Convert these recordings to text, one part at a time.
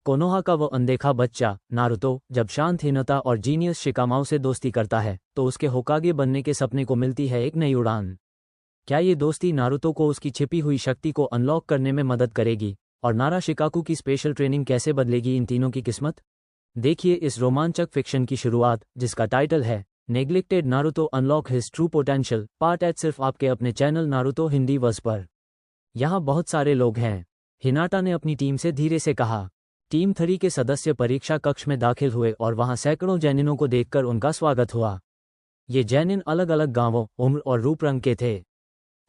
Konoha का वो अनदेखा बच्चा नारुतो जब शांत हिनता और जीनियस शिकामाओ से दोस्ती करता है तो उसके होकागे बनने के सपने को मिलती है एक नई उड़ान। क्या ये दोस्ती नारुतो को उसकी छिपी हुई शक्ति को अनलॉक करने में मदद करेगी और नारा शिकाकू की स्पेशल ट्रेनिंग कैसे बदलेगी इन तीनों की किस्मत? देखिए इस रोमांचक फिक्शन की शुरुआत जिसका टाइटल है neglected Naruto unlock his true potential part 8 सिर्फ आपके अपने चैनल नारुतो हिंदी वर्स पर। यहाँ बहुत सारे लोग हैं, हिनाटा ने अपनी टीम से धीरे से कहा। टीम 3 के सदस्य परीक्षा कक्ष में दाखिल हुए और वहां सैकड़ों जैनिनों को देखकर उनका स्वागत हुआ। ये जैनिन अलग अलग गांवों, उम्र और रूप रंग के थे।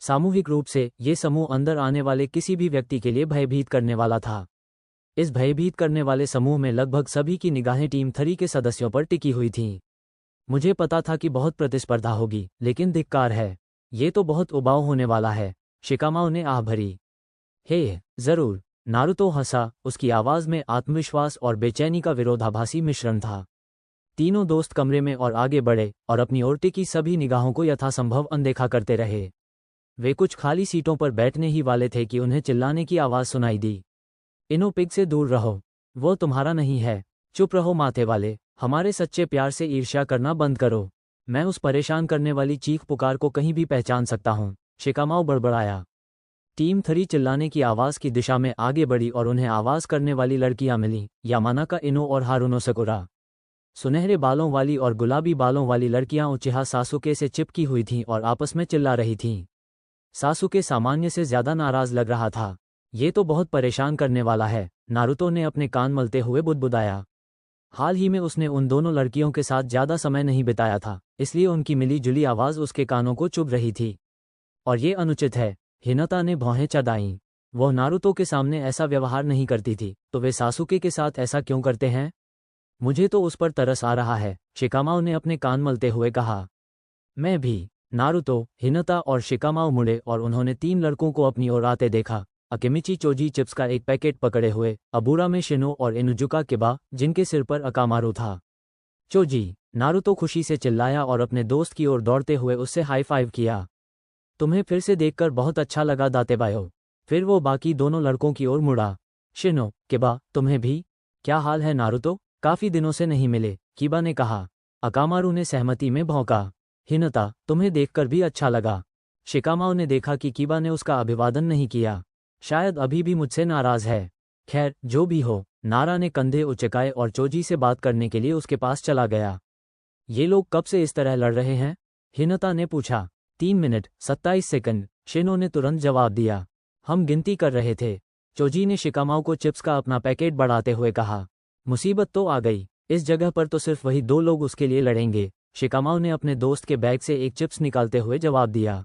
सामूहिक रूप से ये समूह अंदर आने वाले किसी भी व्यक्ति के लिए भयभीत करने वाला था। इस भयभीत करने वाले समूह में लगभग सभी की निगाहें टीम 3 के सदस्यों पर टिकी हुई थीं। मुझे पता था कि बहुत प्रतिस्पर्धा होगी, लेकिन धिक्कार है, ये तो बहुत उबाऊ होने वाला है, शिकामाओ ने आह भरी। हे जरूर, नारुतो हंसा, उसकी आवाज में आत्मविश्वास और बेचैनी का विरोधाभासी मिश्रण था। तीनों दोस्त कमरे में और आगे बढ़े और अपनी ओर टिकी सभी निगाहों को यथासंभव अनदेखा करते रहे। वे कुछ खाली सीटों पर बैठने ही वाले थे कि उन्हें चिल्लाने की आवाज सुनाई दी। इनो पिग से दूर रहो, वो तुम्हारा नहीं है। चुप रहो माथे वाले, हमारे सच्चे प्यार से ईर्ष्या करना बंद करो। मैं उस परेशान करने वाली चीख पुकार को कहीं भी पहचान सकता हूँ, शिकामाओ बड़बड़ाया। टीम 3 चिल्लाने की आवाज की दिशा में आगे बढ़ी और उन्हें आवाज करने वाली लड़कियां मिलीं, यामानाका इनो और हारुनो सकुरा। सुनहरे बालों वाली और गुलाबी बालों वाली लड़कियां उचिहा सासुके से चिपकी हुई थीं और आपस में चिल्ला रही थीं। सासुके सामान्य से ज्यादा नाराज लग रहा था। ये तो बहुत परेशान करने वाला है, नारुतो ने अपने कान मलते हुए बुदबुदाया। हाल ही में उसने उन दोनों लड़कियों के साथ ज्यादा समय नहीं बिताया था, इसलिए उनकी मिली जुली आवाज उसके कानों को चुभ रही थी। और ये अनुचित है, हिनता ने भौहें चढ़ाईं। वह नारुतो के सामने ऐसा व्यवहार नहीं करती थी, तो वे सासुके के साथ ऐसा क्यों करते हैं? मुझे तो उस पर तरस आ रहा है, शिकामाओ ने अपने कान मलते हुए कहा। मैं भी। नारुतो, हिनता और शिकामाओ मुड़े और उन्होंने 3 लड़कों को अपनी ओर आते देखा। अकेमिची चोजी चिप्स का एक पैकेट पकड़े हुए, अबूरा में शिनो और इनुजुका किबा, जिनके सिर पर अकामारू था। चोजी, नारुतो खुशी से चिल्लाया और अपने दोस्त की ओर दौड़ते हुए उससे हाई फाइव किया। तुम्हें फिर से देखकर बहुत अच्छा लगा दातेबायो। फिर वो बाकी दोनों लड़कों की ओर मुड़ा। शिनो, किबा, तुम्हें भी? क्या हाल है नारुतो? काफी दिनों से नहीं मिले, किबा ने कहा। अकामारू ने सहमति में भौंका। हिनता, तुम्हें देखकर भी अच्छा लगा। शिकामाओ ने देखा कि किबा ने उसका अभिवादन नहीं किया। शायद अभी भी मुझसे नाराज है। खैर, जो भी हो, नारा ने कंधे उचकाए और चोजी से बात करने के लिए उसके पास चला गया। ये लोग कब से इस तरह लड़ रहे हैं? हिनता ने पूछा। 3 मिनट 27 सेकंड, शिनो ने तुरंत जवाब दिया। हम गिनती कर रहे थे। चोजी ने शिकामाओ को चिप्स का अपना पैकेट बढ़ाते हुए कहा। मुसीबत तो आ गई, इस जगह पर तो सिर्फ वही 2 लोग उसके लिए लड़ेंगे। शिकामाओ ने अपने दोस्त के बैग से एक चिप्स निकालते हुए जवाब दिया।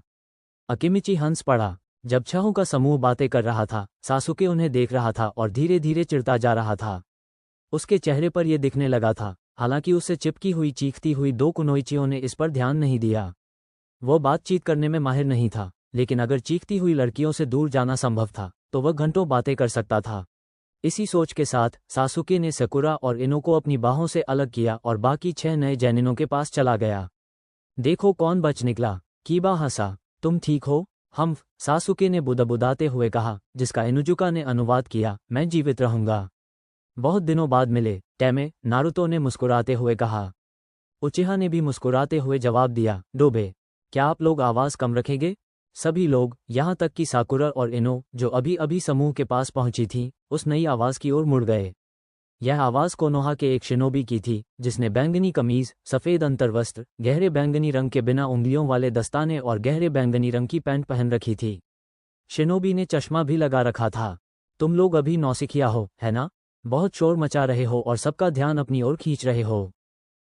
अकिमिची हंस पड़ा। जब 6 का समूह बातें कर रहा था, सासुके उन्हें देख रहा था और धीरे धीरे चिढ़ता जा रहा था। उसके चेहरे पर यह दिखने लगा था, हालांकि उससे चिपकी हुई चीखती हुई 2 कुनोइचियों ने इस पर ध्यान नहीं दिया। वो बातचीत करने में माहिर नहीं था, लेकिन अगर चीखती हुई लड़कियों से दूर जाना संभव था तो वह घंटों बातें कर सकता था। इसी सोच के साथ सासुके ने सकुरा और इनो को अपनी बाहों से अलग किया और बाकी 6 नए जैनिनों के पास चला गया। देखो कौन बच निकला, कीबा हंसा। तुम ठीक हो? हम, सासुके ने बुदबुदाते हुए कहा, जिसका इनुजुका ने अनुवाद किया, मैं जीवित रहूंगा। बहुत दिनों बाद मिले, टैमे, नारुतो ने मुस्कुराते हुए कहा। उचिहा ने भी मुस्कुराते हुए जवाब दिया, डोबे, क्या आप लोग आवाज कम रखेंगे? सभी लोग, यहाँ तक कि साकुरा और इनो, जो अभी अभी समूह के पास पहुंची थीं, उस नई आवाज की ओर मुड़ गए। यह आवाज कोनोहा के एक शिनोबी की थी, जिसने बैंगनी कमीज, सफेद अंतर्वस्त्र, गहरे बैंगनी रंग के बिना उंगलियों वाले दस्ताने और गहरे बैंगनी रंग की पैंट पहन रखी थी। शिनोबी ने चश्मा भी लगा रखा था। तुम लोग अभी नौसिखिया हो, है ना? बहुत शोर मचा रहे हो और सबका ध्यान अपनी ओर खींच रहे हो।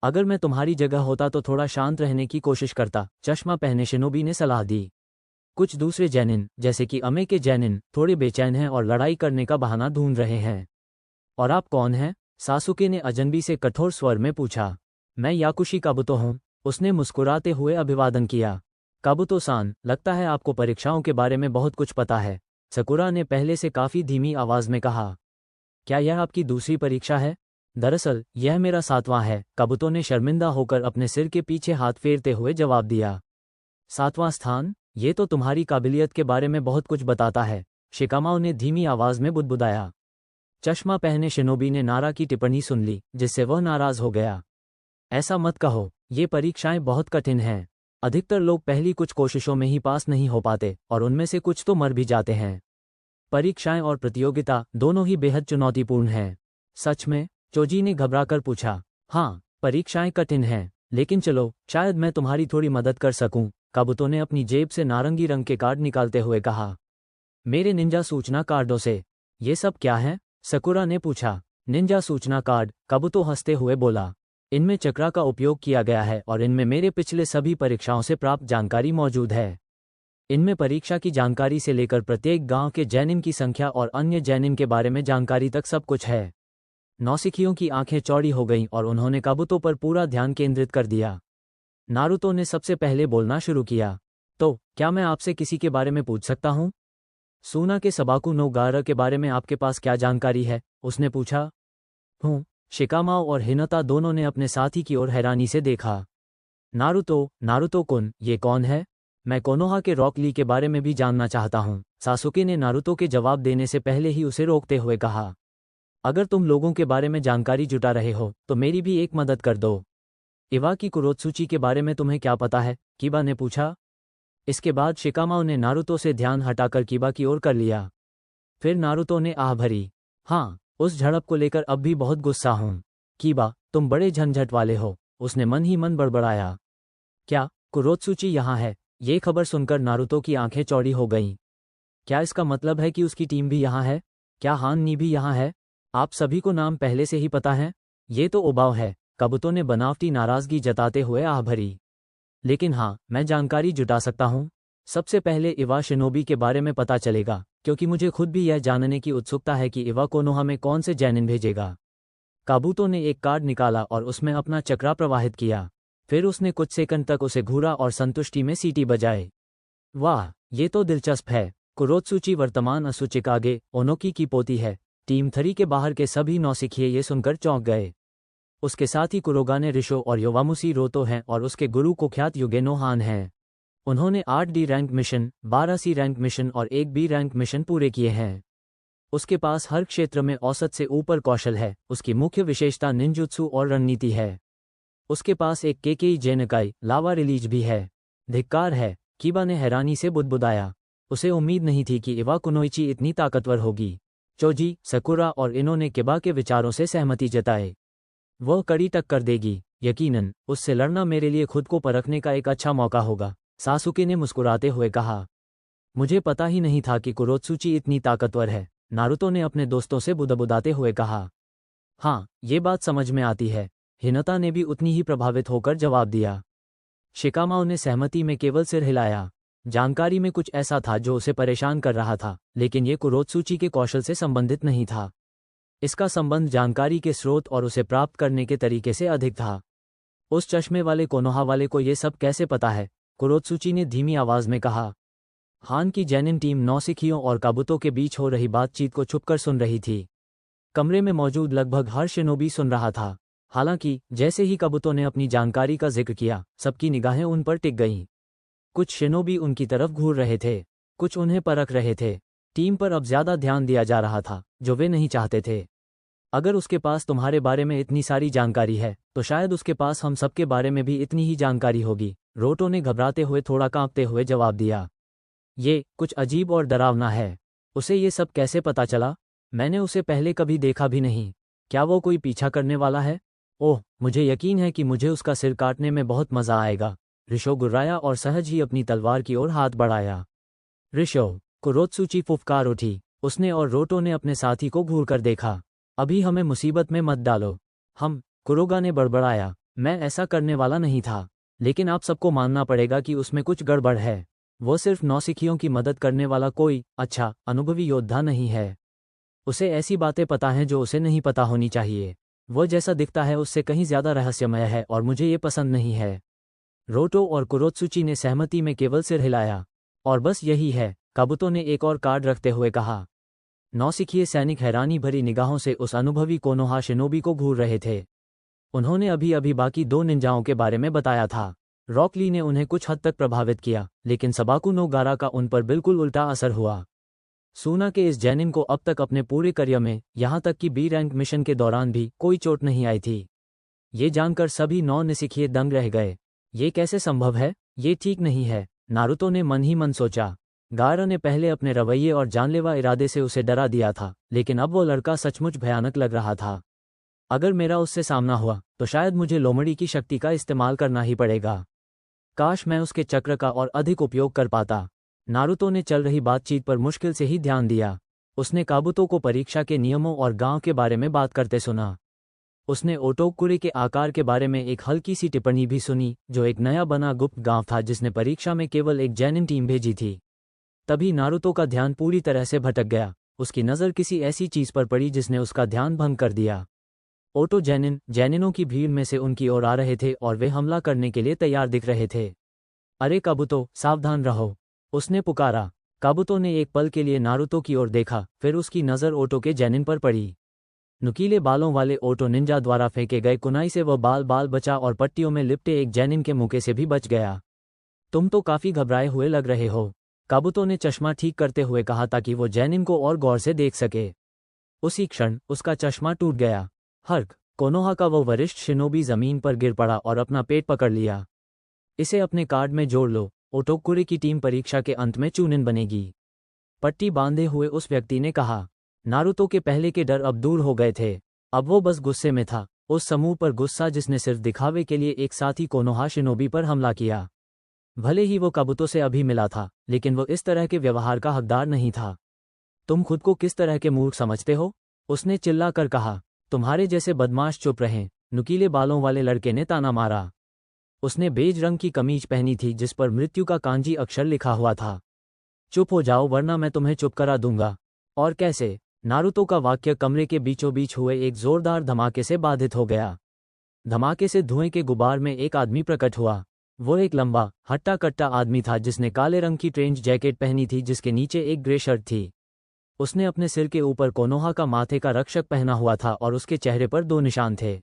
अगर मैं तुम्हारी जगह होता तो थोड़ा शांत रहने की कोशिश करता, चश्मा पहने शिनोबी ने सलाह दी। कुछ दूसरे जैनिन, जैसे कि अमे के जैनिन, थोड़े बेचैन हैं और लड़ाई करने का बहाना ढूंढ रहे हैं। और आप कौन हैं? सासुके ने अजनबी से कठोर स्वर में पूछा। मैं याकुशी काबुतो हूँ, उसने मुस्कुराते हुए अभिवादन किया। काबुतो-सान, लगता है आपको परीक्षाओं के बारे में बहुत कुछ पता है, सकुरा ने पहले से काफी धीमी आवाज में कहा। क्या यह आपकी दूसरी परीक्षा है? दरअसल, यह मेरा 7वां है, काबुतो ने शर्मिंदा होकर अपने सिर के पीछे हाथ फेरते हुए जवाब दिया। 7वां स्थान? ये तो तुम्हारी काबिलियत के बारे में बहुत कुछ बताता है, शिकामाओ ने धीमी आवाज में बुदबुदाया। चश्मा पहने शिनोबी ने नारा की टिप्पणी सुन ली, जिससे वह नाराज हो गया। ऐसा मत कहो, ये परीक्षाएं बहुत कठिन हैं। अधिकतर लोग पहली कुछ कोशिशों में ही पास नहीं हो पाते और उनमें से कुछ तो मर भी जाते हैं। परीक्षाएं और प्रतियोगिता दोनों ही बेहद चुनौतीपूर्ण हैं। सच में? चोजी ने घबराकर पूछा। हाँ, परीक्षाएं कठिन हैं, लेकिन चलो, शायद मैं तुम्हारी थोड़ी मदद कर सकूं। काबुतो ने अपनी जेब से नारंगी रंग के कार्ड निकालते हुए कहा। मेरे निंजा सूचना कार्डों से? ये सब क्या है? सकुरा ने पूछा। निंजा सूचना कार्ड, काबुतो हंसते हुए बोला। इनमें चक्रा का उपयोग किया गया है और इनमें मेरे पिछले सभी परीक्षाओं से प्राप्त जानकारी मौजूद है। इनमें परीक्षा की जानकारी से लेकर प्रत्येक गांव के जैनिन की संख्या और अन्य जैनिन के बारे में जानकारी तक सब कुछ है। नौसिखियों की आंखें चौड़ी हो गईं और उन्होंने काबुतो पर पूरा ध्यान केंद्रित कर दिया। नारुतो ने सबसे पहले बोलना शुरू किया। तो, क्या मैं आपसे किसी के बारे में पूछ सकता हूँ? सूना के सबाकू नो गारा के बारे में आपके पास क्या जानकारी है? उसने पूछा। शिकामाओ और हिनता दोनों ने अपने साथी की ओर हैरानी से देखा। नारुतो कुन, ये कौन है? मैं कोनोहा के रॉक ली के बारे में भी जानना चाहता हूँ। सासुके ने नारुतो के जवाब देने से पहले ही उसे रोकते हुए कहा। अगर तुम लोगों के बारे में जानकारी जुटा रहे हो तो मेरी भी एक मदद कर दो। इवा की कुरोत्सुची के बारे में तुम्हें क्या पता है? कीबा ने पूछा। इसके बाद शिकामाओ ने नारुतो से ध्यान हटाकर कीबा की ओर कर लिया। फिर नारुतो ने आह भरी। हाँ, उस झड़प को लेकर अब भी बहुत गुस्सा हूँ। कीबा, तुम बड़े झंझट वाले हो, उसने मन ही मन बड़बड़ाया। क्या कुरोत्सुची यहाँ है? ये खबर सुनकर नारुतो की आंखें चौड़ी हो गईं। क्या इसका मतलब है कि उसकी टीम भी यहाँ है? क्या हान नी भी यहाँ है? आप सभी को नाम पहले से ही पता है? ये तो उबाऊ है, काबुतो ने बनावटी नाराजगी जताते हुए आह भरी। लेकिन हाँ, मैं जानकारी जुटा सकता हूँ। सबसे पहले इवा शिनोबी के बारे में पता चलेगा, क्योंकि मुझे खुद भी यह जानने की उत्सुकता है कि इवा कोनोहा में कौन से जैनिन भेजेगा। काबुतो ने एक कार्ड निकाला और उसमें अपना चक्रा प्रवाहित किया। फिर उसने कुछ सेकंड तक उसे घूरा और संतुष्टि में सीटी बजाए। वाह, ये तो दिलचस्प है। कुरोत्सुची वर्तमान असुचिकागे ओनोकी की पोती है। टीम 3 के बाहर के सभी नौसिखिए ये सुनकर चौंक गए। उसके साथ ही कुरोगाने रिशो और योवामुसी रोतो हैं और उसके गुरु कुख्यात युगेनो हान हैं। उन्होंने 8D rank mission, 12C rank mission और 1B रैंक मिशन पूरे किए हैं। उसके पास हर क्षेत्र में औसत से ऊपर कौशल है। उसकी मुख्य विशेषता निंजुत्सु और रणनीति है। उसके पास एक केकेई जेनकाई लावा रिलीज भी है। धिक्कार है, कीबा ने हैरानी से बुदबुदाया। उसे उम्मीद नहीं थी कि इवा कुनोइची इतनी ताकतवर होगी। चोजी, सकुरा और इन्होंने किबा के विचारों से सहमति जताए। वह कड़ी टक्कर देगी, यकीनन। उससे लड़ना मेरे लिए खुद को परखने का एक अच्छा मौका होगा, सासुके ने मुस्कुराते हुए कहा। मुझे पता ही नहीं था कि कुरोत्सुची इतनी ताकतवर है, नारुतो ने अपने दोस्तों से बुदबुदाते हुए कहा। हाँ, ये बात समझ में आती है, हिनता ने भी उतनी ही प्रभावित होकर जवाब दिया। शिकामाओ ने सहमति में केवल सिर हिलाया। जानकारी में कुछ ऐसा था जो उसे परेशान कर रहा था, लेकिन ये कुरोत्सुची के कौशल से संबंधित नहीं था। इसका संबंध जानकारी के स्रोत और उसे प्राप्त करने के तरीके से अधिक था। उस चश्मे वाले कोनोहा वाले को ये सब कैसे पता है? कुरोत्सुची ने धीमी आवाज में कहा। हान की जैनिन टीम नौसिखियों और काबुतो के बीच हो रही बातचीत को छुपकर सुन रही थी। कमरे में मौजूद लगभग हर शिनोबी सुन रहा था। हालांकि जैसे ही काबुतो ने अपनी जानकारी का जिक्र किया, सबकी निगाहें उन पर टिक गईं। कुछ शिनोबी उनकी तरफ घूर रहे थे, कुछ उन्हें परख रहे थे। टीम पर अब ज्यादा ध्यान दिया जा रहा था, जो वे नहीं चाहते थे। अगर उसके पास तुम्हारे बारे में इतनी सारी जानकारी है, तो शायद उसके पास हम सबके बारे में भी इतनी ही जानकारी होगी, रोटो ने घबराते हुए थोड़ा कांपते हुए जवाब दिया। ये कुछ अजीब और डरावना है। उसे ये सब कैसे पता चला? मैंने उसे पहले कभी देखा भी नहीं। क्या वो कोई पीछा करने वाला है? ओह, मुझे यकीन है कि मुझे उसका सिर काटने में बहुत मजा आएगा। रिशो गुर्राया और सहज ही अपनी तलवार की ओर हाथ बढ़ाया। रिशो, कुरोत्सुची फुफकार उठी। उसने और रोटो ने अपने साथी को घूर कर देखा। अभी हमें मुसीबत में मत डालो। कुरोगा ने बड़बड़ाया। मैं ऐसा करने वाला नहीं था, लेकिन आप सबको मानना पड़ेगा कि उसमें कुछ गड़बड़ है। वो सिर्फ नौसिखियों की मदद करने वाला कोई अच्छा अनुभवी योद्धा नहीं है। उसे ऐसी बातें पता हैं जो उसे नहीं पता होनी चाहिए। वो जैसा दिखता है उससे कहीं ज्यादा रहस्यमय है और मुझे ये पसंद नहीं है। रोटो और कुरोत्सुची ने सहमति में केवल सिर हिलाया। और बस यही है, काबुतो ने एक और कार्ड रखते हुए कहा। नौसिखिए सैनिक हैरानी भरी निगाहों से उस अनुभवी कोनोहा शिनोबी को घूर रहे थे। उन्होंने अभी अभी बाकी 2 निंजाओं के बारे में बताया था। रॉक ली ने उन्हें कुछ हद तक प्रभावित किया, लेकिन सबाकू नो गारा का उन पर बिल्कुल उल्टा असर हुआ। सूना के इस जेनिन को अब तक अपने पूरे करियर में, यहाँ तक कि बी रैंक मिशन के दौरान भी, कोई चोट नहीं आई थी। ये जानकर सभी 9 नौसिखिए दंग रह गए। ये कैसे संभव है? ये ठीक नहीं है, नारुतो ने मन ही मन सोचा। गारा ने पहले अपने रवैये और जानलेवा इरादे से उसे डरा दिया था, लेकिन अब वो लड़का सचमुच भयानक लग रहा था। अगर मेरा उससे सामना हुआ तो शायद मुझे लोमड़ी की शक्ति का इस्तेमाल करना ही पड़ेगा। काश मैं उसके चक्र का और अधिक उपयोग कर पाता। नारुतो ने चल रही बातचीत पर मुश्किल से ही ध्यान दिया। उसने काबुतो को परीक्षा के नियमों और गांव के बारे में बात करते सुना। उसने ओटोकुरे के आकार के बारे में एक हल्की सी टिप्पणी भी सुनी, जो एक नया बना गुप्त गांव था जिसने परीक्षा में केवल एक जेनिन टीम भेजी थी। तभी नारुतो का ध्यान पूरी तरह से भटक गया। उसकी नज़र किसी ऐसी चीज पर पड़ी जिसने उसका ध्यान भंग कर दिया। ओटो जेनिन जेनिनों की भीड़ में से उनकी ओर आ रहे थे और वे हमला करने के लिए तैयार दिख रहे थे। अरे काबुतो, सावधान रहो, उसने पुकारा। काबुतो ने एक पल के लिए नारुतो की ओर देखा, फिर उसकी नज़र ओटो के जेनिन पर पड़ी। नुकीले बालों वाले ओटो निंजा द्वारा फेंके गए कुनाई से वह बाल बचा और पट्टियों में लिपटे एक जेनिन के मुके से भी बच गया। तुम तो काफी घबराए हुए लग रहे हो, काबुतो ने चश्मा ठीक करते हुए कहा ताकि वो जेनिन को और गौर से देख सके। उसी क्षण उसका चश्मा टूट गया। हर्क, कोनोहा का वो वरिष्ठ शिनोबी जमीन पर गिर पड़ा और अपना पेट पकड़ लिया। इसे अपने कार्ड में जोड़ लो, ओटोकुरे की टीम परीक्षा के अंत में चूनिन बनेगी, पट्टी बांधे हुए उस व्यक्ति ने कहा। नारुतो के पहले के डर अब दूर हो गए थे। अब वो बस गुस्से में था, उस समूह पर गुस्सा जिसने सिर्फ दिखावे के लिए एक साथी कोनोहा शिनोबी पर हमला किया। भले ही वो काबुतो से अभी मिला था, लेकिन वो इस तरह के व्यवहार का हकदार नहीं था। तुम खुद को किस तरह के मूर्ख समझते हो? उसने चिल्ला कर कहा। तुम्हारे जैसे बदमाश चुप रहें, नुकीले बालों वाले लड़के ने ताना मारा। उसने बेज रंग की कमीज पहनी थी जिस पर मृत्यु का कांजी अक्षर लिखा हुआ था। चुप हो जाओ वरना मैं तुम्हें चुप करा दूंगा। और कैसे? नारुतो का वाक्य कमरे के बीचों बीच हुए एक जोरदार धमाके से बाधित हो गया। धमाके से धुएं के गुबार में एक आदमी प्रकट हुआ। वो एक लंबा, हट्टा कट्टा आदमी था जिसने काले रंग की ट्रेंच जैकेट पहनी थी जिसके नीचे एक ग्रे शर्ट थी। उसने अपने सिर के ऊपर कोनोहा का माथे का रक्षक पहना हुआ था और उसके चेहरे पर 2 निशान थे।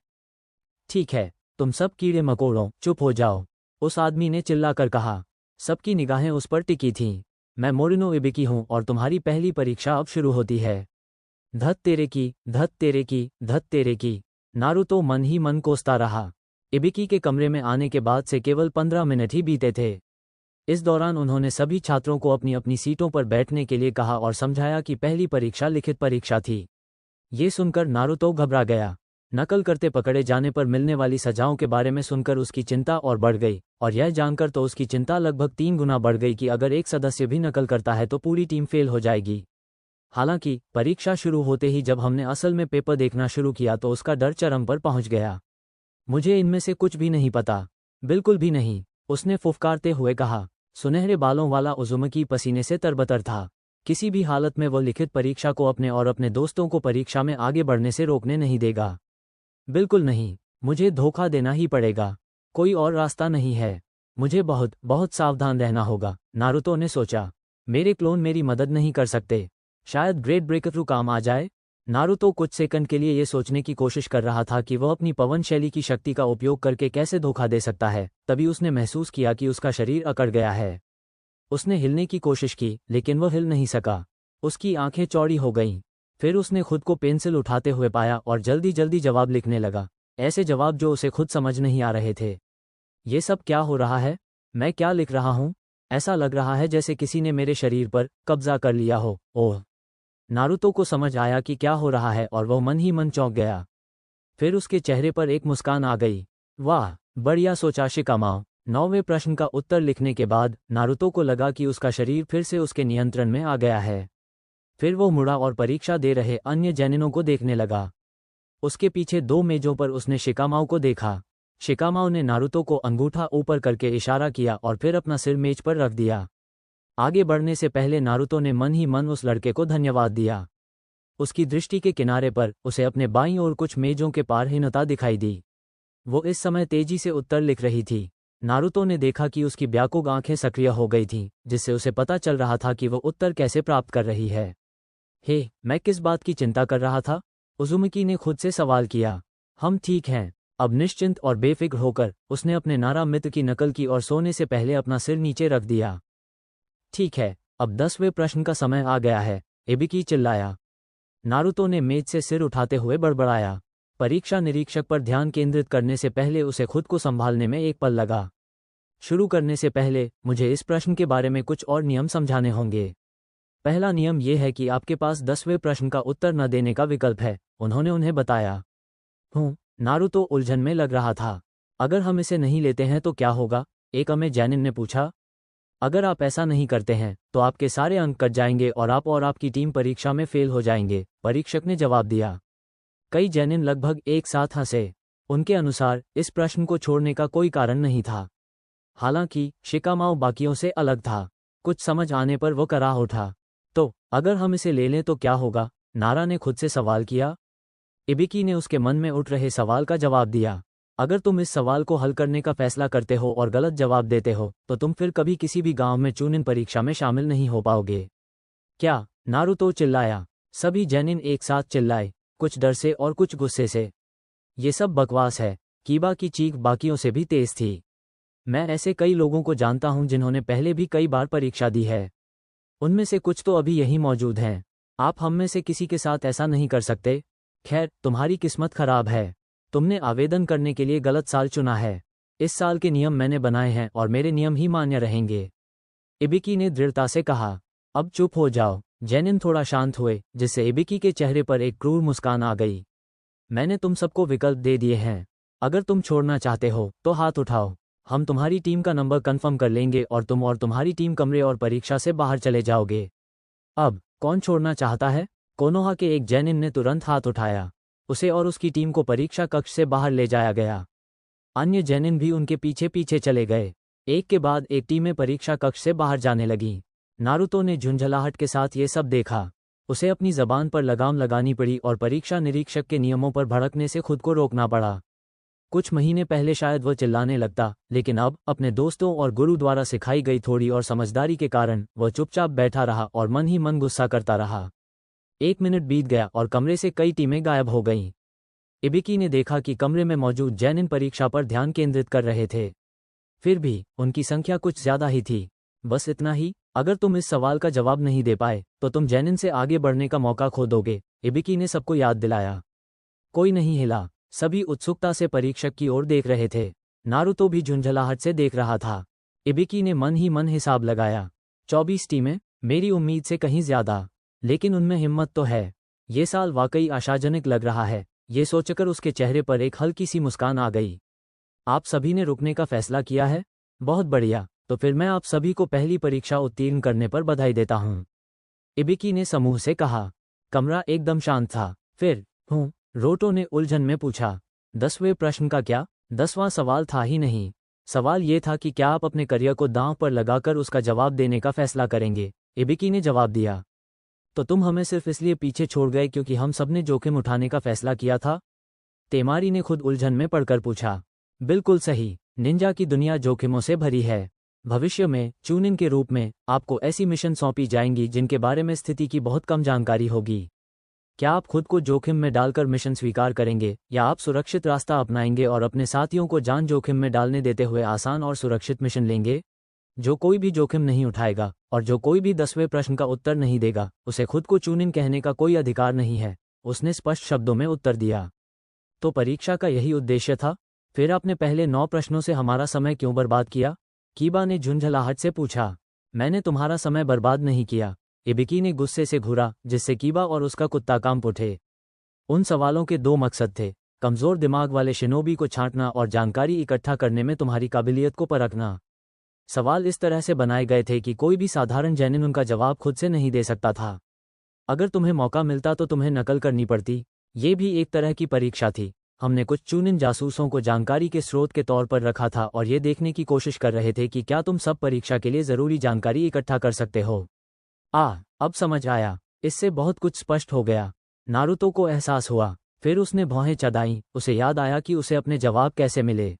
ठीक है, तुम सब कीड़े मकोड़ों, चुप हो जाओ, उस आदमी ने चिल्लाकर कहा। सबकी निगाहें उस पर टिकी थीं। मैं मोरिनो इबिकी हूं और तुम्हारी पहली परीक्षा अब शुरू होती है। धत तेरे की, धत तेरे की, धत तेरे की। नारुतो मन ही मन कोसता रहा। इबिकी के कमरे में आने के बाद से केवल 15 मिनट ही बीते थे। इस दौरान उन्होंने सभी छात्रों को अपनी अपनी सीटों पर बैठने के लिए कहा और समझाया कि पहली परीक्षा लिखित परीक्षा थी। ये सुनकर नारुतो घबरा गया। नकल करते पकड़े जाने पर मिलने वाली सजाओं के बारे में सुनकर उसकी चिंता और बढ़ गई, और यह जानकर तो उसकी चिंता लगभग 3 गुना बढ़ गई कि अगर एक सदस्य भी नकल करता है तो पूरी टीम फेल हो जाएगी। हालांकि परीक्षा शुरू होते ही जब हमने असल में पेपर देखना शुरू किया तो उसका डर चरम पर पहुंच गया। मुझे इनमें से कुछ भी नहीं पता, बिल्कुल भी नहीं, उसने फुफकारते हुए कहा। सुनहरे बालों वाला उजुमकी पसीने से तरबतर था। किसी भी हालत में वो लिखित परीक्षा को अपने और अपने दोस्तों को परीक्षा में आगे बढ़ने से रोकने नहीं देगा। बिल्कुल नहीं, मुझे धोखा देना ही पड़ेगा, कोई और रास्ता नहीं है। मुझे बहुत बहुत सावधान रहना होगा, नारुतो ने सोचा। मेरे क्लोन मेरी मदद नहीं कर सकते, शायद ग्रेट ब्रेकथ्रू काम आ जाए। नारुतो कुछ सेकंड के लिए ये सोचने की कोशिश कर रहा था कि वह अपनी पवन शैली की शक्ति का उपयोग करके कैसे धोखा दे सकता है। तभी उसने महसूस किया कि उसका शरीर अकड़ गया है। उसने हिलने की कोशिश की, लेकिन वह हिल नहीं सका। उसकी आंखें चौड़ी हो गईं। फिर उसने खुद को पेंसिल उठाते हुए पाया और जल्दी जल्दी जवाब लिखने लगा, ऐसे जवाब जो उसे खुद समझ नहीं आ रहे थे। ये सब क्या हो रहा है? मैं क्या लिख रहा हूँ? ऐसा लग रहा है जैसे किसी ने मेरे शरीर पर कब्जा कर लिया हो। ओह! नारुतो को समझ आया कि क्या हो रहा है और वह मन ही मन चौंक गया। फिर उसके चेहरे पर एक मुस्कान आ गई। वाह, बढ़िया सोचा शिकामाओ। 9वें प्रश्न का उत्तर लिखने के बाद नारुतो को लगा कि उसका शरीर फिर से उसके नियंत्रण में आ गया है। फिर वो मुड़ा और परीक्षा दे रहे अन्य जैनिनों को देखने लगा। उसके पीछे 2 मेजों पर उसने शिकामाओ को देखा। शिकामाओ ने नारुतो को अंगूठा ऊपर करके इशारा किया और फिर अपना सिर मेज पर रख दिया। आगे बढ़ने से पहले नारुतो ने मन ही मन उस लड़के को धन्यवाद दिया। उसकी दृष्टि के किनारे पर उसे अपने बाईं ओर कुछ मेजों के पार हीनता दिखाई दी। वो इस समय तेजी से उत्तर लिख रही थी। नारुतो ने देखा कि उसकी ब्याकुग आंखें सक्रिय हो गई थीं, जिससे उसे पता चल रहा था कि वो उत्तर कैसे प्राप्त कर रही है। हे, मैं किस बात की चिंता कर रहा था? उजुमिकी ने खुद से सवाल किया। हम ठीक हैं। अब निश्चिंत और बेफिक्र होकर उसने अपने नारा मित्र की नकल की और सोने से पहले अपना सिर नीचे रख दिया। ठीक है, अब 10वें प्रश्न का समय आ गया है। इबिकी चिल्लाया। नारुतो ने मेज से सिर उठाते हुए बड़बड़ाया। परीक्षा निरीक्षक पर ध्यान केंद्रित करने से पहले उसे खुद को संभालने में एक पल लगा। शुरू करने से पहले मुझे इस प्रश्न के बारे में कुछ और नियम समझाने होंगे। पहला नियम यह है कि आपके पास 10वें प्रश्न का उत्तर न देने का विकल्प है, उन्होंने उन्हें बताया। नारुतो उलझन में लग रहा था। अगर हम इसे नहीं लेते हैं तो क्या होगा? एक अमे जैनिन ने पूछा। अगर आप ऐसा नहीं करते हैं तो आपके सारे अंक कट जाएंगे और आप और आपकी टीम परीक्षा में फेल हो जाएंगे, परीक्षक ने जवाब दिया। कई जैनिन लगभग एक साथ हंसे। उनके अनुसार इस प्रश्न को छोड़ने का कोई कारण नहीं था। हालांकि शिकामाओ बाकियों से अलग था। कुछ समझ आने पर वो कराह उठा। तो अगर हम इसे ले लें तो क्या होगा? नारा ने खुद से सवाल किया। इबिकी ने उसके मन में उठ रहे सवाल का जवाब दिया। अगर तुम इस सवाल को हल करने का फैसला करते हो और गलत जवाब देते हो तो तुम फिर कभी किसी भी गांव में चूनिन परीक्षा में शामिल नहीं हो पाओगे। क्या? नारुतो चिल्लाया। सभी जैनिन एक साथ चिल्लाए, कुछ डर से और कुछ गुस्से से। ये सब बकवास है। कीबा की चीख बाकियों से भी तेज थी। मैं ऐसे कई लोगों को जानता हूं जिन्होंने पहले भी कई बार परीक्षा दी है। उनमें से कुछ तो अभी यहीं मौजूद हैं। आप हम में से किसी के साथ ऐसा नहीं कर सकते। खैर, तुम्हारी किस्मत खराब है। तुमने आवेदन करने के लिए गलत साल चुना है। इस साल के नियम मैंने बनाए हैं और मेरे नियम ही मान्य रहेंगे, इबिकी ने दृढ़ता से कहा। अब चुप हो जाओ। जैनिन थोड़ा शांत हुए, जिससे इबिकी के चेहरे पर एक क्रूर मुस्कान आ गई। मैंने तुम सबको विकल्प दे दिए हैं। अगर तुम छोड़ना चाहते हो तो हाथ उठाओ। हम तुम्हारी टीम का नंबर कंफर्म कर लेंगे और तुम और तुम्हारी टीम कमरे और परीक्षा से बाहर चले जाओगे। अब कौन छोड़ना चाहता है? कोनोहा के एक जैनिन ने तुरंत हाथ उठाया। उसे और उसकी टीम को परीक्षा कक्ष से बाहर ले जाया गया। अन्य जैनिन भी उनके पीछे पीछे चले गए। एक के बाद एक टीमें परीक्षा कक्ष से बाहर जाने लगीं। नारुतो ने झुंझलाहट के साथ ये सब देखा। उसे अपनी जबान पर लगाम लगानी पड़ी और परीक्षा निरीक्षक के नियमों पर भड़कने से खुद को रोकना पड़ा। कुछ महीने पहले शायद वह चिल्लाने लगता, लेकिन अब अपने दोस्तों और गुरु द्वारा सिखाई गई थोड़ी और समझदारी के कारण वह चुपचाप बैठा रहा और मन ही मन गुस्सा करता रहा। 1 मिनट बीत गया और कमरे से कई टीमें गायब हो गईं। इबिकी ने देखा कि कमरे में मौजूद जैनिन परीक्षा पर ध्यान केंद्रित कर रहे थे। फिर भी उनकी संख्या कुछ ज्यादा ही थी। बस इतना ही। अगर तुम इस सवाल का जवाब नहीं दे पाए तो तुम जैनिन से आगे बढ़ने का मौका खो दोगे, इबिकी ने सबको याद दिलाया। कोई नहीं हिला। सभी उत्सुकता से परीक्षक की ओर देख रहे थे। नारुतो भी झुंझलाहट से देख रहा था। इबिकी ने मन ही मन हिसाब लगाया। 24 टीमें, मेरी उम्मीद से कहीं ज्यादा। लेकिन उनमें हिम्मत तो है। ये साल वाकई आशाजनक लग रहा है। ये सोचकर उसके चेहरे पर एक हल्की सी मुस्कान आ गई। आप सभी ने रुकने का फैसला किया है? बहुत बढ़िया। तो फिर मैं आप सभी को पहली परीक्षा उत्तीर्ण करने पर बधाई देता हूँ, इबिकी ने समूह से कहा। कमरा एकदम शांत था। फिर रोटो ने उलझन में पूछा। 10वें प्रश्न का क्या? 10वां सवाल था ही नहीं। सवाल ये था कि क्या आप अपने करियर को दांव पर लगाकर उसका जवाब देने का फैसला करेंगे, इबिकी ने जवाब दिया। तो तुम हमें सिर्फ इसलिए पीछे छोड़ गए क्योंकि हम सबने जोखिम उठाने का फैसला किया था? तेमारी ने खुद उलझन में पड़कर पूछा। बिल्कुल सही। निंजा की दुनिया जोखिमों से भरी है। भविष्य में चूनिन के रूप में आपको ऐसी मिशन सौंपी जाएंगी जिनके बारे में स्थिति की बहुत कम जानकारी होगी। क्या आप खुद को जोखिम में डालकर मिशन स्वीकार करेंगे या आप सुरक्षित रास्ता अपनाएंगे और अपने साथियों को जान जोखिम में डालने देते हुए आसान और सुरक्षित मिशन लेंगे? जो कोई भी जोखिम नहीं उठाएगा और जो कोई भी 10वें प्रश्न का उत्तर नहीं देगा, उसे खुद को चूनिन कहने का कोई अधिकार नहीं है, उसने स्पष्ट शब्दों में उत्तर दिया। तो परीक्षा का यही उद्देश्य था? फिर आपने पहले 9 प्रश्नों से हमारा समय क्यों बर्बाद किया? कीबा ने झुंझलाहट से पूछा। मैंने तुम्हारा समय बर्बाद नहीं किया, इबिकी ने गुस्से से घूरा, जिससे कीबा और उसका कुत्ता कांप उठे। उन सवालों के 2 मकसद थे, कमजोर दिमाग वाले शिनोबी को छांटना और जानकारी इकट्ठा करने में तुम्हारी काबिलियत को परखना। सवाल इस तरह से बनाए गए थे कि कोई भी साधारण जैनिन उनका जवाब खुद से नहीं दे सकता था। अगर तुम्हें मौका मिलता तो तुम्हें नकल करनी पड़ती। ये भी एक तरह की परीक्षा थी। हमने कुछ चुनिंद जासूसों को जानकारी के स्रोत के तौर पर रखा था और ये देखने की कोशिश कर रहे थे कि क्या तुम सब परीक्षा के लिए जरूरी जानकारी इकट्ठा कर सकते हो। अब समझ आया। इससे बहुत कुछ स्पष्ट हो गया। नारुतो को एहसास हुआ। फिर उसने भौहें चढ़ाईं। उसे याद आया कि उसे अपने जवाब कैसे मिले।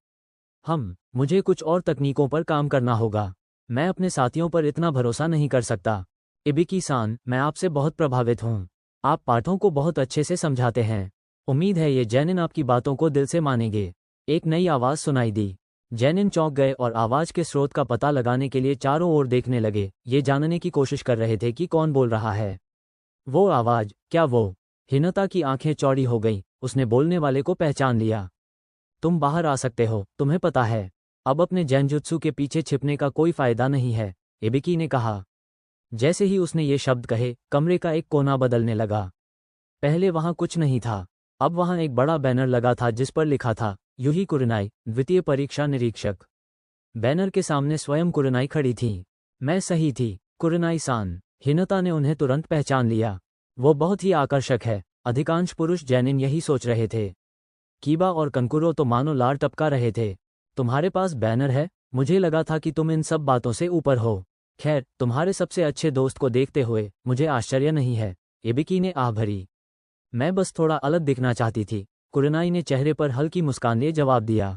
मुझे कुछ और तकनीकों पर काम करना होगा। मैं अपने साथियों पर इतना भरोसा नहीं कर सकता। इबिकी-सान, मैं आपसे बहुत प्रभावित हूँ। आप पाठों को बहुत अच्छे से समझाते हैं। उम्मीद है ये जैनिन आपकी बातों को दिल से मानेंगे। एक नई आवाज़ सुनाई दी। जैनिन चौंक गए और आवाज़ के स्रोत का पता लगाने के लिए चारों ओर देखने लगे, ये जानने की कोशिश कर रहे थे कि कौन बोल रहा है। वो आवाज, क्या वो? हिनाता की आंखें चौड़ी हो गईं, उसने बोलने वाले को पहचान लिया। तुम बाहर आ सकते हो, तुम्हें पता है। अब अपने जैनजुत्सु के पीछे छिपने का कोई फायदा नहीं है, एबिकी ने कहा। जैसे ही उसने ये शब्द कहे, कमरे का एक कोना बदलने लगा। पहले वहां कुछ नहीं था, अब वहां एक बड़ा बैनर लगा था जिस पर लिखा था, यूही कुरनाई, द्वितीय परीक्षा निरीक्षक। बैनर के सामने स्वयं कुरनाई खड़ी थी। मैं सही थी, कुरनाई सान। हिनाता ने उन्हें तुरंत पहचान लिया। वो बहुत ही आकर्षक है, अधिकांश पुरुष जैनिन यही सोच रहे थे। कीबा और कंकुरो तो मानो लार टपका रहे थे। तुम्हारे पास बैनर है? मुझे लगा था कि तुम इन सब बातों से ऊपर हो। खैर, तुम्हारे सबसे अच्छे दोस्त को देखते हुए मुझे आश्चर्य नहीं है, एबिकी ने आह भरी। मैं बस थोड़ा अलग दिखना चाहती थी, कुरनाई ने चेहरे पर हल्की मुस्कान लिए जवाब दिया।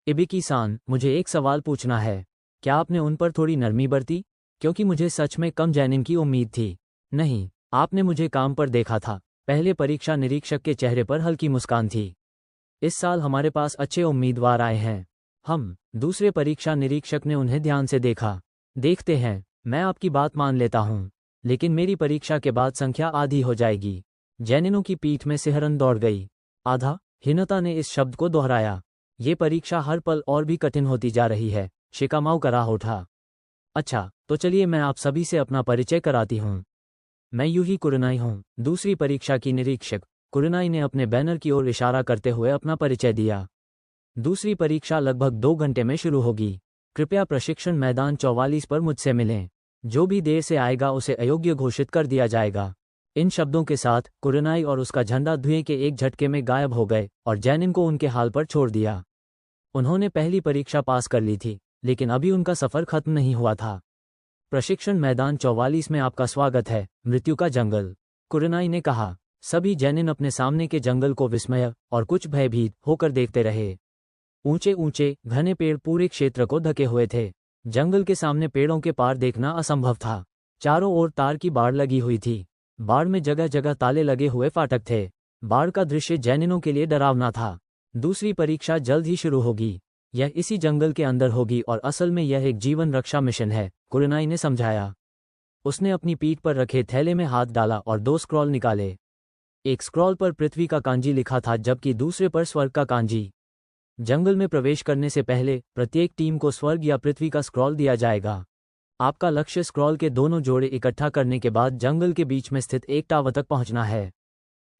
एबिकी सान, मुझे एक सवाल पूछना है। क्या आपने उन पर थोड़ी नरमी बरती? क्योंकि मुझे सच में कम जैनिन की उम्मीद थी। नहीं, आपने मुझे काम पर देखा था। पहले परीक्षा निरीक्षक के चेहरे पर हल्की मुस्कान थी। इस साल हमारे पास अच्छे उम्मीदवार आए हैं। हम। दूसरे परीक्षा निरीक्षक ने उन्हें ध्यान से देखा। देखते हैं, मैं आपकी बात मान लेता हूं, लेकिन मेरी परीक्षा के बाद संख्या आधी हो जाएगी। जैनिनों की पीठ में सिहरन दौड़ गई। आधा? हिनाता ने इस शब्द को दोहराया। ये परीक्षा हर पल और भी कठिन होती जा रही है, शिकामाऊ करा उठा। अच्छा, तो चलिए मैं आप सभी से अपना परिचय कराती हूँ। मैं यूही कुरनाई हूँ, दूसरी परीक्षा की निरीक्षक। कुरनाई ने अपने बैनर की ओर इशारा करते हुए अपना परिचय दिया। दूसरी परीक्षा लगभग 2 घंटे में शुरू होगी। कृपया प्रशिक्षण मैदान 44 पर मुझसे मिलें। जो भी देर से आएगा उसे अयोग्य घोषित कर दिया जाएगा। इन शब्दों के साथ कुरनाई और उसका झंडा धुएं के एक झटके में गायब हो गए और जैनिन को उनके हाल पर छोड़ दिया। उन्होंने पहली परीक्षा पास कर ली थी, लेकिन अभी उनका सफर खत्म नहीं हुआ था। प्रशिक्षण मैदान 44 में आपका स्वागत है, मृत्यु का जंगल, कुरनाई ने कहा। सभी जैनिन अपने सामने के जंगल को विस्मय और कुछ भयभीत होकर देखते रहे। ऊंचे ऊंचे घने पेड़ पूरे क्षेत्र को ढके हुए थे। जंगल के सामने पेड़ों के पार देखना असंभव था। चारों ओर तार की बाड़ लगी हुई थी। बाड़ में जगह जगह ताले लगे हुए फाटक थे। बाड़ का दृश्य जैनिनों के लिए डरावना था। दूसरी परीक्षा जल्द ही शुरू होगी। यह इसी जंगल के अंदर होगी और असल में यह एक जीवन रक्षा मिशन है, कुरनाई ने समझाया। उसने अपनी पीठ पर रखे थैले में हाथ डाला और 2 स्क्रॉल निकाले। एक स्क्रॉल पर पृथ्वी का कांजी लिखा था जबकि दूसरे पर स्वर्ग का कांजी। जंगल में प्रवेश करने से पहले प्रत्येक टीम को स्वर्ग या पृथ्वी का स्क्रॉल दिया जाएगा। आपका लक्ष्य स्क्रॉल के दोनों जोड़े इकट्ठा करने के बाद जंगल के बीच में स्थित एक टावर तक पहुंचना है।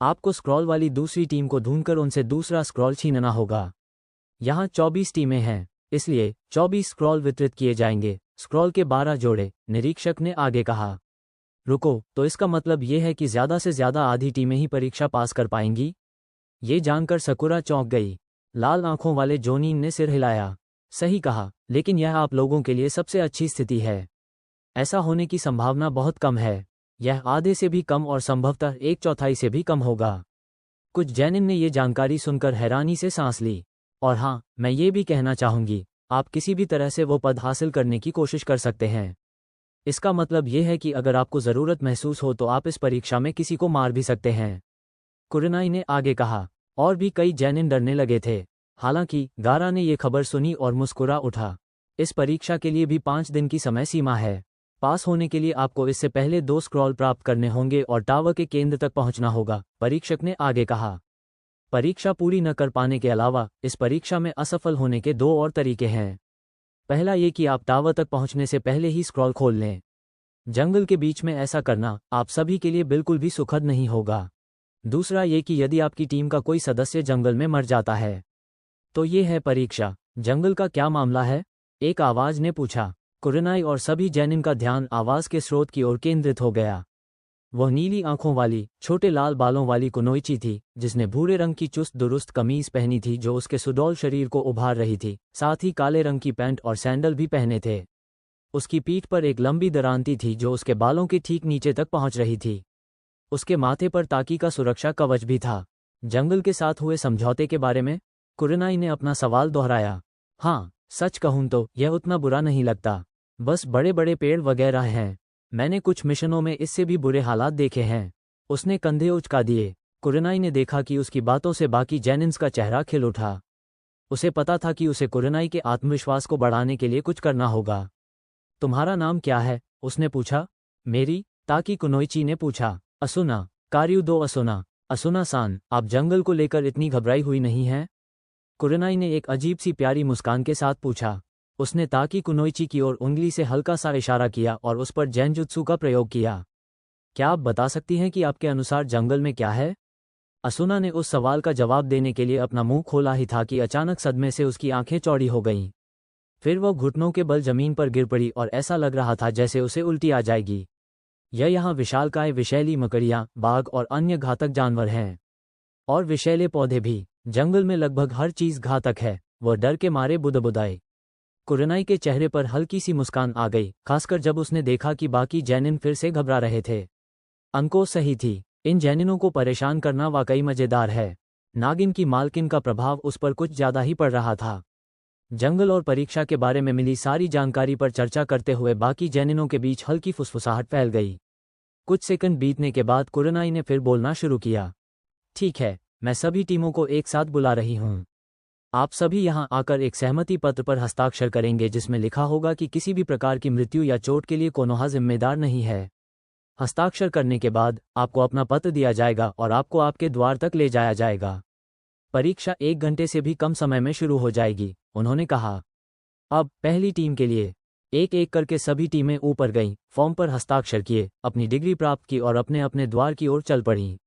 आपको स्क्रॉल वाली दूसरी टीम को ढूंढकर उनसे दूसरा स्क्रॉल छीनना होगा। यहाँ 24 टीमें हैं, इसलिए 24 स्क्रॉल वितरित किए जाएंगे। स्क्रॉल के 12 जोड़े, निरीक्षक ने आगे कहा। रुको, तो इसका मतलब ये है कि ज्यादा से ज्यादा आधी टीमें ही परीक्षा पास कर पाएंगी? ये जानकर सकुरा चौंक गई। लाल आंखों वाले जोनीन ने सिर हिलाया। सही कहा, लेकिन यह आप लोगों के लिए सबसे अच्छी स्थिति है। ऐसा होने की संभावना बहुत कम है। यह आधे से भी कम और संभवतः 1/4 से भी कम होगा। कुछ जैनिन ने ये जानकारी सुनकर हैरानी से सांस ली। और हाँ, मैं ये भी कहना चाहूंगी, आप किसी भी तरह से वो पद हासिल करने की कोशिश कर सकते हैं। इसका मतलब ये है कि अगर आपको ज़रूरत महसूस हो तो आप इस परीक्षा में किसी को मार भी सकते हैं, कुरनाई ने आगे कहा। और भी कई जैनिन डरने लगे थे। हालांकि गारा ने ये खबर सुनी और मुस्कुरा उठा। इस परीक्षा के लिए भी 5 दिन की समय सीमा है। पास होने के लिए आपको इससे पहले 2 स्क्रॉल प्राप्त करने होंगे और टावर के केंद्र तक पहुंचना होगा, परीक्षक ने आगे कहा। परीक्षा पूरी न कर पाने के अलावा इस परीक्षा में असफल होने के 2 और तरीके हैं। पहला ये कि आप टावर तक पहुंचने से पहले ही स्क्रॉल खोल लें। जंगल के बीच में ऐसा करना आप सभी के लिए बिल्कुल भी सुखद नहीं होगा। दूसरा ये कि यदि आपकी टीम का कोई सदस्य जंगल में मर जाता है तो ये है परीक्षा। जंगल का क्या मामला है? एक आवाज ने पूछा। कुरनाई और सभी जैनिन का ध्यान आवाज के स्रोत की ओर केंद्रित हो गया। वह नीली आंखों वाली, छोटे लाल बालों वाली कुनोइची थी, जिसने भूरे रंग की चुस्त दुरुस्त कमीज पहनी थी जो उसके सुडौल शरीर को उभार रही थी, साथ ही काले रंग की पैंट और सैंडल भी पहने थे। उसकी पीठ पर एक लंबी दरांती थी जो उसके बालों के ठीक नीचे तक पहुंच रही थी। उसके माथे पर ताकी का सुरक्षा कवच भी था। जंगल के साथ हुए समझौते के बारे में कुरनाई ने अपना सवाल दोहराया। हाँ, सच कहूं तो यह उतना बुरा नहीं लगता। बस बड़े बड़े पेड़ वगैरह हैं। मैंने कुछ मिशनों में इससे भी बुरे हालात देखे हैं। उसने कंधे उचका दिए। कुरनाई ने देखा कि उसकी बातों से बाकी जैनिन्स का चेहरा खिल उठा। उसे पता था कि उसे कुरनाई के आत्मविश्वास को बढ़ाने के लिए कुछ करना होगा। तुम्हारा नाम क्या है? उसने पूछा। मेरी? ताकी कुनोइची ने पूछा। असुना, काryudo असुना, असुना-सान, आप जंगल को लेकर इतनी घबराई हुई नहीं हैं? कुरनाई ने एक अजीब सी प्यारी मुस्कान के साथ पूछा। उसने ताकि कुनोइची की ओर उंगली से हल्का सा इशारा किया और उस पर जैनजुत्सु का प्रयोग किया। क्या आप बता सकती हैं कि आपके अनुसार जंगल में क्या है? असुना ने उस सवाल का जवाब देने के लिए अपना मुंह खोला ही था कि अचानक सदमे से उसकी आंखें चौड़ी हो गईं। फिर वह घुटनों के बल जमीन पर गिर पड़ी और ऐसा लग रहा था जैसे उसे उल्टी आ जाएगी। यहाँ विशालकाय विषैली मकड़ियाँ, बाघ और अन्य घातक जानवर हैं। और विषैले पौधे भी। जंगल में लगभग हर चीज घातक है। वह डर के मारे बुदबुदाए। कुरनाई के चेहरे पर हल्की सी मुस्कान आ गई, खासकर जब उसने देखा कि बाकी जैनिन फिर से घबरा रहे थे। अंको सही थी। इन जैनिनों को परेशान करना वाकई मजेदार है। नागिन की मालकिन का प्रभाव उस पर कुछ ज्यादा ही पड़ रहा था। जंगल और परीक्षा के बारे में मिली सारी जानकारी पर चर्चा करते हुए बाकी जैनिनों के बीच हल्की फुसफुसाहट फैल गई। कुछ सेकंड बीतने के बाद कुरनाई ने फिर बोलना शुरू किया। ठीक है, मैं सभी टीमों को एक साथ बुला रही हूँ। आप सभी यहाँ आकर एक सहमति पत्र पर हस्ताक्षर करेंगे जिसमें लिखा होगा कि किसी भी प्रकार की मृत्यु या चोट के लिए कोनोहा जिम्मेदार नहीं है। हस्ताक्षर करने के बाद आपको अपना पत्र दिया जाएगा और आपको आपके द्वार तक ले जाया जाएगा। परीक्षा 1 घंटे से भी कम समय में शुरू हो जाएगी, उन्होंने कहा। अब पहली टीम के लिए एक एक करके सभी टीमें ऊपर गईं, फॉर्म पर हस्ताक्षर किए, अपनी डिग्री प्राप्त की और अपने अपने द्वार की ओर चल पड़ीं।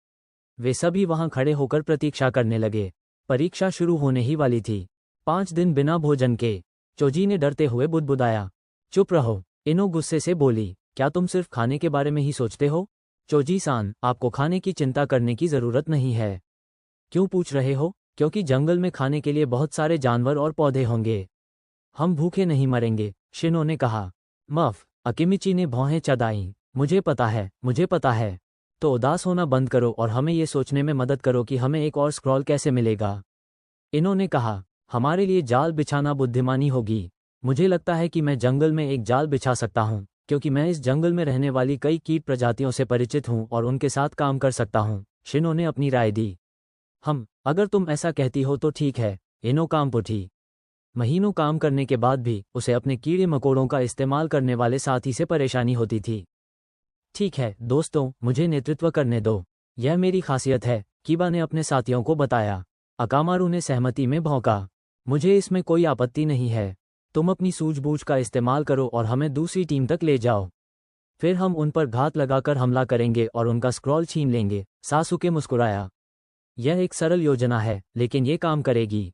वे सभी वहां खड़े होकर प्रतीक्षा करने लगे। परीक्षा शुरू होने ही वाली थी। 5 दिन बिना भोजन के। चोजी ने डरते हुए बुदबुदाया। चुप रहो, इनो गुस्से से बोली। क्या तुम सिर्फ खाने के बारे में ही सोचते हो? चोजी-सान, आपको खाने की चिंता करने की जरूरत नहीं है। क्यों पूछ रहे हो? क्योंकि जंगल में खाने के लिए बहुत सारे जानवर और पौधे होंगे। हम भूखे नहीं मरेंगे, शिनो ने कहा। मफ, अकिमिची ने भौहें चढ़ाईं। मुझे पता है, मुझे पता है। तो उदास होना बंद करो और हमें ये सोचने में मदद करो कि हमें एक और स्क्रॉल कैसे मिलेगा। इन्होंने कहा, हमारे लिए जाल बिछाना बुद्धिमानी होगी। मुझे लगता है कि मैं जंगल में एक जाल बिछा सकता हूँ, क्योंकि मैं इस जंगल में रहने वाली कई कीट प्रजातियों से परिचित हूँ और उनके साथ काम कर सकता हूँ। शिनो ने अपनी राय दी। अगर तुम ऐसा कहती हो तो ठीक है, इनो कांप उठी। महीनों काम करने के बाद भी उसे अपने कीड़े मकोड़ों का इस्तेमाल करने वाले साथी से परेशानी होती थी। ठीक है दोस्तों, मुझे नेतृत्व करने दो। यह मेरी खासियत है, कीबा ने अपने साथियों को बताया। अकामारू ने सहमति में भौंका। मुझे इसमें कोई आपत्ति नहीं है। तुम अपनी सूझबूझ का इस्तेमाल करो और हमें दूसरी टीम तक ले जाओ। फिर हम उन पर घात लगाकर हमला करेंगे और उनका स्क्रॉल छीन लेंगे। सासुके मुस्कुराया। यह एक सरल योजना है, लेकिन ये काम करेगी।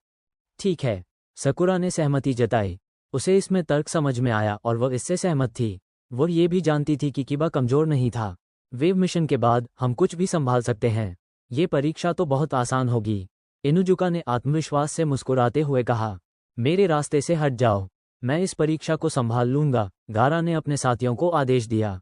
ठीक है, सकुरा ने सहमति जताई। उसे इसमें तर्क समझ में आया और वह इससे सहमत थी। वो ये भी जानती थी कि कीबा कमजोर नहीं था। वेव मिशन के बाद हम कुछ भी संभाल सकते हैं। ये परीक्षा तो बहुत आसान होगी। इनुजुका ने आत्मविश्वास से मुस्कुराते हुए कहा। मेरे रास्ते से हट जाओ, मैं इस परीक्षा को संभाल लूंगा, गारा ने अपने साथियों को आदेश दिया।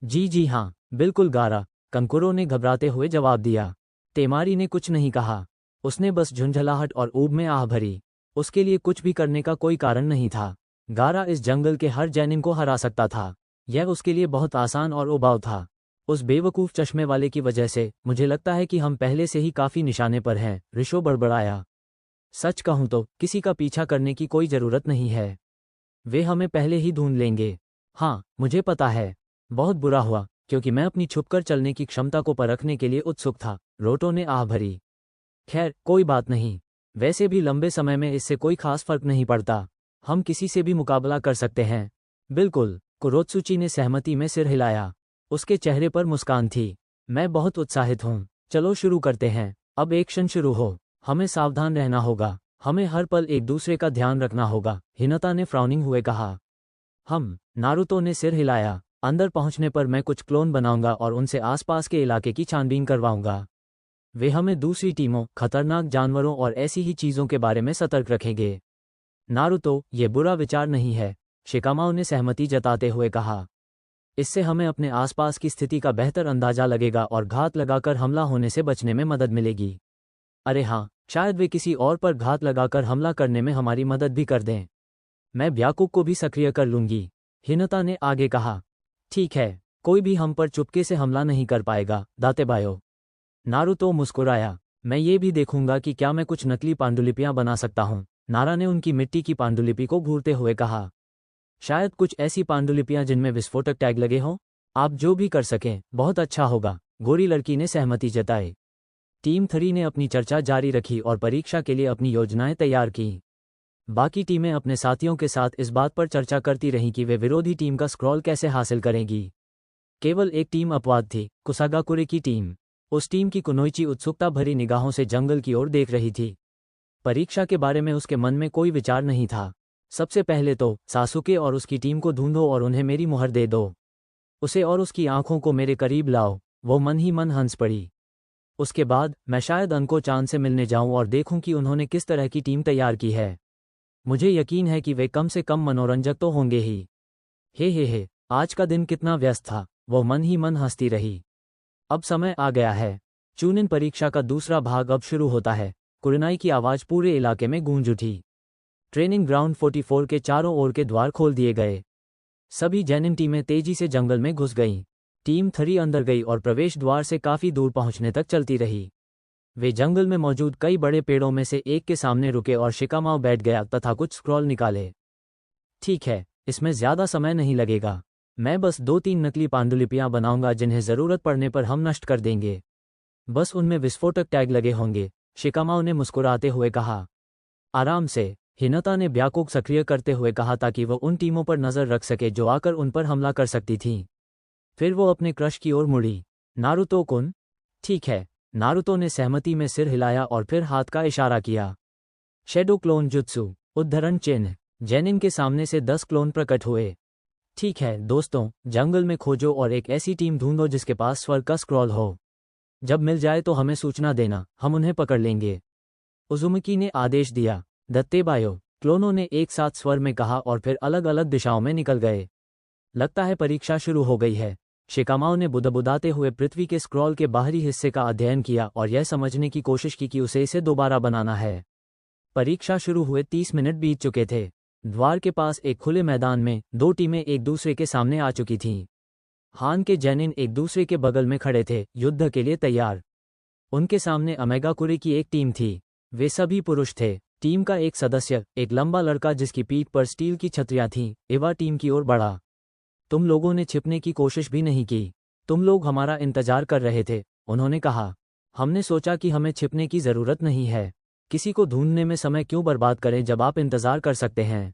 जी हाँ, बिल्कुल गारा, कंकुरो ने घबराते हुए जवाब दिया। तेमारी ने कुछ नहीं कहा। उसने बस झुंझलाहट और ऊब में आह भरी। उसके लिए कुछ भी करने का कोई कारण नहीं था। गारा इस जंगल के हर जैनिन को हरा सकता था। यह उसके लिए बहुत आसान और उबाऊ था। उस बेवकूफ चश्मे वाले की वजह से मुझे लगता है कि हम पहले से ही काफी निशाने पर हैं, रिशो बड़बड़ाया। सच कहूं तो किसी का पीछा करने की कोई जरूरत नहीं है। वे हमें पहले ही ढूंढ लेंगे। हाँ, मुझे पता है। बहुत बुरा हुआ, क्योंकि मैं अपनी छुपकर चलने की क्षमता को परखने के लिए उत्सुक था, रोटो ने आह भरी। खैर, कोई बात नहीं। वैसे भी लंबे समय में इससे कोई खास फर्क नहीं पड़ता। हम किसी से भी मुकाबला कर सकते हैं। बिल्कुल, कुरोत्सुची ने सहमति में सिर हिलाया। उसके चेहरे पर मुस्कान थी। मैं बहुत उत्साहित हूँ। चलो शुरू करते हैं। अब एक्शन शुरू हो। हमें सावधान रहना होगा। हमें हर पल एक दूसरे का ध्यान रखना होगा, हिनता ने फ्राउनिंग हुए कहा। नारुतो ने सिर हिलाया। अंदर पहुंचने पर मैं कुछ क्लोन बनाऊंगा और उनसे आसपास के इलाके की छानबीन करवाऊंगा। वे हमें दूसरी टीमों, खतरनाक जानवरों और ऐसी ही चीजों के बारे में सतर्क रखेंगे। नारुतो, ये बुरा विचार नहीं है, शिकामाओ ने सहमति जताते हुए कहा। इससे हमें अपने आसपास की स्थिति का बेहतर अंदाजा लगेगा और घात लगाकर हमला होने से बचने में मदद मिलेगी। अरे हाँ, शायद वे किसी और पर घात लगाकर हमला करने में हमारी मदद भी कर दें। मैं ब्याकुक को भी सक्रिय कर लूंगी, हिनता ने आगे कहा। ठीक है, कोई भी हम पर चुपके से हमला नहीं कर पाएगा, दातेबायो। नारुतो मुस्कुराया। मैं ये भी देखूंगा कि क्या मैं कुछ नकली पांडुलिपियां बना सकता हूँ, नारा ने उनकी मिट्टी की पांडुलिपि को घूरते हुए कहा। शायद कुछ ऐसी पांडुलिपियां जिनमें विस्फोटक टैग लगे हों? आप जो भी कर सकें बहुत अच्छा होगा, गोरी लड़की ने सहमति जताई। टीम 3 ने अपनी चर्चा जारी रखी और परीक्षा के लिए अपनी योजनाएं तैयार की। बाकी टीमें अपने साथियों के साथ इस बात पर चर्चा करती रहीं कि वे विरोधी टीम का स्क्रॉल कैसे हासिल करेंगी। केवल एक टीम अपवाद थी, कुसागाकुरे की टीम। उस टीम की कुनोइची उत्सुकता भरी निगाहों से जंगल की ओर देख रही थी। परीक्षा के बारे में उसके मन में कोई विचार नहीं था। सबसे पहले तो सासुके और उसकी टीम को ढूंढो और उन्हें मेरी मुहर दे दो। उसे और उसकी आंखों को मेरे करीब लाओ। वो मन ही मन हंस पड़ी। उसके बाद मैं शायद अनको चांद से मिलने जाऊं और देखूं कि उन्होंने किस तरह की टीम तैयार की है। मुझे यकीन है कि वे कम से कम मनोरंजक तो होंगे ही। हे, आज का दिन कितना व्यस्त था, वो मन ही मन हंसती रही। अब समय आ गया है। चूनिन परीक्षा का दूसरा भाग अब शुरू होता है। कुरनाई की आवाज़ पूरे इलाके में गूंज उठी। ट्रेनिंग ग्राउंड 44 के चारों ओर के द्वार खोल दिए गए। सभी जेनिन टीमें तेजी से जंगल में घुस गईं। टीम 3 अंदर गई और प्रवेश द्वार से काफी दूर पहुंचने तक चलती रही। वे जंगल में मौजूद कई बड़े पेड़ों में से एक के सामने रुके और शिकामाओ बैठ गया तथा कुछ स्क्रॉल निकाले। ठीक है, इसमें ज्यादा समय नहीं लगेगा। मैं बस 2-3 नकली पांडुलिपियां बनाऊंगा जिन्हें जरूरत पड़ने पर हम नष्ट कर देंगे। बस उनमें विस्फोटक टैग लगे होंगे, शिकामाओ ने मुस्कुराते हुए कहा। आराम से, हिनाता ने ब्याकुक सक्रिय करते हुए कहा ताकि वह उन टीमों पर नजर रख सके जो आकर उन पर हमला कर सकती थीं। फिर वो अपने क्रश की ओर मुड़ी। नारुतो-कुन? ठीक है, नारुतो ने सहमति में सिर हिलाया और फिर हाथ का इशारा किया। शैडो क्लोन जुत्सु, उद्धरण चिन्ह। जेनिन के सामने से 10 क्लोन प्रकट हुए। ठीक है दोस्तों, जंगल में खोजो और एक ऐसी टीम ढूंढो जिसके पास स्वर्ग का स्क्रॉल हो। जब मिल जाए तो हमें सूचना देना, हम उन्हें पकड़ लेंगे। उजुमिकी ने आदेश दिया। दत्तेबायो, क्लोनों ने एक साथ स्वर में कहा और फिर अलग अलग दिशाओं में निकल गए। लगता है परीक्षा शुरू हो गई है। शिकामाओ ने बुदबुदाते हुए पृथ्वी के स्क्रॉल के बाहरी हिस्से का अध्ययन किया और यह समझने की कोशिश की कि उसे इसे दोबारा बनाना है। परीक्षा शुरू हुए 30 मिनट बीत चुके थे। द्वार के पास एक खुले मैदान में 2 टीमें एक दूसरे के सामने आ चुकी थीं। हान के जेनिन एक दूसरे के बगल में खड़े थे, युद्ध के लिए तैयार। उनके सामने अमेगाकुरे की एक टीम थी। वे सभी पुरुष थे। टीम का एक सदस्य, एक लंबा लड़का जिसकी पीठ पर स्टील की छतरियां थीं, इवा टीम की ओर बढ़ा। तुम लोगों ने छिपने की कोशिश भी नहीं की। तुम लोग हमारा इंतजार कर रहे थे, उन्होंने कहा। हमने सोचा कि हमें छिपने की जरूरत नहीं है। किसी को ढूंढने में समय क्यों बर्बाद करें जब आप इंतजार कर सकते हैं।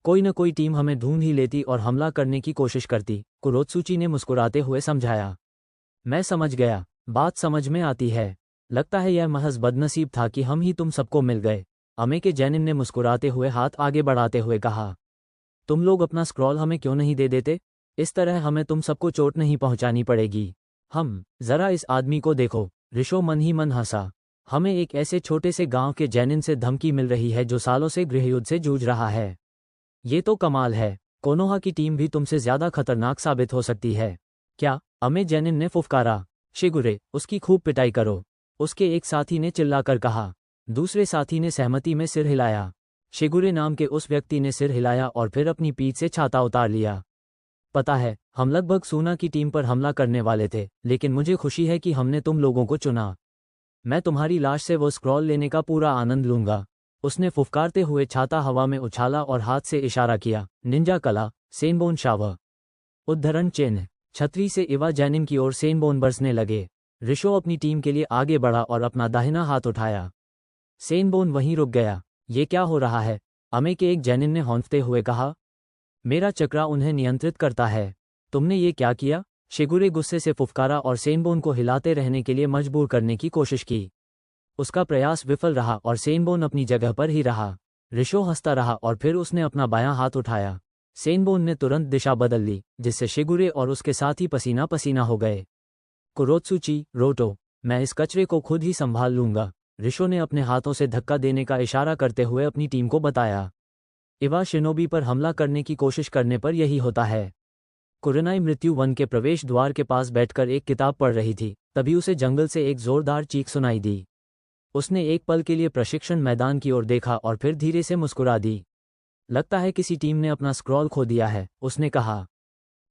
कोई न कोई टीम हमें ढूंढ ही लेती और हमला करने की कोशिश करती, कुरोत्सुची ने मुस्कुराते हुए समझाया। मैं समझ गया, बात समझ में आती है। लगता है यह महज बदनसीब था कि हम ही तुम सबको मिल गए। अमे के जेनिन ने मुस्कुराते हुए हाथ आगे बढ़ाते हुए कहा। तुम लोग अपना स्क्रॉल हमें क्यों नहीं दे देते? इस तरह हमें तुम सबको चोट नहीं पहुंचानी पड़ेगी। जरा इस आदमी को देखो, रिशो मन ही मन हंसा। हमें एक ऐसे छोटे से गांव के जेनिन से धमकी मिल रही है जो सालों से गृहयुद्ध से जूझ रहा है। ये तो कमाल है। कोनोहा की टीम भी तुमसे ज्यादा खतरनाक साबित हो सकती है। क्या? अमे जेनिन ने फुफकारा। शिगुरे, उसकी खूब पिटाई करो, उसके एक साथी ने चिल्लाकर कहा। दूसरे साथी ने सहमति में सिर हिलाया। शिगुरे नाम के उस व्यक्ति ने सिर हिलाया और फिर अपनी पीठ से छाता उतार लिया। पता है, हम लगभग सूना की टीम पर हमला करने वाले थे, लेकिन मुझे खुशी है कि हमने तुम लोगों को चुना। मैं तुम्हारी लाश से वो स्क्रॉल लेने का पूरा आनंद लूंगा। उसने फुफकारते हुए छाता हवा में उछाला और हाथ से इशारा किया। निंजा कला, सेनबोन शावर। उद्धरण चिन्ह। छतरी से इवा जेनिन की ओर सेनबोन बरसने लगे। रिशो अपनी टीम के लिए आगे बढ़ा और अपना दाहिना हाथ उठाया। सेनबोन वहीं रुक गया। ये क्या हो रहा है? अमे के एक जेनिन ने हौंफते हुए कहा। मेरा चक्रा उन्हें नियंत्रित करता है। तुमने ये क्या किया? शिगुरे गुस्से से फुफकारा और सेनबोन को हिलाते रहने के लिए मजबूर करने की कोशिश की। उसका प्रयास विफल रहा और सेनबोन अपनी जगह पर ही रहा। रिशो हंसता रहा और फिर उसने अपना बायां हाथ उठाया। सेनबोन ने तुरंत दिशा बदल ली, जिससे शिगुरे और उसके साथी पसीना पसीना हो गए। कुरोत्सुची, रोटो, मैं इस कचरे को खुद ही संभाल लूंगा, रिशो ने अपने हाथों से धक्का देने का इशारा करते हुए अपनी टीम को बताया। इवा शिनोबी पर हमला करने की कोशिश करने पर यही होता है। कुरनाई मृत्यु वन के प्रवेश द्वार के पास बैठकर एक किताब पढ़ रही थी, तभी उसे जंगल से एक जोरदार चीख सुनाई दी। उसने एक पल के लिए प्रशिक्षण मैदान की ओर देखा और फिर धीरे से मुस्कुरा दी। लगता है किसी टीम ने अपना स्क्रॉल खो दिया है, उसने कहा।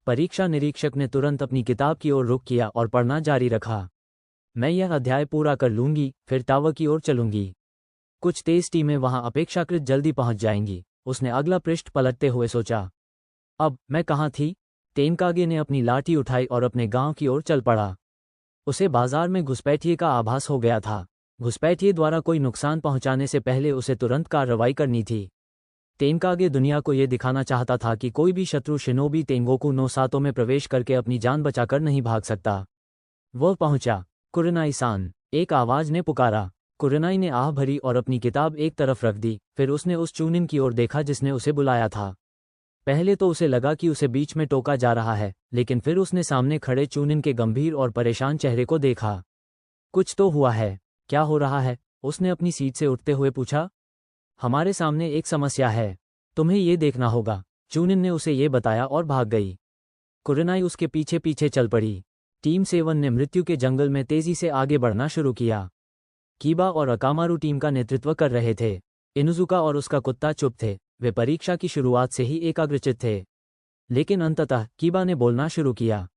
परीक्षा निरीक्षक ने तुरंत अपनी किताब की ओर रुख किया और पढ़ना जारी रखा। मैं यह अध्याय पूरा कर लूंगी, फिर टावर की ओर चलूंगी। कुछ तेज टीमें वहां अपेक्षाकृत जल्दी पहुंच जाएंगी, उसने अगला पृष्ठ पलटते हुए सोचा। अब मैं कहाँ थी? तेनकागे ने अपनी लाठी उठाई और अपने गांव की ओर चल पड़ा। उसे बाजार में घुसपैठिए का आभास हो गया था। घुसपैठिए द्वारा कोई नुकसान पहुंचाने से पहले उसे तुरंत कार्रवाई करनी थी। तेनकागे दुनिया को ये दिखाना चाहता था कि कोई भी शत्रु शिनोबी तेंगोकू नो सातो में प्रवेश करके अपनी जान बचाकर नहीं भाग सकता। वह पहुंचा। कुरनाई-सान, एक आवाज ने पुकारा। कुरनाई ने आह भरी और अपनी किताब एक तरफ रख दी। फिर उसने उस चूनिन की ओर देखा जिसने उसे बुलाया था। पहले तो उसे लगा कि उसे बीच में टोका जा रहा है, लेकिन फिर उसने सामने खड़े चूनिन के गंभीर और परेशान चेहरे को देखा। कुछ तो हुआ है। क्या हो रहा है? उसने अपनी सीट से उठते हुए पूछा। हमारे सामने एक समस्या है, तुम्हें ये देखना होगा। चूनिन ने उसे ये बताया और भाग गई। कुरनाई उसके पीछे पीछे चल पड़ी। टीम 7 ने मृत्यु के जंगल में तेजी से आगे बढ़ना शुरू किया। कीबा और अकामारू टीम का नेतृत्व कर रहे थे। इनुजुका और उसका कुत्ता चुप थे। वे परीक्षा की शुरुआत से ही एकाग्रचित थे। लेकिन अंततः कीबा ने बोलना शुरू किया।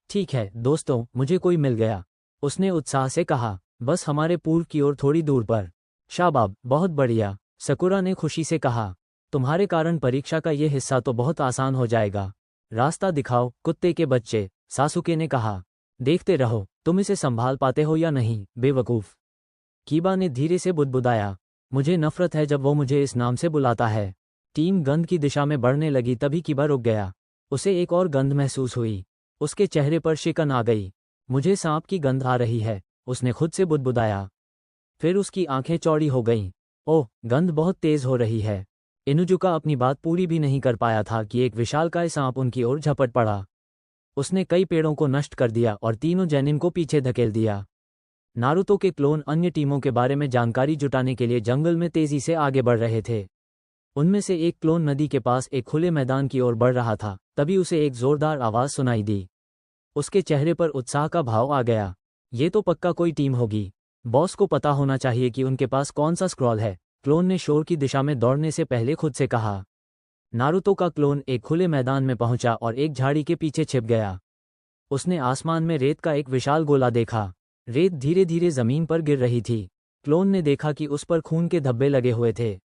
ठीक है दोस्तों, मुझे कोई मिल गया, उसने उत्साह से कहा। बस हमारे पूर्व की ओर थोड़ी दूर पर। शाबाब, बहुत बढ़िया, सकुरा ने खुशी से कहा। तुम्हारे कारण परीक्षा का ये हिस्सा तो बहुत आसान हो जाएगा। रास्ता दिखाओ कुत्ते के बच्चे, सासुके ने कहा। देखते रहो तुम इसे संभाल पाते हो या नहीं, बेवकूफ। कीबा ने धीरे से बुदबुदाया। मुझे नफरत है जब वो मुझे इस नाम से बुलाता है। टीम गंध की दिशा में बढ़ने लगी तभी कीबा रुक गया। उसे एक और गंध महसूस हुई। उसके चेहरे पर शिकन आ गई। मुझे सांप की गंध आ रही है, उसने खुद से बुदबुदाया। फिर उसकी आंखें चौड़ी हो गईं। ओह, गंध बहुत तेज हो रही है। इनुजुका अपनी बात पूरी भी नहीं कर पाया था कि एक विशालकाय सांप उनकी ओर झपट पड़ा। उसने कई पेड़ों को नष्ट कर दिया और तीनों जेनिन को पीछे धकेल दिया। नारुतो के क्लोन अन्य टीमों के बारे में जानकारी जुटाने के लिए जंगल में तेजी से आगे बढ़ रहे थे। उनमें से एक क्लोन नदी के पास एक खुले मैदान की ओर बढ़ रहा था। तभी उसे एक जोरदार आवाज सुनाई दी। उसके चेहरे पर उत्साह का भाव आ गया। ये तो पक्का कोई टीम होगी। बॉस को पता होना चाहिए कि उनके पास कौन सा स्क्रॉल है, क्लोन ने शोर की दिशा में दौड़ने से पहले खुद से कहा। नारुतो का क्लोन एक खुले मैदान में पहुंचा और एक झाड़ी के पीछे छिप गया। उसने आसमान में रेत का एक विशाल गोला देखा। रेत धीरे धीरे जमीन पर गिर रही थी। क्लोन ने देखा कि उस पर खून के धब्बे लगे हुए थे।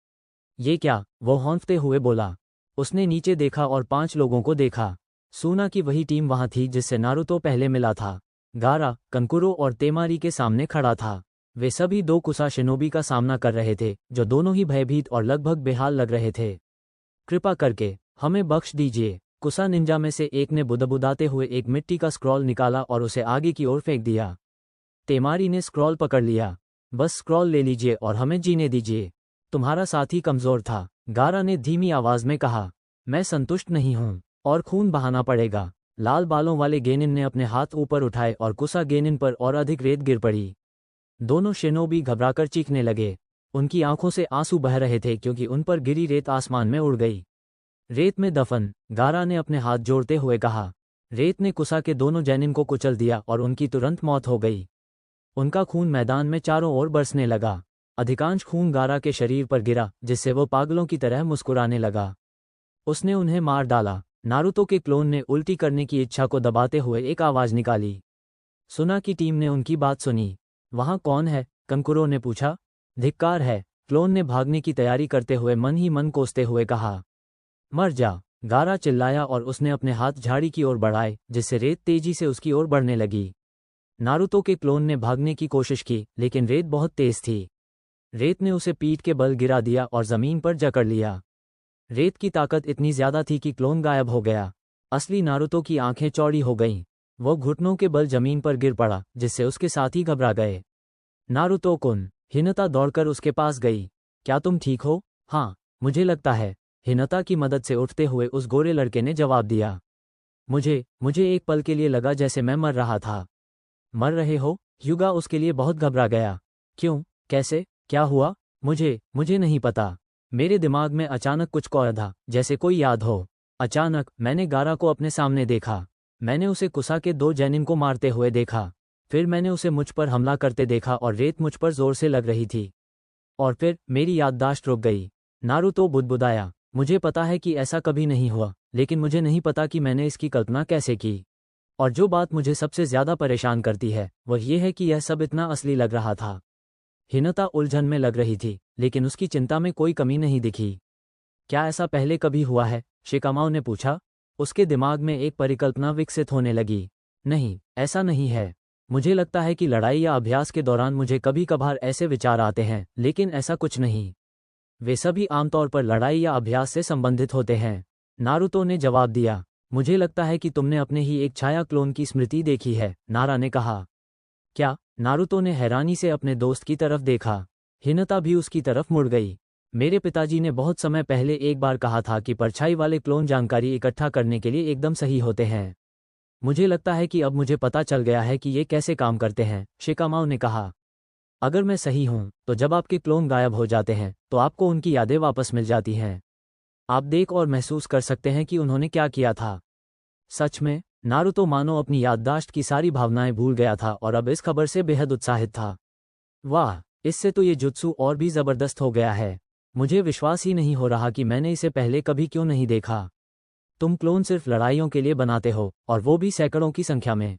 ये क्या? वो हौंफते हुए बोला। उसने नीचे देखा और 5 लोगों को देखा। सूना की वही टीम वहां थी जिससे नारुतो पहले मिला था। गारा, कंकुरो और तेमारी के सामने खड़ा था। वे सभी 2 कुसा शिनोबी का सामना कर रहे थे, जो दोनों ही भयभीत और लगभग बेहाल लग रहे थे। कृपा करके हमें बख्श दीजिए, कुसा निंजा में से एक ने बुदबुदाते हुए एक मिट्टी का स्क्रॉल निकाला और उसे आगे की ओर फेंक दिया। तेमारी ने स्क्रॉल पकड़ लिया। बस स्क्रॉल ले लीजिए और हमें जीने दीजिए। तुम्हारा साथी कमजोर था, गारा ने धीमी आवाज में कहा। मैं संतुष्ट नहीं हूं, और खून बहाना पड़ेगा। लाल बालों वाले गेनिन ने अपने हाथ ऊपर उठाए और कुसा गेनिन पर और अधिक रेत गिर पड़ी। दोनों शिनोबी घबराकर चीखने लगे। उनकी आंखों से आंसू बह रहे थे क्योंकि उन पर गिरी रेत आसमान में उड़ गई। रेत में दफन, गारा ने अपने हाथ जोड़ते हुए कहा। रेत ने कुसा के दोनों जेनिन को कुचल दिया और उनकी तुरंत मौत हो गई। उनका खून मैदान में चारों ओर बरसने लगा। अधिकांश खून गारा के शरीर पर गिरा, जिससे वो पागलों की तरह मुस्कुराने लगा। उसने उन्हें मार डाला। नारुतो के क्लोन ने उल्टी करने की इच्छा को दबाते हुए एक आवाज निकाली। सुना की टीम ने उनकी बात सुनी। वहां कौन है? कंकुरो ने पूछा। धिक्कार है, क्लोन ने भागने की तैयारी करते हुए मन ही मन कोसते हुए कहा। मर जा, गारा चिल्लाया और उसने अपने हाथ झाड़ी की ओर बढ़ाए, जिससे रेत तेजी से उसकी ओर बढ़ने लगी। नारुतो के क्लोन ने भागने की कोशिश की, लेकिन रेत बहुत तेज थी। रेत ने उसे पीठ के बल गिरा दिया और जमीन पर जकड़ लिया। रेत की ताकत इतनी ज्यादा थी कि क्लोन गायब हो गया। असली नारुतो की आंखें चौड़ी हो गईं। वो घुटनों के बल जमीन पर गिर पड़ा, जिससे उसके साथी घबरा गए। नारुतो कुन, हिनता दौड़कर उसके पास गई। क्या तुम ठीक हो? हाँ, मुझे लगता है, हिनता की मदद से उठते हुए उस गोरे लड़के ने जवाब दिया। मुझे एक पल के लिए लगा जैसे मैं मर रहा था। मर रहे हो? युगा उसके लिए बहुत घबरा गया। क्यों? कैसे? क्या हुआ? मुझे नहीं पता। मेरे दिमाग में अचानक कुछ कौया था, जैसे कोई याद हो। अचानक मैंने गारा को अपने सामने देखा। मैंने उसे कुसा के 2 जेनिन को मारते हुए देखा। फिर मैंने उसे मुझ पर हमला करते देखा और रेत मुझ पर जोर से लग रही थी। और फिर मेरी याददाश्त रुक गई। नारुतो बुदबुदाया। मुझे पता है कि ऐसा कभी नहीं हुआ, लेकिन मुझे नहीं पता कि मैंने इसकी कल्पना कैसे की। और जो बात मुझे सबसे ज्यादा परेशान करती है वह यह है कि यह सब इतना असली लग रहा था। हिनता उलझन में लग रही थी, लेकिन उसकी चिंता में कोई कमी नहीं दिखी। क्या ऐसा पहले कभी हुआ है? शिकामाओ ने पूछा। उसके दिमाग में एक परिकल्पना विकसित होने लगी। नहीं, ऐसा नहीं है। मुझे लगता है कि लड़ाई या अभ्यास के दौरान मुझे कभी कभार ऐसे विचार आते हैं, लेकिन ऐसा कुछ नहीं। वे सभी आमतौर पर लड़ाई या अभ्यास से संबंधित होते हैं। नारुतो ने जवाब दिया। मुझे लगता है कि तुमने अपने ही एक छाया क्लोन की स्मृति देखी है, नारा ने कहा। क्या? नारुतो ने हैरानी से अपने दोस्त की तरफ देखा। हिनता भी उसकी तरफ मुड़ गई। मेरे पिताजी ने बहुत समय पहले एक बार कहा था कि परछाई वाले क्लोन जानकारी इकट्ठा करने के लिए एकदम सही होते हैं। मुझे लगता है कि अब मुझे पता चल गया है कि ये कैसे काम करते हैं, शिकामाओ ने कहा। अगर मैं सही हूं, तो जब आपके क्लोन गायब हो जाते हैं तो आपको उनकी यादें वापस मिल जाती हैं। आप देख और महसूस कर सकते हैं कि उन्होंने क्या किया था। सच में? नारुतो मानो अपनी याददाश्त की सारी भावनाएं भूल गया था और अब इस खबर से बेहद उत्साहित था। वाह, इससे तो ये जुत्सु और भी जबरदस्त हो गया है। मुझे विश्वास ही नहीं हो रहा कि मैंने इसे पहले कभी क्यों नहीं देखा। तुम क्लोन सिर्फ लड़ाइयों के लिए बनाते हो, और वो भी सैकड़ों की संख्या में।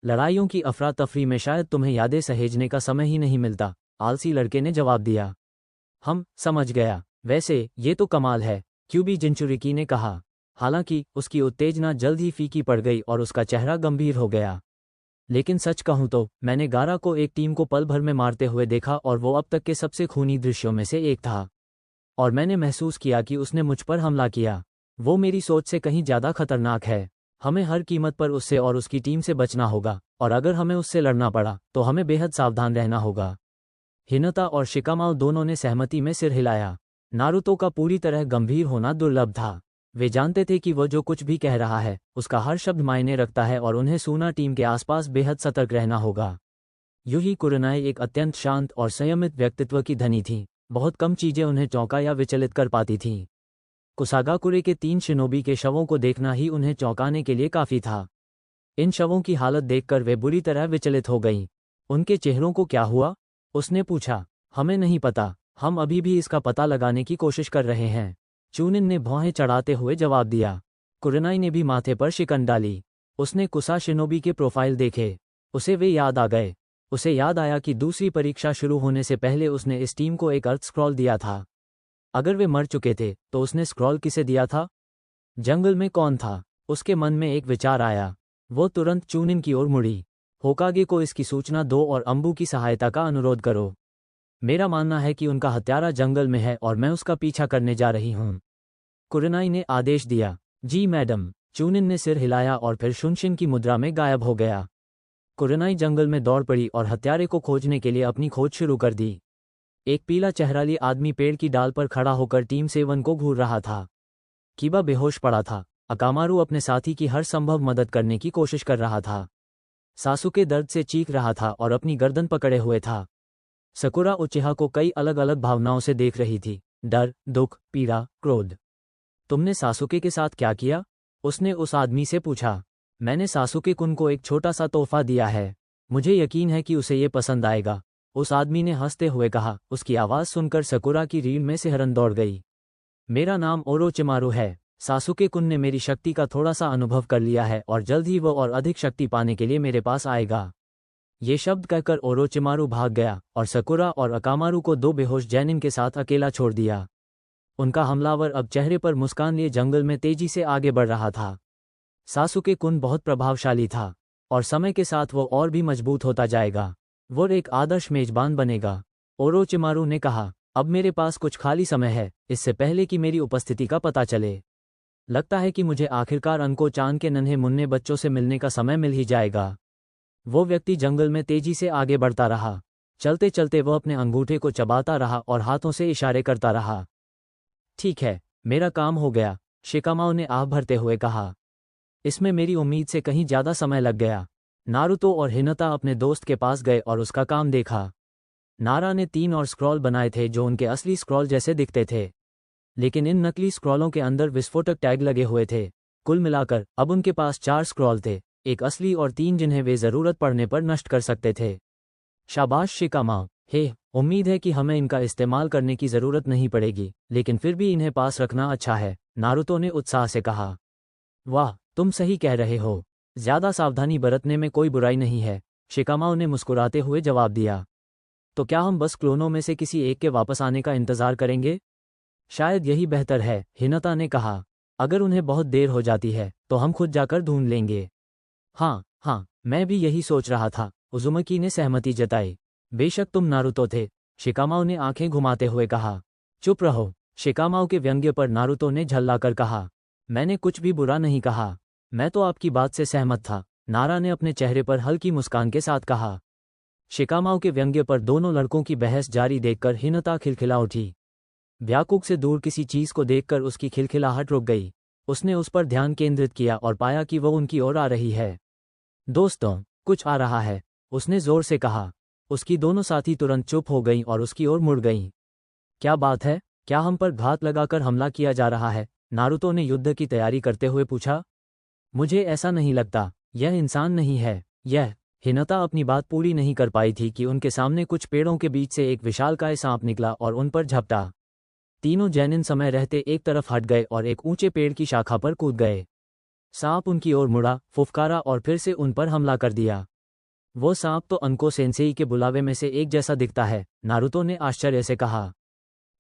लड़ाइयों की अफरा तफरी में शायद तुम्हें यादें सहेजने का समय ही नहीं मिलता, आलसी लड़के ने जवाब दिया। समझ गया। वैसे ये तो कमाल है, क्यूबी जिंचुरिकी ने कहा। हालांकि उसकी उत्तेजना जल्द ही फीकी पड़ गई और उसका चेहरा गंभीर हो गया। लेकिन सच कहूं तो मैंने गारा को एक टीम को पल भर में मारते हुए देखा और वो अब तक के सबसे खूनी दृश्यों में से एक था। और मैंने महसूस किया कि उसने मुझ पर हमला किया। वो मेरी सोच से कहीं ज़्यादा खतरनाक है। हमें हर कीमत पर उससे और उसकी टीम से बचना होगा, और अगर हमें उससे लड़ना पड़ा तो हमें बेहद सावधान रहना होगा। हिनता और शिकामाओ दोनों ने सहमति में सिर हिलाया। नारुतो का पूरी तरह गंभीर होना दुर्लभ था। वे जानते थे कि वह जो कुछ भी कह रहा है उसका हर शब्द मायने रखता है और उन्हें सूना टीम के आसपास बेहद सतर्क रहना होगा। यूही कुरनाई एक अत्यंत शांत और संयमित व्यक्तित्व की धनी थी। बहुत कम चीजें उन्हें चौंका या विचलित कर पाती थीं। कुसागाकुरे के 3 शिनोबी के शवों को देखना ही उन्हें चौंकाने के लिए काफी था। इन शवों की हालत देखकर वे बुरी तरह विचलित हो गईं। उनके चेहरों को क्या हुआ? उसने पूछा। हमें नहीं पता, हम अभी भी इसका पता लगाने की कोशिश कर रहे हैं, चूनिन ने भौहें चढ़ाते हुए जवाब दिया। कुरनाई ने भी माथे पर शिकन डाली। उसने कुसा शिनोबी के प्रोफाइल देखे। उसे वे याद आ गए। उसे याद आया कि दूसरी परीक्षा शुरू होने से पहले उसने इस टीम को एक अर्थ स्क्रॉल दिया था। अगर वे मर चुके थे तो उसने स्क्रॉल किसे दिया था? जंगल में कौन था? उसके मन में एक विचार आया। वो तुरंत चूनिन की ओर मुड़ी। होकागे को इसकी सूचना दो और अंबू की सहायता का अनुरोध करो। मेरा मानना है कि उनका हत्यारा जंगल में है और मैं उसका पीछा करने जा रही हूं, कुरनाई ने आदेश दिया। जी मैडम, चूनिन ने सिर हिलाया और फिर शुनशिन की मुद्रा में गायब हो गया। कुरनाई जंगल में दौड़ पड़ी और हत्यारे को खोजने के लिए अपनी खोज शुरू कर दी। एक पीला चेहराली आदमी पेड़ की डाल पर खड़ा होकर टीम 7 को घूर रहा था। कीबा बेहोश पड़ा था। अकामारू अपने साथी की हर संभव मदद करने की कोशिश कर रहा था। सासुके दर्द से चीख रहा था और अपनी गर्दन पकड़े हुए था। सकुरा उचिहा को कई अलग अलग भावनाओं से देख रही थी, डर, दुख, पीड़ा, क्रोध। तुमने सासुके के साथ क्या किया? उसने उस आदमी से पूछा। मैंने सासुके कुन को एक छोटा सा तोहफा दिया है। मुझे यकीन है कि उसे ये पसंद आएगा, उस आदमी ने हंसते हुए कहा। उसकी आवाज़ सुनकर सकुरा की रीढ़ में सिहरन दौड़ गई। मेरा नाम ओरोचिमारू है। सासुके कुन ने मेरी शक्ति का थोड़ा सा अनुभव कर लिया है और जल्द ही वो और अधिक शक्ति पाने के लिए मेरे पास आएगा। ये शब्द कहकर ओरोचिमारू भाग गया और सकुरा और अकामारू को 2 बेहोश जैनिन के साथ अकेला छोड़ दिया। उनका हमलावर अब चेहरे पर मुस्कान लिए जंगल में तेजी से आगे बढ़ रहा था। सासुके कुन बहुत प्रभावशाली था और समय के साथ वो और भी मजबूत होता जाएगा। वो एक आदर्श मेजबान बनेगा, ओरोचिमारू ने कहा। अब मेरे पास कुछ खाली समय है, इससे पहले कि मेरी उपस्थिति का पता चले। लगता है कि मुझे आखिरकार अनको चान के नन्हे मुन्ने बच्चों से मिलने का समय मिल ही जाएगा। वो व्यक्ति जंगल में तेजी से आगे बढ़ता रहा। चलते चलते वह अपने अंगूठे को चबाता रहा और हाथों से इशारे करता रहा। ठीक है, मेरा काम हो गया, शिकामाओ ने आह भरते हुए कहा। इसमें मेरी उम्मीद से कहीं ज्यादा समय लग गया। नारुतो और हिनता अपने दोस्त के पास गए और उसका काम देखा। नारा ने 3 और स्क्रॉल बनाए थे जो उनके असली स्क्रॉल जैसे दिखते थे, लेकिन इन नकली स्क्रॉलों के अंदर विस्फोटक टैग लगे हुए थे। कुल मिलाकर अब उनके पास 4 स्क्रॉल थे, एक असली और 3 जिन्हें वे जरूरत पड़ने पर नष्ट कर सकते थे। शाबाश शिकामाओ। हे, उम्मीद है कि हमें इनका इस्तेमाल करने की जरूरत नहीं पड़ेगी, लेकिन फिर भी इन्हें पास रखना अच्छा है, नारुतो ने उत्साह से कहा। वाह, तुम सही कह रहे हो। ज्यादा सावधानी बरतने में कोई बुराई नहीं है, शिकामाओ ने मुस्कुराते हुए जवाब दिया। तो क्या हम बस क्लोनों में से किसी एक के वापस आने का इंतजार करेंगे? शायद यही बेहतर है, हिनता ने कहा। अगर उन्हें बहुत देर हो जाती है तो हम खुद जाकर ढूंढ लेंगे। हाँ हाँ, मैं भी यही सोच रहा था, उजुमकी ने सहमति जताई। बेशक तुम नारुतो थे, शिकामाओ ने आंखें घुमाते हुए कहा। चुप रहो, शिकामाओ के व्यंग्य पर नारुतो ने झल्लाकर कहा। मैंने कुछ भी बुरा नहीं कहा, मैं तो आपकी बात से सहमत था, नारा ने अपने चेहरे पर हल्की मुस्कान के साथ कहा। शिकामाओ के व्यंग्य पर दोनों लड़कों की बहस जारी देखकर हिनता खिलखिला उठी। ब्याकुक से दूर किसी चीज को देखकर उसकी खिलखिलाहट रुक गई। उसने उस पर ध्यान केंद्रित किया और पाया कि वो उनकी ओर आ रही है। दोस्तों, कुछ आ रहा है, उसने जोर से कहा। उसकी दोनों साथी तुरंत चुप हो गईं और उसकी ओर मुड़ गईं। क्या बात है, क्या हम पर घात लगाकर हमला किया जा रहा है? नारुतो ने युद्ध की तैयारी करते हुए पूछा। मुझे ऐसा नहीं लगता, यह इंसान नहीं है, यह। हिनता अपनी बात पूरी नहीं कर पाई थी कि उनके सामने कुछ पेड़ों के बीच से एक विशालकाय सांप निकला और उन पर झपटा। तीनों जैनिन समय रहते एक तरफ हट गए और एक ऊंचे पेड़ की शाखा पर कूद गए। सांप उनकी ओर मुड़ा, फुफकारा और फिर से उन पर हमला कर दिया। वो सांप तो अनको सेंसेई के बुलावे में से एक जैसा दिखता है, नारुतो ने आश्चर्य से कहा।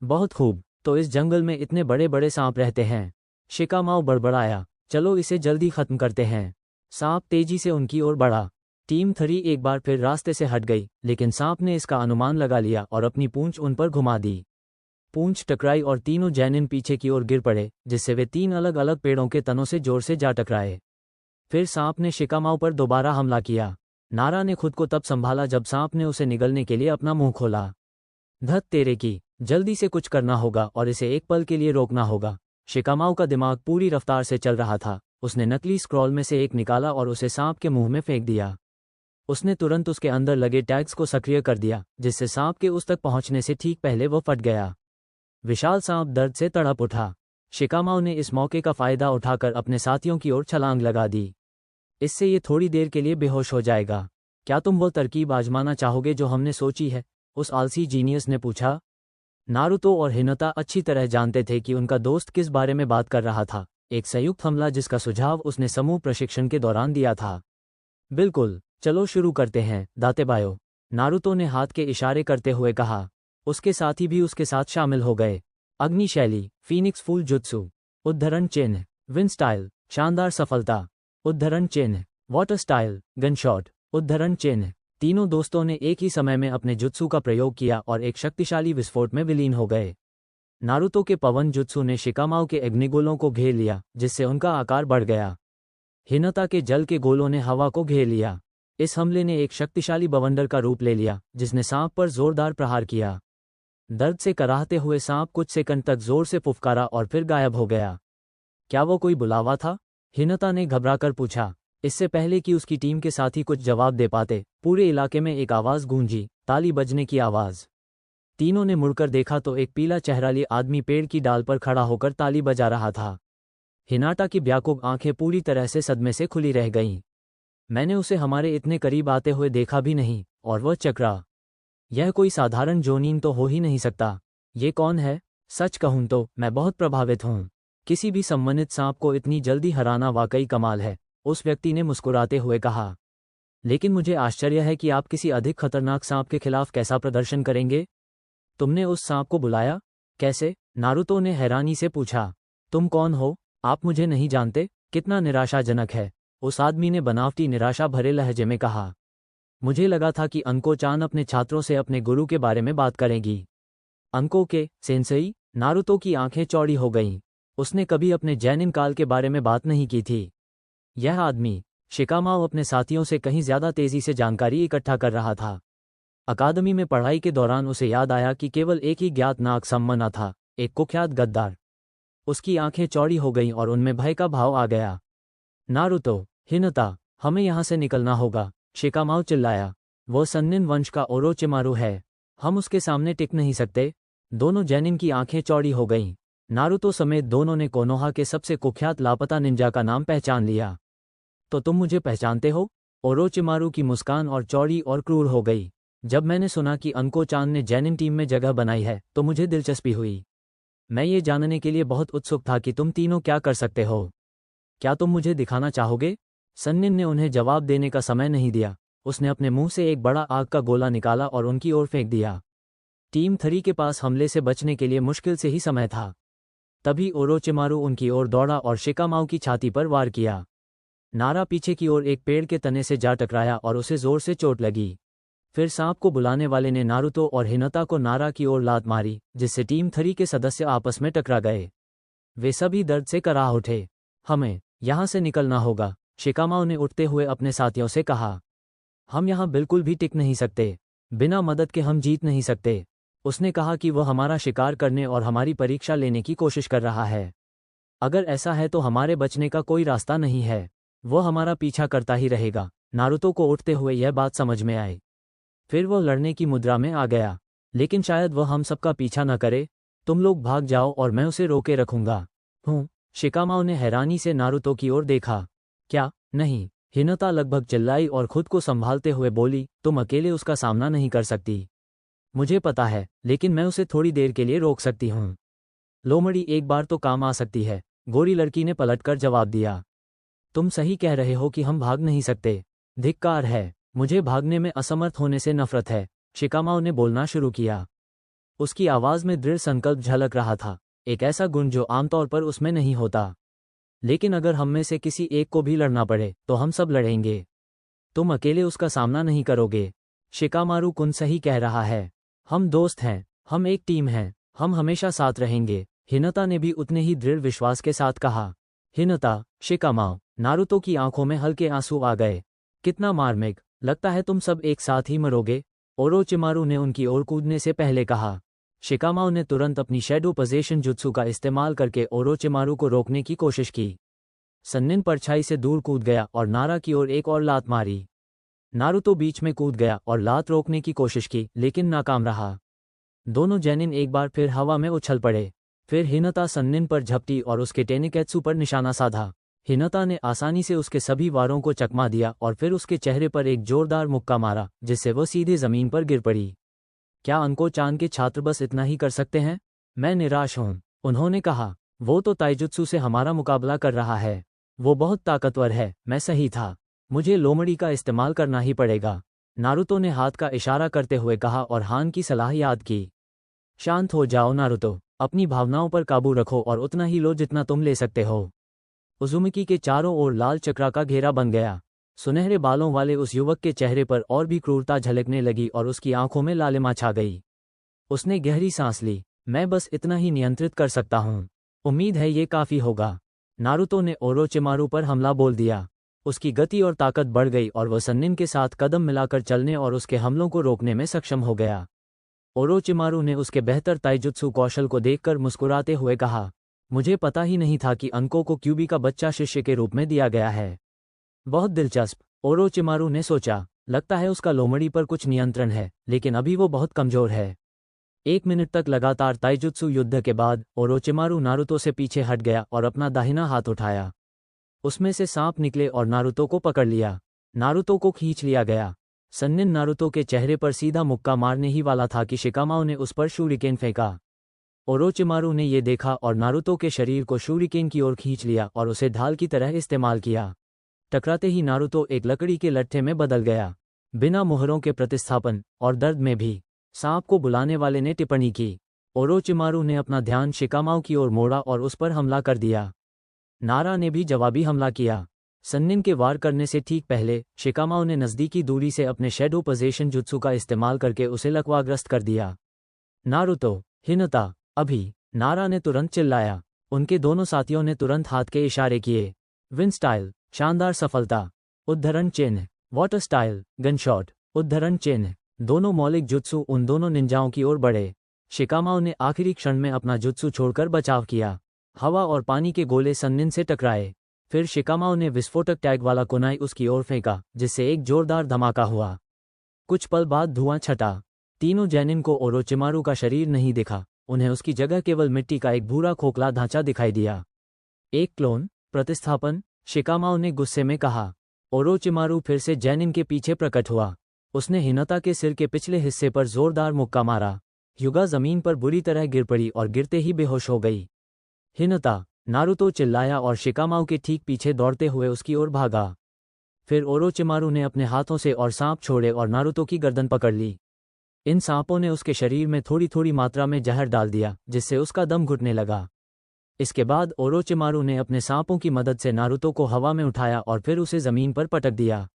बहुत खूब, तो इस जंगल में इतने बड़े बड़े सांप रहते हैं, शिकामाओ बड़बड़ाया। चलो इसे जल्दी खत्म करते हैं। सांप तेजी से उनकी ओर बढ़ा। टीम 3 एक बार फिर रास्ते से हट गई, लेकिन सांप ने इसका अनुमान लगा लिया और अपनी पूंछ उन पर घुमा दी। पूंछ टकराई और तीनों जैनिन पीछे की ओर गिर पड़े, जिससे वे 3 अलग अलग पेड़ों के तनों से जोर से जा टकराए। फिर सांप ने शिकामाओ पर दोबारा हमला किया। नारा ने खुद को तब संभाला जब सांप ने उसे निगलने के लिए अपना मुंह खोला। धत तेरे की, जल्दी से कुछ करना होगा और इसे एक पल के लिए रोकना होगा। शिकामाओ का दिमाग पूरी रफ्तार से चल रहा था। उसने नकली स्क्रॉल में से एक निकाला और उसे सांप के मुंह में फेंक दिया। उसने तुरंत उसके अंदर लगे टैग्स को सक्रिय कर दिया, जिससे सांप के उस तक पहुंचने से ठीक पहले वो फट गया। विशाल सांप दर्द से तड़प उठा। शिकामाओ ने इस मौके का फायदा उठाकर अपने साथियों की ओर छलांग लगा दी। इससे ये थोड़ी देर के लिए बेहोश हो जाएगा। क्या तुम वो तरकीब आजमाना चाहोगे जो हमने सोची है? उस आलसी जीनियस ने पूछा। नारुतो और हिनता अच्छी तरह जानते थे कि उनका दोस्त किस बारे में बात कर रहा था, एक संयुक्त हमला जिसका सुझाव उसने समूह प्रशिक्षण के दौरान दिया था। बिल्कुल, चलो शुरू करते हैं, दातेबायो, नारुतो ने हाथ के इशारे करते हुए कहा। उसके साथी भी उसके साथ शामिल हो गए। अग्नि शैली, फीनिक्स फूल जुत्सु, उद्धरण चिन्ह, विन स्टाइल, शानदार सफलता, उद्धरण चिन्ह, वाटर स्टाइल, गन शॉट, उद्धरण चिन्ह। तीनों दोस्तों ने एक ही समय में अपने जुत्सु का प्रयोग किया और एक शक्तिशाली विस्फोट में विलीन हो गए। नारुतो के पवन जुत्सु ने शिकामाओ के अग्निगोलों को घेर लिया, जिससे उनका आकार बढ़ गया। हिनता के जल के गोलों ने हवा को घेर लिया। इस हमले ने एक शक्तिशाली बवंडर का रूप ले लिया, जिसने सांप पर जोरदार प्रहार किया। दर्द से कराहते हुए सांप कुछ सेकंड तक जोर से फुफकारा और फिर गायब हो गया। क्या वो कोई बुलावा था? हिनता ने घबराकर पूछा। इससे पहले कि उसकी टीम के साथी कुछ जवाब दे पाते, पूरे इलाके में एक आवाज गूंजी, ताली बजने की आवाज। तीनों ने मुड़कर देखा तो एक पीला चेहराली आदमी पेड़ की डाल पर खड़ा होकर ताली बजा रहा था। हिनाटा की ब्याकुब आंखें पूरी तरह से सदमे से खुली रह गईं। मैंने उसे हमारे इतने करीब आते हुए देखा भी नहीं, और वह चकरा। यह कोई साधारण जोनीन तो हो ही नहीं सकता। ये कौन है? सच कहूं तो मैं बहुत प्रभावित हूं। किसी भी सम्मानित सांप को इतनी जल्दी हराना वाकई कमाल है, उस व्यक्ति ने मुस्कुराते हुए कहा। लेकिन मुझे आश्चर्य है कि आप किसी अधिक खतरनाक सांप के खिलाफ कैसा प्रदर्शन करेंगे? तुमने उस सांप को बुलाया? कैसे? नारुतो ने हैरानी से पूछा। तुम कौन हो? आप मुझे नहीं जानते? कितना निराशाजनक है, उस आदमी ने बनावटी निराशा भरे लहजे में कहा। मुझे लगा था कि अंको-चान अपने छात्रों से अपने गुरु के बारे में बात करेगी। अंको के सेंसेई? नारुतो की आंखें चौड़ी हो गईं। उसने कभी अपने जैनिन काल के बारे में बात नहीं की थी। यह आदमी, शिकामाओ अपने साथियों से कहीं ज्यादा तेजी से जानकारी इकट्ठा कर रहा था। अकादमी में पढ़ाई के दौरान उसे याद आया कि केवल एक ही ज्ञात नाग सम्मना था, एक कुख्यात गद्दार। उसकी आंखें चौड़ी हो गईं और उनमें भय का भाव आ गया। नारुतो, हिनता, हमें यहां से निकलना होगा, शिकामाओ चिल्लाया। वो सन्निन वंश का ओरोचिमारू है, हम उसके सामने टिक नहीं सकते। दोनों जैनिन की आंखें चौड़ी हो गईं। नारुतो समेत दोनों ने कोनोहा के सबसे कुख्यात लापता निंजा का नाम पहचान लिया। तो तुम मुझे पहचानते हो? ओरोचिमारू की मुस्कान और चौड़ी और क्रूर हो गई। जब मैंने सुना कि अंको-चान ने जैनिन टीम में जगह बनाई है तो मुझे दिलचस्पी हुई। मैं ये जानने के लिए बहुत उत्सुक था कि तुम तीनों क्या कर सकते हो। क्या तुम मुझे दिखाना चाहोगे? सन्निन ने उन्हें जवाब देने का समय नहीं दिया। उसने अपने मुंह से एक बड़ा आग का गोला निकाला और उनकी ओर फेंक दिया। टीम 3 के पास हमले से बचने के लिए मुश्किल से ही समय था। तभी ओरोचिमारू उनकी ओर दौड़ा और शिकामाओ की छाती पर वार किया। नारा पीछे की ओर एक पेड़ के तने से जा टकराया और उसे जोर से चोट लगी। फिर सांप को बुलाने वाले ने नारुतो और हिनता को नारा की ओर लात मारी, जिससे टीम 3 के सदस्य आपस में टकरा गए। वे सभी दर्द से कराह उठे। हमें यहाँ से निकलना होगा, शिकामाओ ने उठते हुए अपने साथियों से कहा। हम यहाँ बिल्कुल भी टिक नहीं सकते, बिना मदद के हम जीत नहीं सकते। उसने कहा कि वह हमारा शिकार करने और हमारी परीक्षा लेने की कोशिश कर रहा है। अगर ऐसा है तो हमारे बचने का कोई रास्ता नहीं है, वह हमारा पीछा करता ही रहेगा। नारुतो को उठते हुए यह बात समझ में आई। फिर वह लड़ने की मुद्रा में आ गया, लेकिन शायद वह हम सबका पीछा न करे। तुम लोग भाग जाओ और मैं उसे रोके रखूंगा। शिकामाओ ने हैरानी से नारुतो की ओर देखा। क्या? नहीं, हिनता लगभग चिल्लाई और खुद को संभालते हुए बोली, तुम अकेले उसका सामना नहीं कर सकती। मुझे पता है, लेकिन मैं उसे थोड़ी देर के लिए रोक सकती हूँ। लोमड़ी एक बार तो काम आ सकती है, गोरी लड़की ने पलटकर जवाब दिया। तुम सही कह रहे हो कि हम भाग नहीं सकते। धिक्कार है, मुझे भागने में असमर्थ होने से नफरत है, शिकामाओ ने बोलना शुरू किया। उसकी आवाज़ में दृढ़ संकल्प झलक रहा था, एक ऐसा गुण जो आमतौर पर उसमें नहीं होता। लेकिन अगर हम में से किसी एक को भी लड़ना पड़े तो हम सब लड़ेंगे। तुम अकेले उसका सामना नहीं करोगे। शिकामारू कुन सही कह रहा है। हम दोस्त हैं, हम एक टीम हैं, हम हमेशा साथ रहेंगे। हिनता ने भी उतने ही दृढ़ विश्वास के साथ कहा। हिनता, शिकामाओ, नारुतो की आंखों में हल्के आंसू आ गए। कितना मार्मिक, लगता है तुम सब एक साथ ही मरोगे, ओरोचिमारू ने उनकी ओर कूदने से पहले कहा। शिकामाओ ने तुरंत अपनी शैडो पोजीशन जुत्सु का इस्तेमाल करके ओरोचिमारू को रोकने की कोशिश की। सन्निन परछाई से दूर कूद गया और नारा की ओर एक और लात मारी। नारुतो बीच में कूद गया और लात रोकने की कोशिश की, लेकिन नाकाम रहा। दोनों जेनिन एक बार फिर हवा में उछल पड़े। फिर हिनता सन्निन पर झपटी और उसके टेनिकेत्सु पर निशाना साधा। हिनता ने आसानी से उसके सभी वारों को चकमा दिया और फिर उसके चेहरे पर एक जोरदार मुक्का मारा, जिससे वह सीधे जमीन पर गिर पड़ी। क्या अंको-चान के छात्र बस इतना ही कर सकते हैं? मैं निराश हूं, उन्होंने कहा। वो तो ताइजुत्सु से हमारा मुकाबला कर रहा है। वो बहुत ताकतवर है। मैं सही था, मुझे लोमड़ी का इस्तेमाल करना ही पड़ेगा, नारुतो ने हाथ का इशारा करते हुए कहा और हान की सलाह याद की। शांत हो जाओ नारुतो, अपनी भावनाओं पर काबू रखो और उतना ही लो जितना तुम ले सकते हो। उजुमिकी के चारों ओर लाल चक्रा का घेरा बन गया। सुनहरे बालों वाले उस युवक के चेहरे पर और भी क्रूरता झलकने लगी और उसकी आंखों में लालिमा छा गई। उसने गहरी सांस ली। मैं बस इतना ही नियंत्रित कर सकता हूँ, उम्मीद है ये काफी होगा। नारुतो ने ओरोचिमारू पर हमला बोल दिया। उसकी गति और ताकत बढ़ गई और वह सन्निन के साथ कदम मिलाकर चलने और उसके हमलों को रोकने में सक्षम हो गया। ओरोचिमारू ने उसके बेहतर ताइजुत्सु कौशल को देखकर मुस्कुराते हुए कहा, मुझे पता ही नहीं था कि अंको को क्यूबी का बच्चा शिष्य के रूप में दिया गया है। बहुत दिलचस्प, ओरोचिमारू ने सोचा। लगता है उसका लोमड़ी पर कुछ नियंत्रण है, लेकिन अभी वो बहुत कमजोर है। 1 मिनट तक लगातार ताइजुत्सु युद्ध के बाद ओरोचिमारू नारुतो से पीछे हट गया और अपना दाहिना हाथ उठाया। उसमें से सांप निकले और नारुतो को पकड़ लिया। नारुतो को खींच लिया गया। सन्निन नारुतो के चेहरे पर सीधा मुक्का मारने ही वाला था कि शिकामाओ ने उस पर शूरिकेन फेंका। ओरोचिमारू ने ये देखा और नारुतो के शरीर को शूरिकेन की ओर खींच लिया और उसे ढाल की तरह इस्तेमाल किया। टकराते ही नारुतो एक लकड़ी के लट्ठे में बदल गया। बिना मोहरों के प्रतिस्थापन और दर्द में भी, सांप को बुलाने वाले ने टिप्पणी की। ओरोचिमारू ने अपना ध्यान शिकामाओ की ओर मोड़ा और उस पर हमला कर दिया। नारा ने भी जवाबी हमला किया। सन्निन के वार करने से ठीक पहले शिकामाओ ने नज़दीकी दूरी से अपने शैडो पोजीशन जुत्सु का इस्तेमाल करके उसे लकवाग्रस्त कर दिया। नारुतो, हिनता, अभी, नारा ने तुरंत चिल्लाया। उनके दोनों साथियों ने तुरंत हाथ के इशारे किए। विंड स्टाइल, शानदार सफलता। उद्धरण चिन्ह, वाटर स्टाइल, गनशॉट, उद्धरण चिन्ह। दोनों मौलिक जुत्सु उन दोनों निंजाओं की ओर बढ़े। शिकामाओ ने आखिरी क्षण में अपना जुत्सु छोड़कर बचाव किया। हवा और पानी के गोले सन्निन से टकराए। फिर शिकामाओ ने विस्फोटक टैग वाला कुनाई उसकी ओर फेंका, जिससे एक जोरदार धमाका हुआ। कुछ पल बाद धुआं छटा। तीनों जेनिन को ओरोचिमारू का शरीर नहीं दिखा। उन्हें उसकी जगह केवल मिट्टी का एक भूरा खोखला ढांचा दिखाई दिया। एक क्लोन प्रतिस्थापन, शिकामाओ ने गुस्से में कहा। ओरोचिमारू फिर से जेनिन के पीछे प्रकट हुआ। उसने हिनता के सिर के पिछले हिस्से पर जोरदार मुक्का मारा। युगा जमीन पर बुरी तरह गिर पड़ी और गिरते ही बेहोश हो गई। हिनता, नारुतो चिल्लाया और शिकामाओ के ठीक पीछे दौड़ते हुए उसकी ओर भागा। फिर ओरोचिमारू ने अपने हाथों से और सांप छोड़े और नारुतो की गर्दन पकड़ ली। इन सांपों ने उसके शरीर में थोड़ी थोड़ी मात्रा में जहर डाल दिया, जिससे उसका दम घुटने लगा। इसके बाद ओरोचिमारू ने अपने सांपों की मदद से नारुतो को हवा में उठाया और फिर उसे जमीन पर पटक दिया।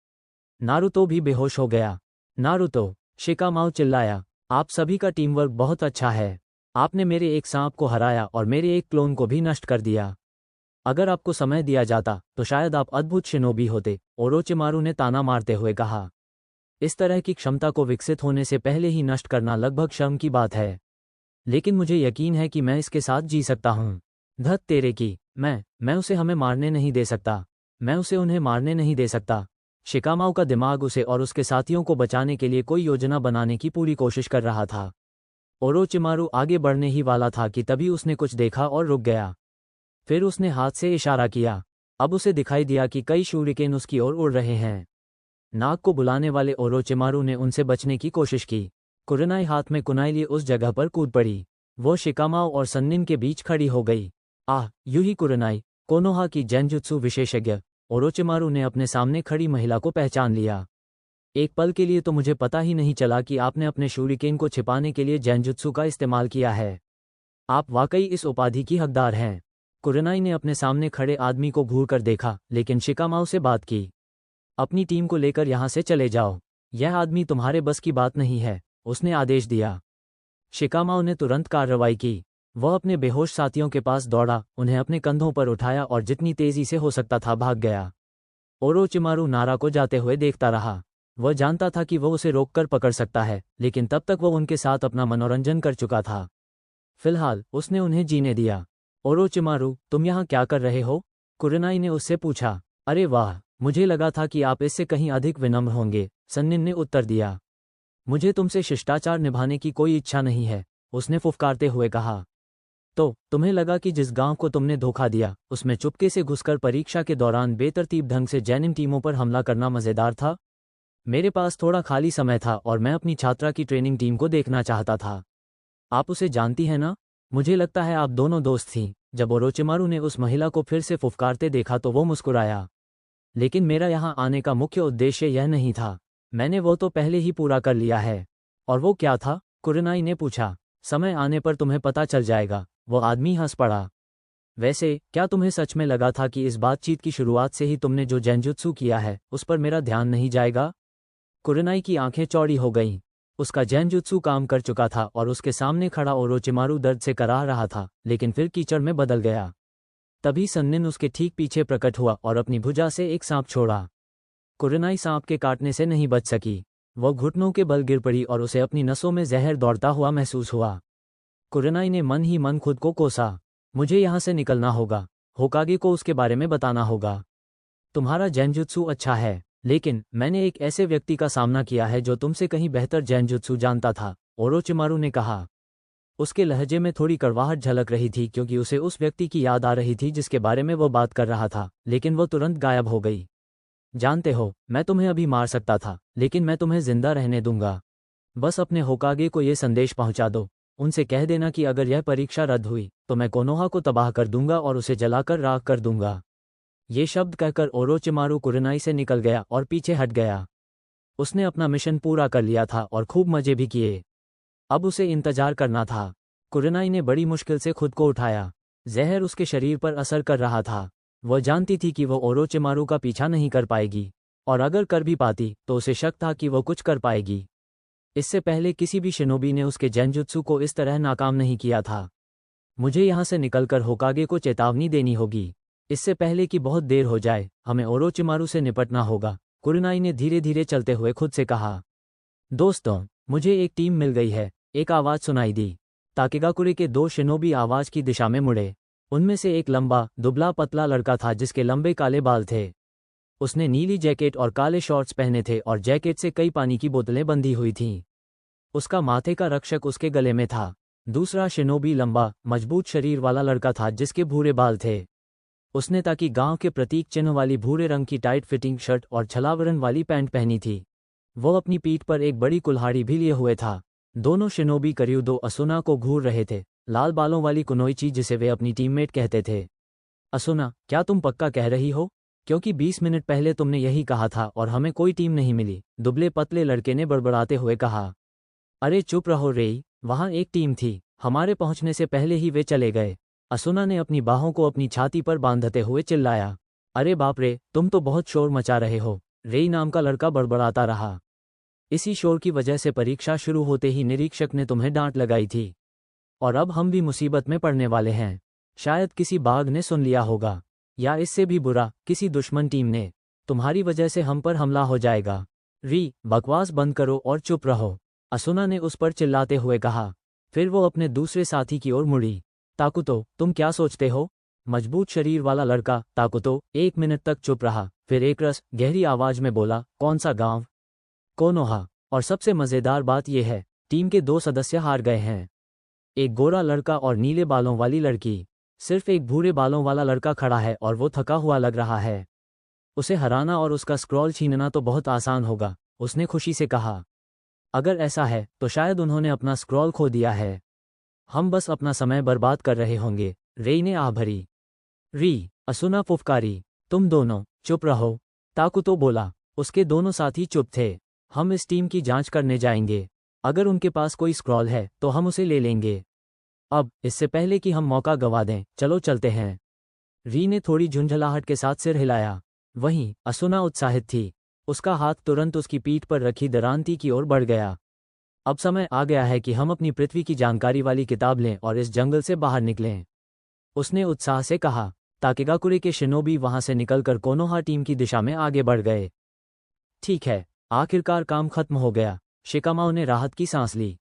नारुतो भी बेहोश हो गया। नारुतो, शिकामाओ चिल्लाया, आप सभी का टीम वर्क बहुत अच्छा है। आपने मेरे एक सांप को हराया और मेरे एक क्लोन को भी नष्ट कर दिया। अगर आपको समय दिया जाता तो शायद आप अद्भुत शिनोबी होते, ओरोचिमारू ने ताना मारते हुए कहा। इस तरह की क्षमता को विकसित होने से पहले ही नष्ट करना लगभग शर्म की बात है, लेकिन मुझे यकीन है कि मैं इसके साथ जी सकता हूँ। धत तेरे की, मैं उसे हमें मारने नहीं दे सकता। मैं उसे उन्हें मारने नहीं दे सकता। शिकामाओ का दिमाग उसे और उसके साथियों को बचाने के लिए कोई योजना बनाने की पूरी कोशिश कर रहा था। ओरोचिमारू आगे बढ़ने ही वाला था कि तभी उसने कुछ देखा और रुक गया। फिर उसने हाथ से इशारा किया। अब उसे दिखाई दिया कि कई शूरिकेन उसकी ओर उड़ रहे हैं। नाग को बुलाने वाले ओरोचिमारू ने उनसे बचने की कोशिश की। कुरनाई हाथ में कुनाई लिए उस जगह पर कूद पड़ी। वो शिकामाओ और सन्निन के बीच खड़ी हो गई। आह, यूही कुरनाई, कोनोहा की जेनजुत्सु विशेषज्ञ। ओरोचिमारू ने अपने सामने खड़ी महिला को पहचान लिया। एक पल के लिए तो मुझे पता ही नहीं चला कि आपने अपने शूरिकेन को छिपाने के लिए जेनजुत्सु का इस्तेमाल किया है। आप वाकई इस उपाधि की हकदार हैं। कुरनाई ने अपने सामने खड़े आदमी को घूर कर देखा, लेकिन शिकामाओ से बात की। अपनी टीम को लेकर यहाँ से चले जाओ। यह आदमी तुम्हारे बस की बात नहीं है, उसने आदेश दिया। शिकामाओ ने तुरंत कार्रवाई की। वह अपने बेहोश साथियों के पास दौड़ा, उन्हें अपने कंधों पर उठाया और जितनी तेजी से हो सकता था भाग गया। ओरोचिमारू नारा को जाते हुए देखता रहा। वह जानता था कि वह उसे रोककर पकड़ सकता है, लेकिन तब तक वह उनके साथ अपना मनोरंजन कर चुका था। फिलहाल उसने उन्हें जीने दिया। ओरोचिमारू, तुम यहाँ क्या कर रहे हो? कुरनाई ने उससे पूछा। अरे वाह, मुझे लगा था कि आप इससे कहीं अधिक विनम्र होंगे, सन्निन ने उत्तर दिया। मुझे तुमसे शिष्टाचार निभाने की कोई इच्छा नहीं है, उसने फुफकारते हुए कहा। तो तुम्हें लगा कि जिस गांव को तुमने धोखा दिया उसमें चुपके से घुसकर परीक्षा के दौरान बेतरतीब ढंग से जैनिम टीमों पर हमला करना मजेदार था? मेरे पास थोड़ा खाली समय था और मैं अपनी छात्रा की ट्रेनिंग टीम को देखना चाहता था। आप उसे जानती हैं ना? मुझे लगता है आप दोनों दोस्त थीं। जब ओरोचिमारू ने उस महिला को फिर से फुफकारते देखा तो वो मुस्कुराया। लेकिन मेरा यहाँ आने का मुख्य उद्देश्य यह नहीं था। मैंने वो तो पहले ही पूरा कर लिया है। और वो क्या था? कुरनाई ने पूछा। समय आने पर तुम्हें पता चल जाएगा, वो आदमी हंस पड़ा। वैसे क्या तुम्हें सच में लगा था कि इस बातचीत की शुरुआत से ही तुमने जो जेनजुत्सु किया है उस पर मेरा ध्यान नहीं जाएगा? कुरनाई की आंखें चौड़ी हो गईं। उसका जेनजुत्सु काम कर चुका था और उसके सामने खड़ा ओरोचिमारू दर्द से कराह रहा था, लेकिन फिर कीचड़ में बदल गया। तभी सन्निन उसके ठीक पीछे प्रकट हुआ और अपनी भुजा से एक सांप छोड़ा। कुरनाई सांप के काटने से नहीं बच सकी। वह घुटनों के बल गिर पड़ी और उसे अपनी नसों में जहर दौड़ता हुआ महसूस हुआ। कुरनाई ने मन ही मन खुद को कोसा। मुझे यहाँ से निकलना होगा। होकागे को उसके बारे में बताना होगा। तुम्हारा जेनजुत्सु अच्छा है, लेकिन मैंने एक ऐसे व्यक्ति का सामना किया है जो तुमसे कहीं बेहतर जेनजुत्सु जानता था, ओरोचिमारू ने कहा। उसके लहजे में थोड़ी कड़वाहट झलक रही थी क्योंकि उसे उस व्यक्ति की याद आ रही थी जिसके बारे में वो बात कर रहा था, लेकिन वो तुरंत गायब हो गई। जानते हो, मैं तुम्हें अभी मार सकता था, लेकिन मैं तुम्हें जिंदा रहने दूंगा। बस अपने होकागे को ये संदेश पहुंचा दो। उनसे कह देना कि अगर यह परीक्षा रद्द हुई तो मैं कोनोहा को तबाह कर दूंगा और उसे जलाकर राख कर दूंगा। ये शब्द कहकर ओरोचिमारू कुरनाई से निकल गया और पीछे हट गया। उसने अपना मिशन पूरा कर लिया था और खूब मजे भी किए। अब उसे इंतजार करना था। कुरनाई ने बड़ी मुश्किल से खुद को उठाया। जहर उसके शरीर पर असर कर रहा था। वह जानती थी कि वह ओरोचिमारू का पीछा नहीं कर पाएगी, और अगर कर भी पाती तो उसे शक था कि वह कुछ कर पाएगी। इससे पहले किसी भी शिनोबी ने उसके जेनजुत्सु को इस तरह नाकाम नहीं किया था। मुझे यहाँ से निकलकर होकागे को चेतावनी देनी होगी। इससे पहले कि बहुत देर हो जाए, हमें ओरोचिमारू से निपटना होगा, कुरनाई ने धीरे धीरे चलते हुए खुद से कहा। दोस्तों, मुझे एक टीम मिल गई है, एक आवाज़ सुनाई दी। ताकेगाकुरे के दो शिनोबी आवाज़ की दिशा में मुड़े। उनमें से एक लंबा, दुबला पतला लड़का था जिसके लंबे काले बाल थे। उसने नीली जैकेट और काले शॉर्ट्स पहने थे और जैकेट से कई पानी की बोतलें बंधी हुई थीं। उसका माथे का रक्षक उसके गले में था। दूसरा शिनोबी लंबा, मजबूत शरीर वाला लड़का था जिसके भूरे बाल थे। उसने ताकि गांव के प्रतीक चिन्ह वाली भूरे रंग की टाइट फिटिंग शर्ट और छलावरन वाली पैंट पहनी थी। वो अपनी पीठ पर एक बड़ी कुल्हाड़ी भी लिए हुए था। दोनों शिनोबी करियुदो असुना को घूर रहे थे, लाल बालों वाली कुनोइची जिसे वे अपनी टीममेट कहते थे। असुना, क्या तुम पक्का कह रही हो? क्योंकि 20 मिनट पहले तुमने यही कहा था और हमें कोई टीम नहीं मिली, दुबले पतले लड़के ने बड़बड़ाते हुए कहा। अरे चुप रहो रेई, वहाँ एक टीम थी, हमारे पहुँचने से पहले ही वे चले गए। असुना ने अपनी बाहों को अपनी छाती पर बांधते हुए चिल्लाया। अरे बाप रे, तुम तो बहुत शोर मचा रहे हो, रेई नाम का लड़का बड़बड़ाता रहा। इसी शोर की वजह से परीक्षा शुरू होते ही निरीक्षक ने तुम्हें डांट लगाई थी। और अब हम भी मुसीबत में पड़ने वाले हैं। शायद किसी बाघ ने सुन लिया होगा, या इससे भी बुरा, किसी दुश्मन टीम ने। तुम्हारी वजह से हम पर हमला हो जाएगा। री, बकवास बंद करो और चुप रहो, असुना ने उस पर चिल्लाते हुए कहा। फिर वो अपने दूसरे साथी की ओर मुड़ी। ताकुतो, तुम क्या सोचते हो? मजबूत शरीर वाला लड़का ताकुतो 1 मिनट तक चुप रहा, फिर एकरस गहरी आवाज में बोला, कौन सा गांव? कोनोहा। और सबसे मजेदार बात यह है, टीम के 2 सदस्य हार गए हैं। एक गोरा लड़का और नीले बालों वाली लड़की। सिर्फ एक भूरे बालों वाला लड़का खड़ा है और वो थका हुआ लग रहा है। उसे हराना और उसका स्क्रॉल छीनना तो बहुत आसान होगा, उसने खुशी से कहा। अगर ऐसा है तो शायद उन्होंने अपना स्क्रॉल खो दिया है। हम बस अपना समय बर्बाद कर रहे होंगे, रेई ने आह भरी। री, असुना फुफकारी, तुम दोनों चुप रहो, ताकुतो बोला। उसके दोनों साथी चुप थे। हम इस टीम की जांच करने जाएंगे। अगर उनके पास कोई स्क्रॉल है तो हम उसे ले लेंगे। अब, इससे पहले कि हम मौका गंवा दें, चलो चलते हैं। री ने थोड़ी झुंझलाहट के साथ सिर हिलाया। वहीं असुना उत्साहित थी। उसका हाथ तुरंत उसकी पीठ पर रखी दरांती की ओर बढ़ गया। अब समय आ गया है कि हम अपनी पृथ्वी की जानकारी वाली किताब लें और इस जंगल से बाहर निकलें, उसने उत्साह से कहा। ताकेगाकुरे के शिनोबी वहां से निकलकर कोनोहा टीम की दिशा में आगे बढ़ गए। ठीक है, आखिरकार काम खत्म हो गया, शिकामाओ ने राहत की सांस ली।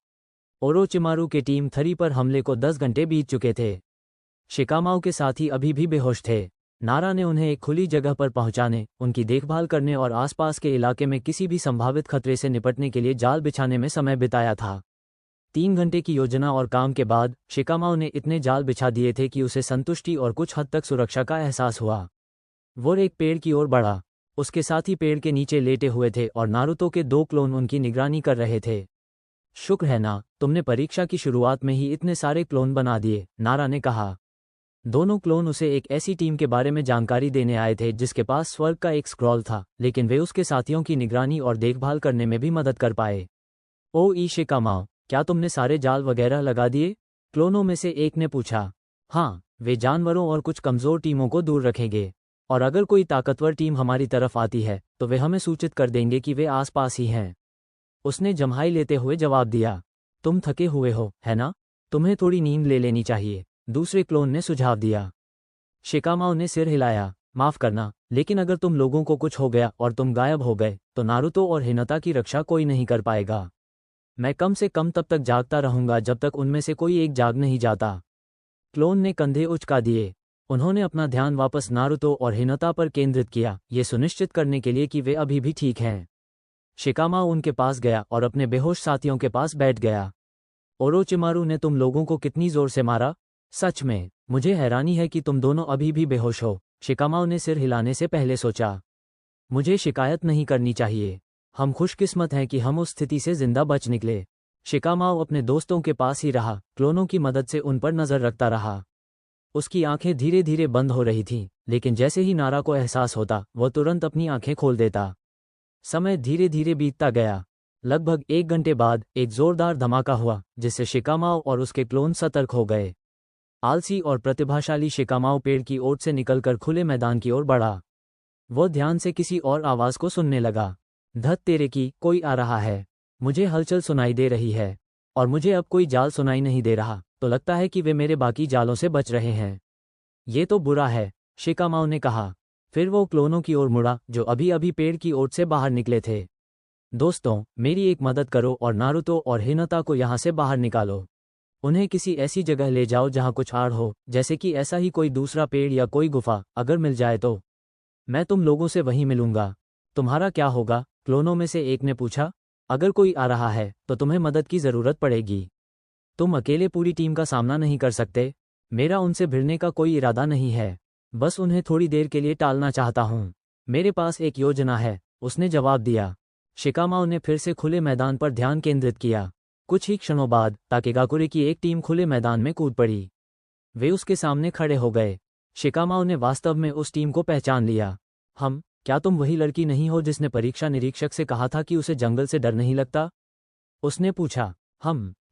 ओरोचिमारू के टीम थरी पर हमले को 10 घंटे बीत चुके थे। शिकामाओ के साथी अभी भी बेहोश थे। नारा ने उन्हें एक खुली जगह पर पहुंचाने, उनकी देखभाल करने और आसपास के इलाके में किसी भी संभावित खतरे से निपटने के लिए जाल बिछाने में समय बिताया था। 3 घंटे की योजना और काम के बाद शिकामाओ ने इतने जाल बिछा दिए थे कि उसे संतुष्टि और कुछ हद तक सुरक्षा का एहसास हुआ। वो एक पेड़ की ओर बढ़ा। उसके साथी पेड़ के नीचे लेटे हुए थे और नारुतो के 2 क्लोन उनकी निगरानी कर रहे थे। शुक्र है ना, तुमने परीक्षा की शुरुआत में ही इतने सारे क्लोन बना दिए, नारा ने कहा। दोनों क्लोन उसे एक ऐसी टीम के बारे में जानकारी देने आए थे जिसके पास स्वर्ग का एक स्क्रॉल था, लेकिन वे उसके साथियों की निगरानी और देखभाल करने में भी मदद कर पाए। ओ ई शिकामाओ, क्या तुमने सारे जाल वगैरह लगा दिए? क्लोनों में से एक ने पूछा। हाँ, वे जानवरों और कुछ कमजोर टीमों को दूर रखेंगे, और अगर कोई ताकतवर टीम हमारी तरफ आती है तो वे हमें सूचित कर देंगे कि वे आसपास ही हैं, उसने जम्हाई लेते हुए जवाब दिया। तुम थके हुए हो, है ना? तुम्हें थोड़ी नींद ले लेनी चाहिए, दूसरे क्लोन ने सुझाव दिया। शिकामाओ ने सिर हिलाया। माफ करना, लेकिन अगर तुम लोगों को कुछ हो गया और तुम गायब हो गए तो नारुतो और हिनाता की रक्षा कोई नहीं कर पाएगा। मैं कम से कम तब तक जागता रहूंगा जब तक उनमें से कोई एक जाग नहीं जाता। क्लोन ने कंधे उचका दिए। उन्होंने अपना ध्यान वापस नारुतो और हिनाता पर केंद्रित किया, ये सुनिश्चित करने के लिए कि वे अभी भी ठीक हैं। शिकामाओ उनके पास गया और अपने बेहोश साथियों के पास बैठ गया। ओरोचिमारू ने तुम लोगों को कितनी जोर से मारा? सच में, मुझे हैरानी है कि तुम दोनों अभी भी बेहोश हो, शिकामाओ ने सिर हिलाने से पहले सोचा। मुझे शिकायत नहीं करनी चाहिए। हम खुशकिस्मत हैं कि हम उस स्थिति से जिंदा बच निकले। शिकामाओ अपने दोस्तों के पास ही रहा, क्लोनों की मदद से उन पर नजर रखता रहा। उसकी आंखें धीरे धीरे बंद हो रही थीं, लेकिन जैसे ही नारा को एहसास होता वह तुरंत अपनी आंखें खोल देता। समय धीरे धीरे बीतता गया। लगभग 1 घंटे बाद एक जोरदार धमाका हुआ जिससे शिकामाओ और उसके क्लोन सतर्क हो गए। आलसी और प्रतिभाशाली शिकामाओ पेड़ की ओट से निकलकर खुले मैदान की ओर बढ़ा। वो ध्यान से किसी और आवाज को सुनने लगा। धत तेरे की, कोई आ रहा है। मुझे हलचल सुनाई दे रही है, और मुझे अब कोई जाल सुनाई नहीं दे रहा, तो लगता है कि वे मेरे बाकी जालों से बच रहे हैं। ये तो बुरा है, शिकामाओ ने कहा। फिर वो क्लोनों की ओर मुड़ा जो अभी अभी पेड़ की ओट से बाहर निकले थे। दोस्तों, मेरी एक मदद करो और नारुतो और हिनाता को यहाँ से बाहर निकालो। उन्हें किसी ऐसी जगह ले जाओ जहाँ कुछ आड़ हो, जैसे कि ऐसा ही कोई दूसरा पेड़ या कोई गुफा। अगर मिल जाए तो मैं तुम लोगों से वहीं मिलूंगा। तुम्हारा क्या होगा? क्लोनों में से एक ने पूछा। अगर कोई आ रहा है तो तुम्हें मदद की जरूरत पड़ेगी। तुम अकेले पूरी टीम का सामना नहीं कर सकते। मेरा उनसे भिड़ने का कोई इरादा नहीं है, बस उन्हें थोड़ी देर के लिए टालना चाहता हूँ। मेरे पास एक योजना है, उसने जवाब दिया। शिकामाओ ने फिर से खुले मैदान पर ध्यान केंद्रित किया। कुछ ही क्षणों बाद ताकेगाकुरे की एक टीम खुले मैदान में कूद पड़ी। वे उसके सामने खड़े हो गए। शिकामाओ ने वास्तव में उस टीम को पहचान लिया। क्या तुम वही लड़की नहीं हो जिसने परीक्षा निरीक्षक से कहा था कि उसे जंगल से डर नहीं लगता? उसने पूछा।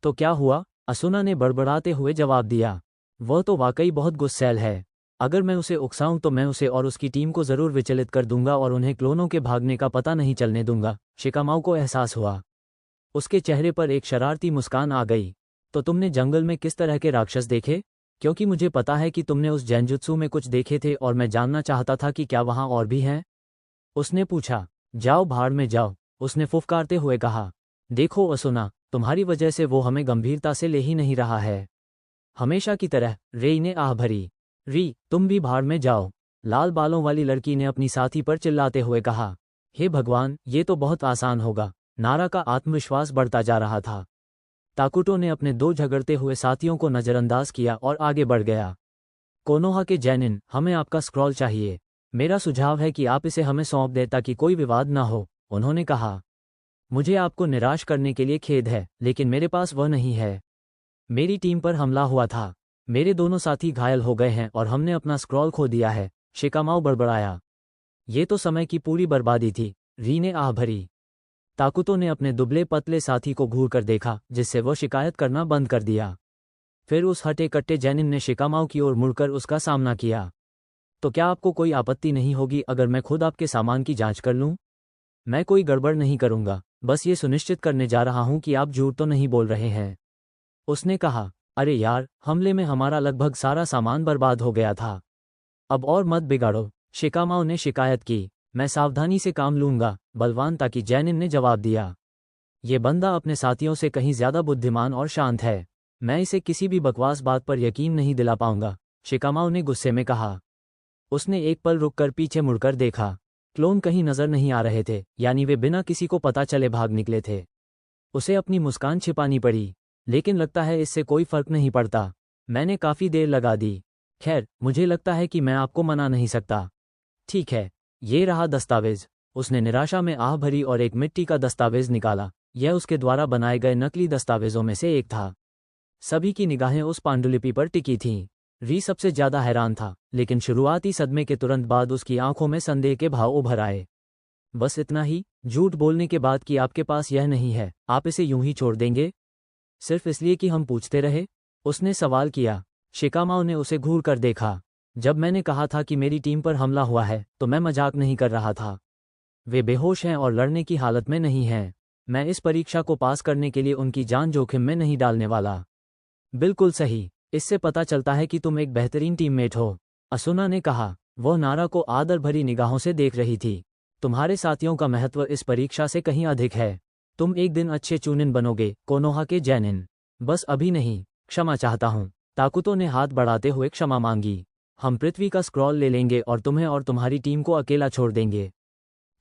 तो क्या हुआ? असुना ने बड़बड़ाते हुए जवाब दिया। वह तो वाकई बहुत गुस्सैल है। अगर मैं उसे उकसाऊं तो मैं उसे और उसकी टीम को जरूर विचलित कर दूंगा और उन्हें क्लोनों के भागने का पता नहीं चलने दूंगा। शिकामाओ को एहसास हुआ। उसके चेहरे पर एक शरारती मुस्कान आ गई। तो तुमने जंगल में किस तरह के राक्षस देखे? क्योंकि मुझे पता है कि तुमने उस जैनजुत्सु में कुछ देखे थे और मैं जानना चाहता था कि क्या वहां और भी हैं? उसने पूछा। जाओ भाड़ में जाओ, उसने फुफकारते हुए कहा। देखो असुना, तुम्हारी वजह से वो हमें गंभीरता से ले ही नहीं रहा है। हमेशा की तरह रेई ने आह भरी। री, तुम भी भाड़ में जाओ, लाल बालों वाली लड़की ने अपनी साथी पर चिल्लाते हुए कहा। हे भगवान, ये तो बहुत आसान होगा। नारा का आत्मविश्वास बढ़ता जा रहा था। ताकुटो ने अपने दो झगड़ते हुए साथियों को नज़रअंदाज किया और आगे बढ़ गया। कोनोहा के जैनिन, हमें आपका स्क्रॉल चाहिए। मेरा सुझाव है कि आप इसे हमें सौंप दें ताकि कोई विवाद ना हो, उन्होंने कहा। मुझे आपको निराश करने के लिए खेद है, लेकिन मेरे पास वह नहीं है। मेरी टीम पर हमला हुआ था, मेरे दोनों साथी घायल हो गए हैं और हमने अपना स्क्रॉल खो दिया है, शिकामाओ बड़बड़ाया। ये तो समय की पूरी बर्बादी थी, री ने आह भरी। ताकुतो ने अपने दुबले पतले साथी को घूर कर देखा, जिससे वह शिकायत करना बंद कर दिया। फिर उस हटे कट्टे जैनिन ने शिकामाओ की ओर मुड़कर उसका सामना किया। तो क्या आपको कोई आपत्ति नहीं होगी अगर मैं खुद आपके सामान की जांच कर लूं? मैं कोई गड़बड़ नहीं करूंगा, बस ये सुनिश्चित करने जा रहा हूं कि आप झूठ तो नहीं बोल रहे हैं, उसने कहा। अरे यार, हमले में हमारा लगभग सारा सामान बर्बाद हो गया था। अब और मत बिगाड़ो, शिकामाओ ने शिकायत की। मैं सावधानी से काम लूंगा, बलवान की जैनिन ने जवाब दिया। ये बंदा अपने साथियों से कहीं ज्यादा बुद्धिमान और शांत है। मैं इसे किसी भी बकवास बात पर यकीन नहीं दिला पाऊंगा, शिकामाओ ने गुस्से में कहा। उसने एक पल रुककर पीछे मुड़कर देखा। क्लोन कहीं नजर नहीं आ रहे थे, यानी वे बिना किसी को पता चले भाग निकले थे। उसे अपनी मुस्कान छिपानी पड़ी, लेकिन लगता है इससे कोई फर्क नहीं पड़ता। मैंने काफी देर लगा दी। खैर, मुझे लगता है कि मैं आपको मना नहीं सकता। ठीक है, ये रहा दस्तावेज। उसने निराशा में आह भरी और एक मिट्टी का दस्तावेज निकाला। यह उसके द्वारा बनाए गए नकली दस्तावेजों में से एक था। सभी की निगाहें उस पांडुलिपि पर टिकी थीं। री सबसे ज्यादा हैरान था, लेकिन शुरुआती सदमे के तुरंत बाद उसकी आंखों में संदेह के भाव उभर आए। बस इतना ही? झूठ बोलने के बाद कि आपके पास यह नहीं है, आप इसे यूं ही छोड़ देंगे? सिर्फ इसलिए कि हम पूछते रहे? उसने सवाल किया। शिकामाओ ने उसे घूर कर देखा। जब मैंने कहा था कि मेरी टीम पर हमला हुआ है, तो मैं मजाक नहीं कर रहा था। वे बेहोश हैं और लड़ने की हालत में नहीं हैं। मैं इस परीक्षा को पास करने के लिए उनकी जान जोखिम में नहीं डालने वाला। बिल्कुल सही, इससे पता चलता है कि तुम एक बेहतरीन टीममेट हो, असुना ने कहा। वह नारा को आदर भरी निगाहों से देख रही थी। तुम्हारे साथियों का महत्व इस परीक्षा से कहीं अधिक है। तुम एक दिन अच्छे चूनिन बनोगे, कोनोहा के जैनिन। बस अभी नहीं, क्षमा चाहता हूं, ताकुतो ने हाथ बढ़ाते हुए क्षमा मांगी। हम पृथ्वी का स्क्रॉल ले लेंगे और तुम्हें और तुम्हारी टीम को अकेला छोड़ देंगे।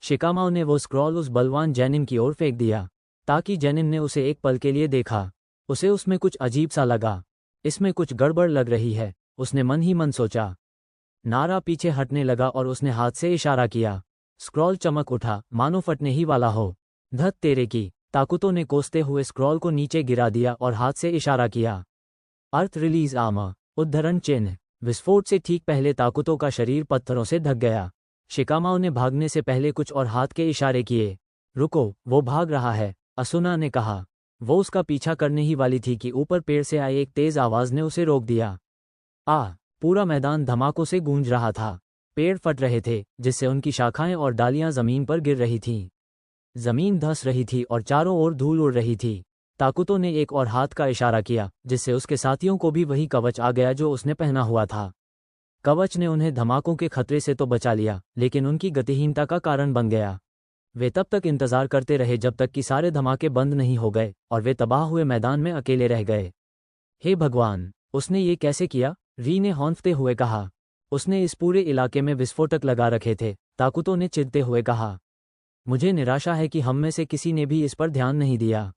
शिकामाओ ने वो स्क्रॉल उस बलवान जैनिन की ओर फेंक दिया, ताकि जैनिन ने उसे एक पल के लिए देखा। उसे उसमें कुछ अजीब सा लगा। इसमें कुछ गड़बड़ लग रही है, उसने मन ही मन सोचा। नारा पीछे हटने लगा और उसने हाथ से इशारा किया। स्क्रॉल चमक उठा, मानो फटने ही वाला हो। धत तेरे की, ताकुतो ने कोसते हुए स्क्रॉल को नीचे गिरा दिया और हाथ से इशारा किया। अर्थ रिलीज आमा, उद्धरण चिन्ह। विस्फोट से ठीक पहले ताकुतो का शरीर पत्थरों से ढक गया। शिकामाओ ने भागने से पहले कुछ और हाथ के इशारे किए। रुको, वो भाग रहा है, असुना ने कहा। वो उसका पीछा करने ही वाली थी कि ऊपर पेड़ से आई एक तेज आवाज ने उसे रोक दिया। पूरा मैदान धमाकों से गूंज रहा था। पेड़ फट रहे थे, जिससे उनकी शाखाएं और डालियां जमीन पर गिर रही थीं। जमीन धंस रही थी और चारों ओर धूल उड़ रही थी। ताकुतो ने एक और हाथ का इशारा किया, जिससे उसके साथियों को भी वही कवच आ गया जो उसने पहना हुआ था। कवच ने उन्हें धमाकों के खतरे से तो बचा लिया, लेकिन उनकी गतिहीनता का कारण बन गया। वे तब तक इंतजार करते रहे जब तक कि सारे धमाके बंद नहीं हो गए और वे तबाह हुए मैदान में अकेले रह गए। हे भगवान, उसने ये कैसे किया? री ने हौंफते हुए कहा। उसने इस पूरे इलाके में विस्फोटक लगा रखे थे, ताकुतो ने चिढ़ते हुए कहा। मुझे निराशा है कि हम में से किसी ने भी इस पर ध्यान नहीं दिया।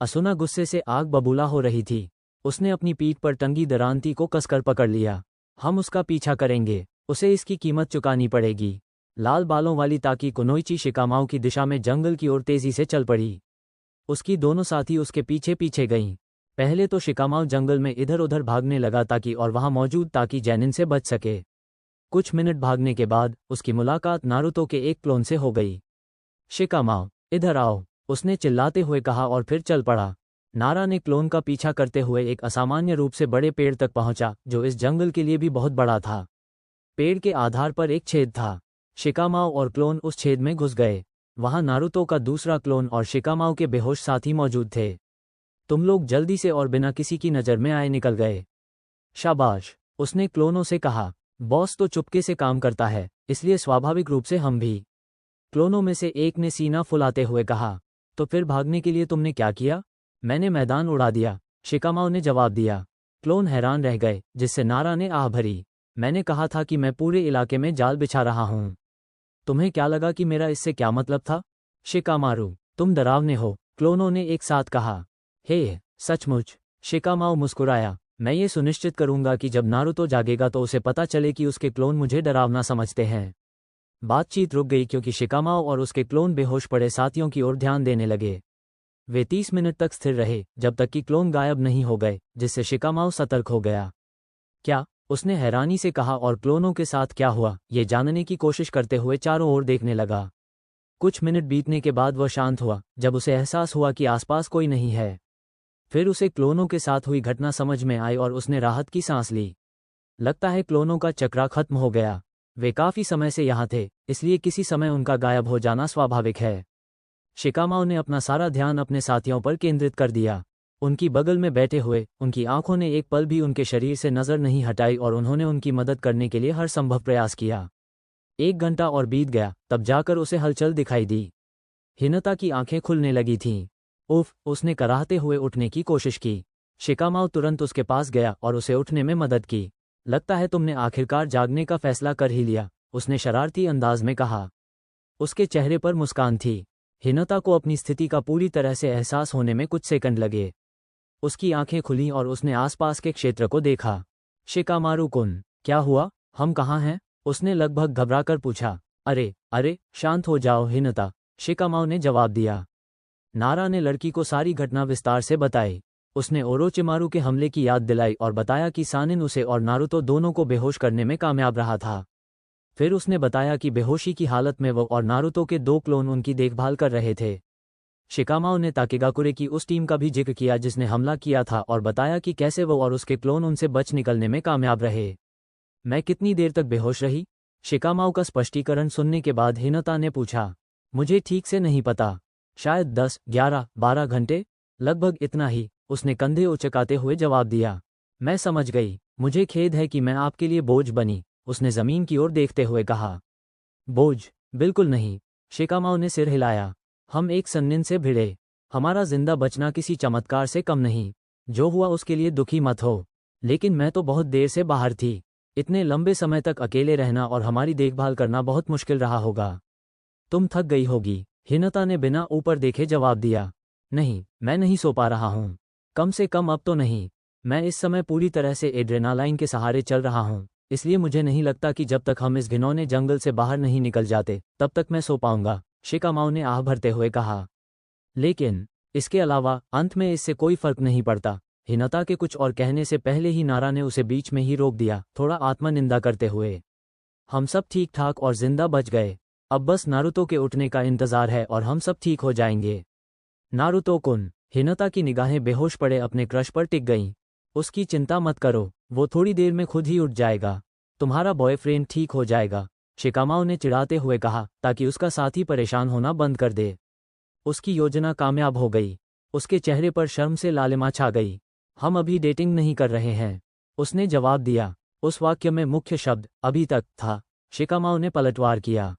असुना गुस्से से आग बबूला हो रही थी। उसने अपनी पीठ पर टंगी दरांती को कसकर पकड़ लिया। हम उसका पीछा करेंगे, उसे इसकी कीमत चुकानी पड़ेगी। लाल बालों वाली ताकी कुनोइची शिकामाओ की दिशा में जंगल की ओर तेजी से चल पड़ी। उसकी दोनों साथी उसके पीछे पीछे गईं। पहले तो शिकामाओ जंगल में इधर उधर भागने लगा ताकि और वहां मौजूद ताकी जैनिन से बच सके। कुछ मिनट भागने के बाद उसकी मुलाकात नारुतो के एक क्लोन से हो गई। शिकामाओ, इधर आओ, उसने चिल्लाते हुए कहा और फिर चल पड़ा। नारा ने क्लोन का पीछा करते हुए एक असामान्य रूप से बड़े पेड़ तक पहुंचा, जो इस जंगल के लिए भी बहुत बड़ा था। पेड़ के आधार पर एक छेद था। शिकामाओ और क्लोन उस छेद में घुस गए। वहां नारुतो का दूसरा क्लोन और शिकामाओ के बेहोश साथी मौजूद थे। तुम लोग जल्दी से और बिना किसी की नज़र में आए निकल गए। शाबाश, उसने क्लोनों से कहा। बॉस तो चुपके से काम करता है, इसलिए स्वाभाविक रूप से हम भी। क्लोनों में से एक ने सीना फुलाते हुए कहा। तो फिर भागने के लिए तुमने क्या किया? मैंने मैदान उड़ा दिया, शिकामाओ ने जवाब दिया। क्लोन हैरान रह गए, जिससे नारा ने आह भरी। मैंने कहा था कि मैं पूरे इलाके में जाल बिछा रहा हूं। तुम्हें क्या लगा कि मेरा इससे क्या मतलब था? शिकामारू, तुम डरावने हो, क्लोनों ने एक साथ कहा। हे, सचमुच, शिकामाओ मुस्कुराया। मैं ये सुनिश्चित करूंगा कि जब नारुतो जागेगा तो उसे पता चले कि उसके क्लोन मुझे डरावना समझते हैं। बातचीत रुक गई क्योंकि शिकामाओ और उसके क्लोन बेहोश पड़े साथियों की ओर ध्यान देने लगे। वे 30 मिनट तक स्थिर रहे, जब तक कि क्लोन गायब नहीं हो गए, जिससे शिकामाओ सतर्क हो गया। क्या? उसने हैरानी से कहा और क्लोनों के साथ क्या हुआ, ये जानने की कोशिश करते हुए चारों ओर देखने लगा। कुछ मिनट बीतने के बाद वह शांत हुआ, जब उसे एहसास हुआ कि आसपास कोई नहीं है। फिर उसे क्लोनों के साथ हुई घटना समझ में आई और उसने राहत की सांस ली। लगता है क्लोनों का चक्रा खत्म हो गया। वे काफी समय से यहाँ थे, इसलिए किसी समय उनका गायब हो जाना स्वाभाविक है। शिकामाओ ने अपना सारा ध्यान अपने साथियों पर केंद्रित कर दिया। उनकी बगल में बैठे हुए, उनकी आंखों ने एक पल भी उनके शरीर से नजर नहीं हटाई और उन्होंने उनकी मदद करने के लिए हर संभव प्रयास किया। 1 घंटा और बीत गया, तब जाकर उसे हलचल दिखाई दी। हिनता की आंखें खुलने लगी थीं। उफ, उसने कराहते हुए उठने की कोशिश की। शिकामाओ तुरंत उसके पास गया और उसे उठने में मदद की। लगता है तुमने आखिरकार जागने का फैसला कर ही लिया, उसने शरारती अंदाज में कहा। उसके चेहरे पर मुस्कान थी। हिनता को अपनी स्थिति का पूरी तरह से एहसास होने में कुछ सेकंड लगे। उसकी आंखें खुलीं और उसने आसपास के क्षेत्र को देखा। शिकामारू-कुन, क्या हुआ? हम कहाँ हैं? उसने लगभग घबराकर पूछा। अरे अरे, शांत हो जाओ हिनता, शिकामाओ ने जवाब दिया। नारा ने लड़की को सारी घटना विस्तार से बताई। उसने ओरोचिमारू के हमले की याद दिलाई और बताया कि सानिन उसे और नारुतो दोनों को बेहोश करने में कामयाब रहा था। फिर उसने बताया कि बेहोशी की हालत में वो और नारुतो के 2 क्लोन उनकी देखभाल कर रहे थे। शिकामाओ ने ताकेगाकुरे की उस टीम का भी जिक्र किया जिसने हमला किया था और बताया कि कैसे वो और उसके क्लोन उनसे बच निकलने में कामयाब रहे। मैं कितनी देर तक बेहोश रही? शिकामाओ का स्पष्टीकरण सुनने के बाद हिनता ने पूछा। मुझे ठीक से नहीं पता, शायद 10, 11, 12 घंटे, लगभग इतना ही, उसने कंधे उचकाते हुए जवाब दिया। मैं समझ गई, मुझे खेद है कि मैं आपके लिए बोझ बनी, उसने जमीन की ओर देखते हुए कहा। बोझ? बिल्कुल नहीं, शिकामाओ ने सिर हिलाया। हम एक सन्निन से भिड़े। हमारा जिंदा बचना किसी चमत्कार से कम नहीं। जो हुआ उसके लिए दुखी मत हो, लेकिन मैं तो बहुत देर से बाहर थी। इतने लंबे समय तक अकेले रहना और हमारी देखभाल करना बहुत मुश्किल रहा होगा। तुम थक गई होगी, हिनता ने बिना ऊपर देखे जवाब दिया। नहीं, मैं नहीं सो पा रहा हूँ, कम से कम अब तो नहीं। मैं इस समय पूरी तरह से एड्रेनालाइन के सहारे चल रहा हूँ, इसलिए मुझे नहीं लगता कि जब तक हम इस घिनौने जंगल से बाहर नहीं निकल जाते तब तक मैं सो पाऊंगा, शिकामाओ ने आह भरते हुए कहा। लेकिन इसके अलावा अंत में इससे कोई फर्क नहीं पड़ता। हिनता के कुछ और कहने से पहले ही नारा ने उसे बीच में ही रोक दिया, थोड़ा आत्मनिंदा करते हुए। हम सब ठीक ठाक और जिंदा बच गए। अब बस नारुतो के उठने का इंतजार है और हम सब ठीक हो जाएंगे। नारुतो-कुन, हिनता की निगाहें बेहोश पड़े अपने क्रश पर टिक गईं। उसकी चिंता मत करो, वो थोड़ी देर में खुद ही उठ जाएगा। तुम्हारा बॉयफ्रेंड ठीक हो जाएगा, शिकामाओ ने चिढ़ाते हुए कहा, ताकि उसका साथी परेशान होना बंद कर दे। उसकी योजना कामयाब हो गई। उसके चेहरे पर शर्म से लालिमा छा गई। हम अभी डेटिंग नहीं कर रहे हैं, उसने जवाब दिया। उस वाक्य में मुख्य शब्द अभी तक था। शिकामाओ ने पलटवार किया।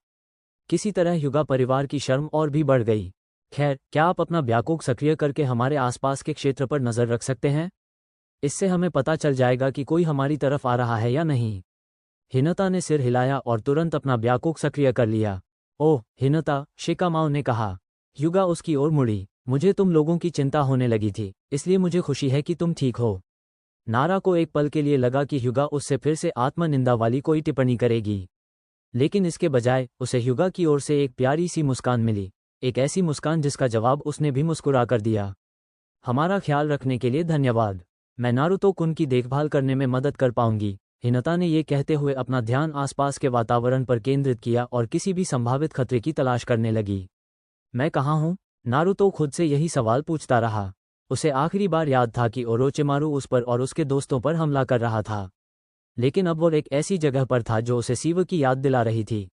किसी तरह युगा परिवार की शर्म और भी बढ़ गई। खैर, क्या आप अपना ब्याकुक सक्रिय करके हमारे आसपास के क्षेत्र पर नजर रख सकते हैं? इससे हमें पता चल जाएगा कि कोई हमारी तरफ आ रहा है या नहीं। हिनता ने सिर हिलाया और तुरंत अपना ब्याकुक सक्रिय कर लिया। ओह हिनता, शिकामाओ ने कहा। युगा उसकी ओर मुड़ी। मुझे तुम लोगों की चिंता होने लगी थी, इसलिए मुझे खुशी है कि तुम ठीक हो। नारा को एक पल के लिए लगा कि युगा उससे फिर से आत्मनिंदा वाली कोई टिप्पणी करेगी, लेकिन इसके बजाय उसे युगा की ओर से एक प्यारी सी मुस्कान मिली, एक ऐसी मुस्कान जिसका जवाब उसने भी मुस्कुरा कर दिया। हमारा ख्याल रखने के लिए धन्यवाद। मैं नारुतो-कुन की देखभाल करने में मदद कर पाऊंगी। हिनता ने ये कहते हुए अपना ध्यान आसपास के वातावरण पर केंद्रित किया और किसी भी संभावित खतरे की तलाश करने लगी। मैं कहाँ हूँ? नारुतो खुद से यही सवाल पूछता रहा। उसे आखिरी बार याद था कि ओरोचिमारू उस पर और उसके दोस्तों पर हमला कर रहा था, लेकिन अब वो एक ऐसी जगह पर था जो उसे सीवा की याद दिला रही थी।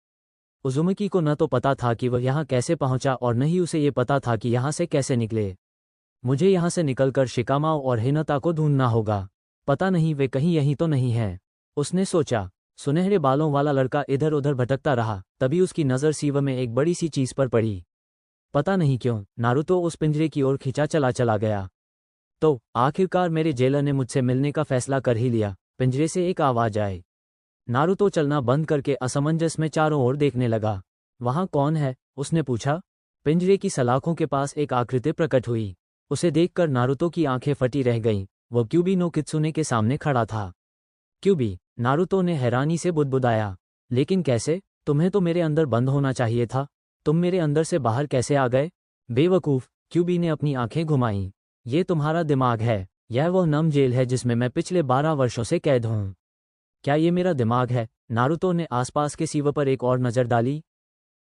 उजुमकी को न तो पता था कि वह यहाँ कैसे पहुंचा और न ही उसे ये पता था कि यहाँ से कैसे निकले। मुझे यहाँ से निकलकर शिकामाओ और हिनता को ढूंढना होगा। पता नहीं वे कहीं यहीं तो नहीं हैं, उसने सोचा। सुनहरे बालों वाला लड़का इधर उधर भटकता रहा, तभी उसकी नज़र सीवा में एक बड़ी सी चीज़ पर पड़ी। पता नहीं क्यों नारुतो उस पिंजरे की ओर खिंचा चला गया। तो आखिरकार मेरे जेलर ने मुझसे मिलने का फैसला कर ही लिया, पिंजरे से एक आवाज़ आई। नारुतो चलना बंद करके असमंजस में चारों ओर देखने लगा। वहाँ कौन है? उसने पूछा। पिंजरे की सलाखों के पास एक आकृति प्रकट हुई। उसे देखकर नारुतो की आंखें फटी रह गईं। वो क्यूबी नो कित्सुने के सामने खड़ा था। क्यूबी, नारुतो ने हैरानी से बुदबुदाया। लेकिन कैसे? तुम्हें तो मेरे अंदर बंद होना चाहिए था। तुम मेरे अंदर से बाहर कैसे आ गए? बेवकूफ़, क्यूबी ने अपनी आंखें घुमाईं। ये तुम्हारा दिमाग है। यह वह नम जेल है जिसमें मैं पिछले 12 वर्षों से कैद हूँ। क्या ये मेरा दिमाग है? नारुतो ने आसपास के सीवा पर एक और नज़र डाली।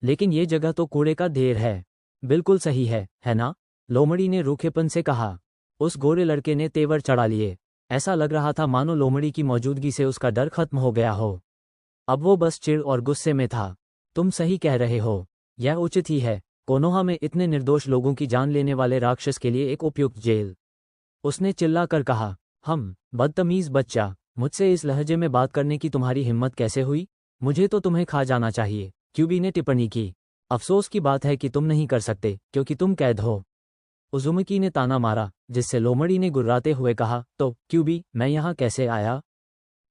लेकिन ये जगह तो कूड़े का ढेर है। बिल्कुल सही है ना? लोमड़ी ने रूखेपन से कहा। उस गोरे लड़के ने तेवर चढ़ा लिए। ऐसा लग रहा था मानो लोमड़ी की मौजूदगी से उसका डर खत्म हो गया हो। अब वो बस चिढ़ और गुस्से में था। तुम सही कह रहे हो, यह उचित ही है। कोनोहा में इतने निर्दोष लोगों की जान लेने वाले राक्षस के लिए एक उपयुक्त जेल, उसने चिल्लाकर कहा। बदतमीज बच्चा, मुझसे इस लहजे में बात करने की तुम्हारी हिम्मत कैसे हुई? मुझे तो तुम्हें खा जाना चाहिए, क्यूबी ने टिप्पणी की। अफसोस की बात है कि तुम नहीं कर सकते क्योंकि तुम कैद हो, उजुमकी ने ताना मारा, जिससे लोमड़ी ने गुर्राते हुए कहा। तो क्यूबी, मैं यहाँ कैसे आया?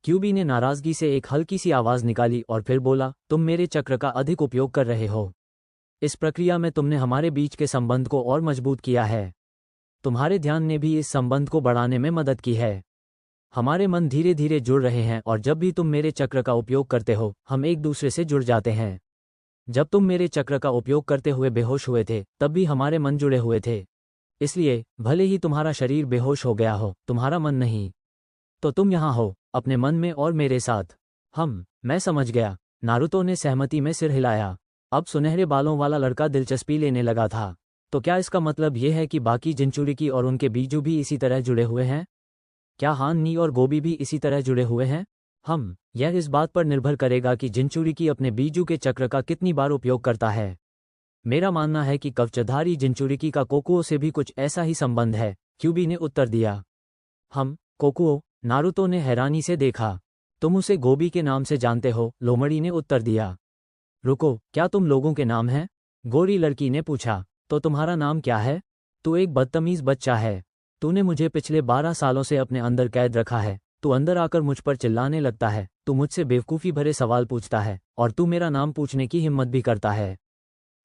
क्यूबी ने नाराजगी से एक हल्की सी आवाज़ निकाली और फिर बोला, तुम मेरे चक्र का अधिक उपयोग कर रहे हो। इस प्रक्रिया में तुमने हमारे बीच के संबंध को और मजबूत किया है। तुम्हारे ध्यान ने भी इस संबंध को बढ़ाने में मदद की है। हमारे मन धीरे धीरे जुड़ रहे हैं और जब भी तुम मेरे चक्र का उपयोग करते हो हम एक दूसरे से जुड़ जाते हैं। जब तुम मेरे चक्र का उपयोग करते हुए बेहोश हुए थे तब भी हमारे मन जुड़े हुए थे। इसलिए भले ही तुम्हारा शरीर बेहोश हो गया हो, तुम्हारा मन नहीं। तो तुम यहाँ हो, अपने मन में और मेरे साथ। मैं समझ गया। नारुतो ने सहमति में सिर हिलाया। अब सुनहरे बालों वाला लड़का दिलचस्पी लेने लगा था। तो क्या इसका मतलब ये है कि बाकी जिनचुरिकी और उनके बीजू भी इसी तरह जुड़े हुए हैं? क्या हान नी और गोबी भी इसी तरह जुड़े हुए हैं? यह इस बात पर निर्भर करेगा कि जिनचुरिकी अपने बीजू के चक्र का कितनी बार उपयोग करता है। मेरा मानना है कि कवचधारी जिनचुरिकी का कोकुओ से भी कुछ ऐसा ही संबंध है, क्यूबी ने उत्तर दिया। कोकुओ? नारुतो ने हैरानी से देखा। तुम उसे गोबी के नाम से जानते हो, लोमड़ी ने उत्तर दिया। रुको, क्या तुम लोगों के नाम हैं? गोरी लड़की ने पूछा। तो तुम्हारा नाम क्या है? तू एक बदतमीज बच्चा है। तूने मुझे पिछले 12 सालों से अपने अंदर कैद रखा है। तू अंदर आकर मुझ पर चिल्लाने लगता है, तू मुझसे बेवकूफ़ी भरे सवाल पूछता है और तू मेरा नाम पूछने की हिम्मत भी करता है।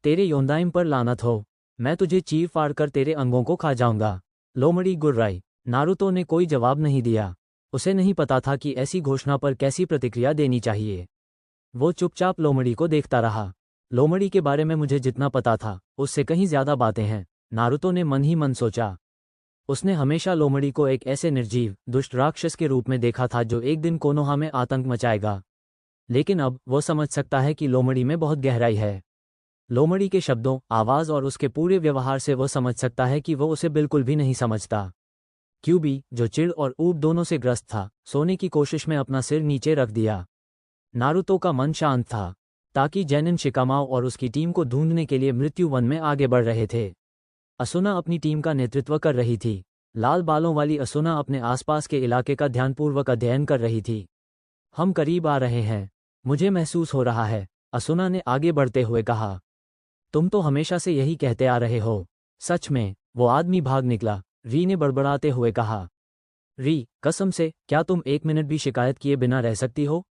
तेरे योंदाइम पर लानत हो। मैं तुझे चीर फाड़ कर तेरे अंगों को खा जाऊंगा। लोमड़ी गुर्राई। नारुतो ने कोई जवाब नहीं दिया। उसे नहीं पता था कि ऐसी घोषणा पर कैसी प्रतिक्रिया देनी चाहिए। वो चुपचाप लोमड़ी को देखता रहा। लोमड़ी के बारे में मुझे जितना पता था उससे कहीं ज्यादा बातें हैं, नारुतो ने मन ही मन सोचा। उसने हमेशा लोमड़ी को एक ऐसे निर्जीव, दुष्ट राक्षस के रूप में देखा था जो एक दिन कोनोहा में आतंक मचाएगा। लेकिन अब वो समझ सकता है कि लोमड़ी में बहुत गहराई है। लोमड़ी के शब्दों, आवाज़ और उसके पूरे व्यवहार से वो समझ सकता है कि वो उसे बिल्कुल भी नहीं समझता। क्यूबी, जो चिढ़ और ऊब दोनों से ग्रस्त था, सोने की कोशिश में अपना सिर नीचे रख दिया। नारुतो का मन शांत था, ताकि जेनिन शिकामाओ और उसकी टीम को ढूंढने के लिए मृत्यु वन में आगे बढ़ रहे थे। असुना अपनी टीम का नेतृत्व कर रही थी। लाल बालों वाली असुना अपने आसपास के इलाके का ध्यानपूर्वक अध्ययन कर रही थी। हम करीब आ रहे हैं, मुझे महसूस हो रहा है, असुना ने आगे बढ़ते हुए कहा। तुम तो हमेशा से यही कहते आ रहे हो। सच में? वो आदमी भाग निकला, री ने बड़बड़ाते हुए कहा। री, कसम से, क्या तुम 1 मिनट भी शिकायत किए बिना रह सकती हो?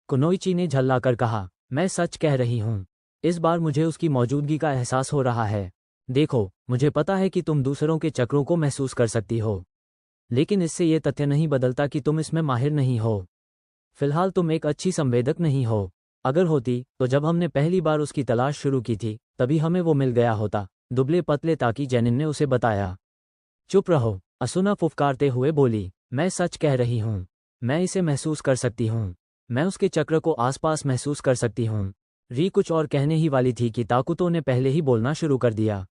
कुनोइची ने झल्लाकर कहा। मैं सच कह रही हूँ। इस बार मुझे उसकी मौजूदगी का एहसास हो रहा है। देखो, मुझे पता है कि तुम दूसरों के चक्रों को महसूस कर सकती हो, लेकिन इससे ये तथ्य नहीं बदलता कि तुम इसमें माहिर नहीं हो। फिलहाल तुम एक अच्छी संवेदक नहीं हो। अगर होती तो जब हमने पहली बार उसकी तलाश शुरू की थी तभी हमें वो मिल गया होता, दुबले पतले ताकि जेनिन ने उसे बताया। चुप रहो, असुना फुफकारते हुए बोली। मैं सच कह रही हूँ। मैं इसे महसूस कर सकती हूँ। मैं उसके चक्र को आसपास महसूस कर सकती हूँ। री कुछ और कहने ही वाली थी कि ताकुतो ने पहले ही बोलना शुरू कर दिया।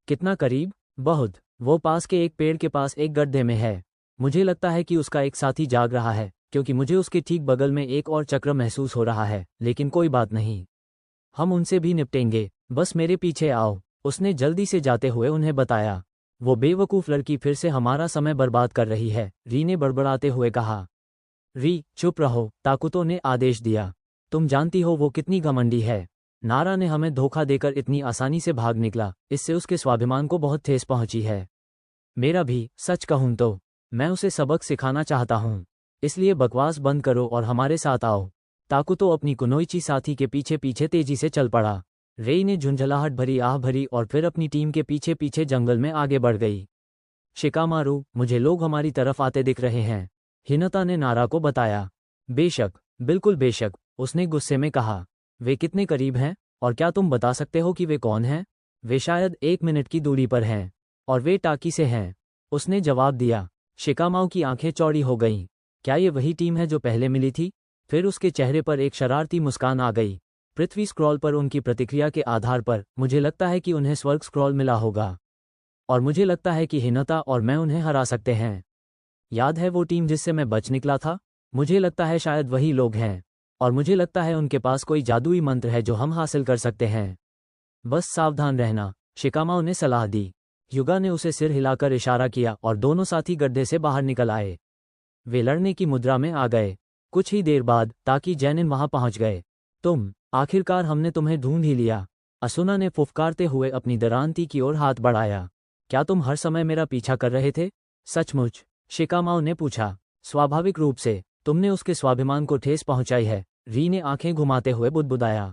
कितना करीब? बहुत। वो पास के एक पेड़ के पास एक गड्ढे में है। मुझे लगता है कि उसका एक साथी जाग रहा है, क्योंकि मुझे उसके ठीक बगल में एक और चक्र महसूस हो रहा है, लेकिन कोई बात नहीं। हम उनसे भी निपटेंगे, बस मेरे पीछे आओ, उसने जल्दी से जाते हुए उन्हें बताया। वो बेवकूफ़ लड़की फिर से हमारा समय बर्बाद कर रही है, री ने बड़बड़ाते हुए कहा। री, चुप रहो, ताकुतो ने आदेश दिया। तुम जानती हो वो कितनी घमंडी है। नारा ने हमें धोखा देकर इतनी आसानी से भाग निकला, इससे उसके स्वाभिमान को बहुत ठेस पहुंची है। मेरा भी, सच कहूं तो। मैं उसे सबक सिखाना चाहता हूं। इसलिए बकवास बंद करो और हमारे साथ आओ। ताकुतो अपनी कुनोइची साथी के पीछे पीछे तेजी से चल पड़ा। रेई ने झुंझलाहट भरी आह भरी और फिर अपनी टीम के पीछे पीछे जंगल में आगे बढ़ गई। शिकामारू, मुझे लोग हमारी तरफ आते दिख रहे हैं, हिनता ने नारा को बताया। बेशक, बिल्कुल बेशक, उसने गुस्से में कहा। वे कितने करीब हैं, और क्या तुम बता सकते हो कि वे कौन हैं? वे शायद 1 मिनट की दूरी पर हैं, और वे टाकी से हैं, उसने जवाब दिया। शिकामाऊ की आंखें चौड़ी हो गईं। क्या ये वही टीम है जो पहले मिली थी? फिर उसके चेहरे पर एक शरारती मुस्कान आ गई। पृथ्वी स्क्रॉल पर उनकी प्रतिक्रिया के आधार पर मुझे लगता है कि उन्हें स्वर्ग स्क्रॉल मिला होगा, और मुझे लगता है कि हिनता और मैं उन्हें हरा सकते हैं। याद है वो टीम जिससे मैं बच निकला था? मुझे लगता है शायद वही लोग हैं, और मुझे लगता है उनके पास कोई जादुई मंत्र है जो हम हासिल कर सकते हैं। बस सावधान रहना, शिकामाऊ ने सलाह दी। युगा ने उसे सिर हिलाकर इशारा किया और दोनों साथी गड्ढे से बाहर निकल आए। वे लड़ने की मुद्रा में आ गए। कुछ ही देर बाद ताकि जैनिन वहां पहुंच गए। आखिरकार हमने तुम्हें ढूंढ ही लिया, असुना ने फुफकारते हुए अपनी दरांती की ओर हाथ बढ़ाया। क्या तुम हर समय मेरा पीछा कर रहे थे? सचमुच? शिकामाऊ ने पूछा। स्वाभाविक रूप से, तुमने उसके स्वाभिमान को ठेस पहुंचाई है, री ने आंखें घुमाते हुए बुदबुदाया।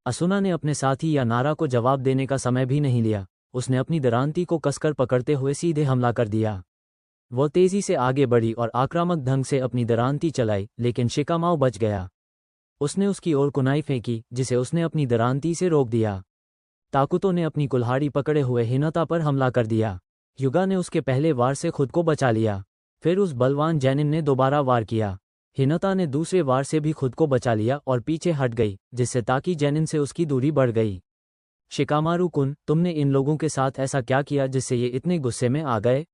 असुना ने अपने साथी या नारा को जवाब देने का समय भी नहीं लिया। उसने अपनी दरांती को कसकर पकड़ते हुए सीधे हमला कर दिया। वह तेजी से आगे बढ़ी और आक्रामक ढंग से अपनी दरांती चलाई, लेकिन शिकामाऊ बच गया। उसने उसकी ओर कुनाई फेंकी, जिसे उसने अपनी दरांती से रोक दिया। ताकुतो ने अपनी कुल्हाड़ी पकड़े हुए हिनता पर हमला कर दिया। युगा ने उसके पहले वार से खुद को बचा लिया। फिर उस बलवान जैनिन ने दोबारा वार किया। हिनता ने दूसरे वार से भी खुद को बचा लिया और पीछे हट गई, जिससे ताकि जैनिन से उसकी दूरी बढ़ गई। शिकामारू कुन, तुमने इन लोगों के साथ ऐसा क्या किया जिससे ये इतने गुस्से में आ गए?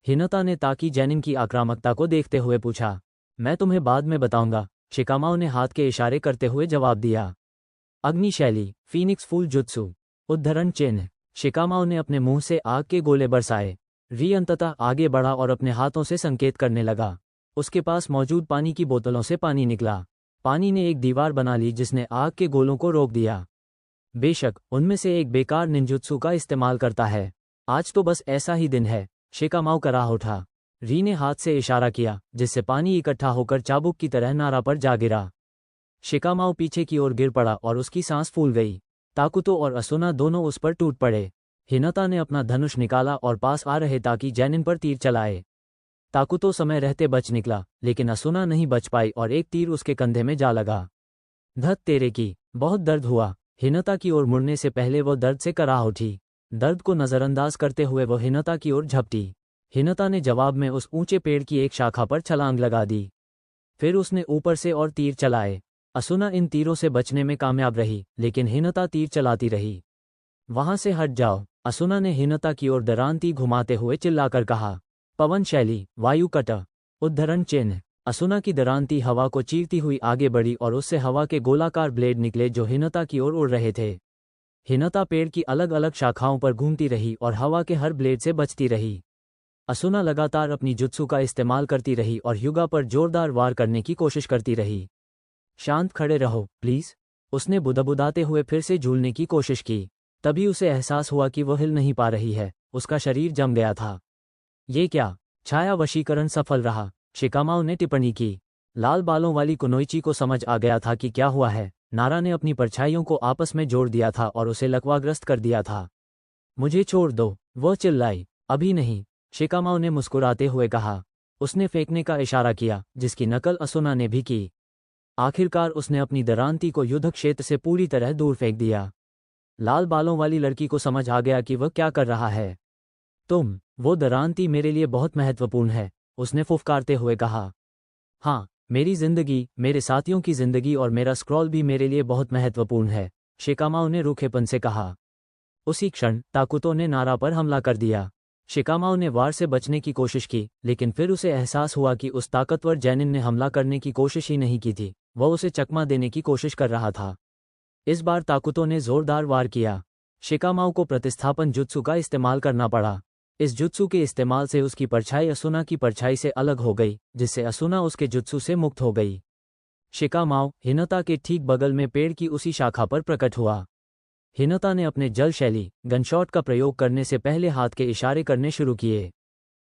हिनता ने ताकि जैनिन की आक्रामकता को देखते हुए पूछा। मैं तुम्हें बाद में बताऊंगा, शिकामाऊ ने हाथ के इशारे करते हुए जवाब दिया। अग्नि शैली, फीनिक्स फूल जुत्सु, उद्धरण चिन्ह। शिकामाऊ ने अपने मुंह से आग के गोले बरसाए। री अंततः आगे बढ़ा और अपने हाथों से संकेत करने लगा। उसके पास मौजूद पानी की बोतलों से पानी निकला। पानी ने एक दीवार बना ली जिसने आग के गोलों को रोक दिया। बेशक, उनमें से एक बेकार निंजुत्सु का इस्तेमाल करता है। आज तो बस ऐसा ही दिन है, शिकामाऊ कराह उठा। री ने हाथ से इशारा किया, जिससे पानी इकट्ठा होकर चाबुक की तरह नारा पर जा गिरा। शिकामाऊ पीछे की ओर गिर पड़ा और उसकी सांस फूल गई। ताकुतो और असुना दोनों उस पर टूट पड़े। हिनता ने अपना धनुष निकाला और पास आ रहे ताकि जैनिन पर तीर चलाए। ताकुतो समय रहते बच निकला, लेकिन असुना नहीं बच पाई और एक तीर उसके कंधे में जा लगा। धत तेरे की, बहुत दर्द हुआ। हिनता की ओर मुड़ने से पहले वो दर्द से कराह उठी। दर्द को नज़रअंदाज करते हुए वो हिनता की ओर झपटी। हिनता ने जवाब में उस ऊंचे पेड़ की एक शाखा पर छलांग लगा दी। फिर उसने ऊपर से और तीर चलाए। असुना इन तीरों से बचने में कामयाब रही, लेकिन हिनता तीर चलाती रही। वहां से हट जाओ, असुना ने हिनता की ओर दरांती घुमाते हुए चिल्लाकर कहा। पवन शैली, वायु कट, उद्धरण चिन्ह। असुना की दरांती हवा को चीरती हुई आगे बढ़ी और उससे हवा के गोलाकार ब्लेड निकले जो हिनता की ओर उड़ रहे थे। हिनता पेड़ की अलग अलग शाखाओं पर घूमती रही और हवा के हर ब्लेड से बचती रही। असुना लगातार अपनी जुत्सु का इस्तेमाल करती रही और युगा पर जोरदार वार करने की कोशिश करती रही। शांत खड़े रहो, प्लीज, उसने बुदबुदाते हुए फिर से झूलने की कोशिश की। तभी उसे एहसास हुआ कि वह हिल नहीं पा रही है, उसका शरीर जम गया था। ये क्या? छाया वशीकरण सफल रहा, शिकामाऊ ने टिप्पणी की। लाल बालों वाली कुनोइची को समझ आ गया था कि क्या हुआ है। नारा ने अपनी परछाइयों को आपस में जोड़ दिया था और उसे लकवाग्रस्त कर दिया था। मुझे छोड़ दो, वह चिल्लाई। अभी नहीं, शिकामाऊ ने मुस्कुराते हुए कहा। उसने फेंकने का इशारा किया, जिसकी नकल असुना ने भी की। आखिरकार उसने अपनी दरांती को युद्ध क्षेत्र से पूरी तरह दूर फेंक दिया। लाल बालों वाली लड़की को समझ आ गया कि वह क्या कर रहा है। वो दरांती मेरे लिए बहुत महत्वपूर्ण है, उसने फुफकारते हुए कहा। हाँ, मेरी जिंदगी, मेरे साथियों की जिंदगी और मेरा स्क्रॉल भी मेरे लिए बहुत महत्वपूर्ण है, शिकामाऊ ने रूखेपन से कहा। उसी क्षण ताकुतो ने नारा पर हमला कर दिया। शिकामाओ ने वार से बचने की कोशिश की, लेकिन फिर उसे एहसास हुआ कि उस ताकतवर जैनिन ने हमला करने की कोशिश ही नहीं की थी, वह उसे चकमा देने की कोशिश कर रहा था। इस बार ताकुतो ने जोरदार वार किया। शिकामाओ को प्रतिस्थापन जुत्सु का इस्तेमाल करना पड़ा। इस जुत्सु के इस्तेमाल से उसकी परछाई असुना की परछाई से अलग हो गई, जिससे असुना उसके जुत्सु से मुक्त हो गई। शिकामाओ हिनता के ठीक बगल में पेड़ की उसी शाखा पर प्रकट हुआ। हिनता ने अपने जल शैली गनशॉट का प्रयोग करने से पहले हाथ के इशारे करने शुरू किए।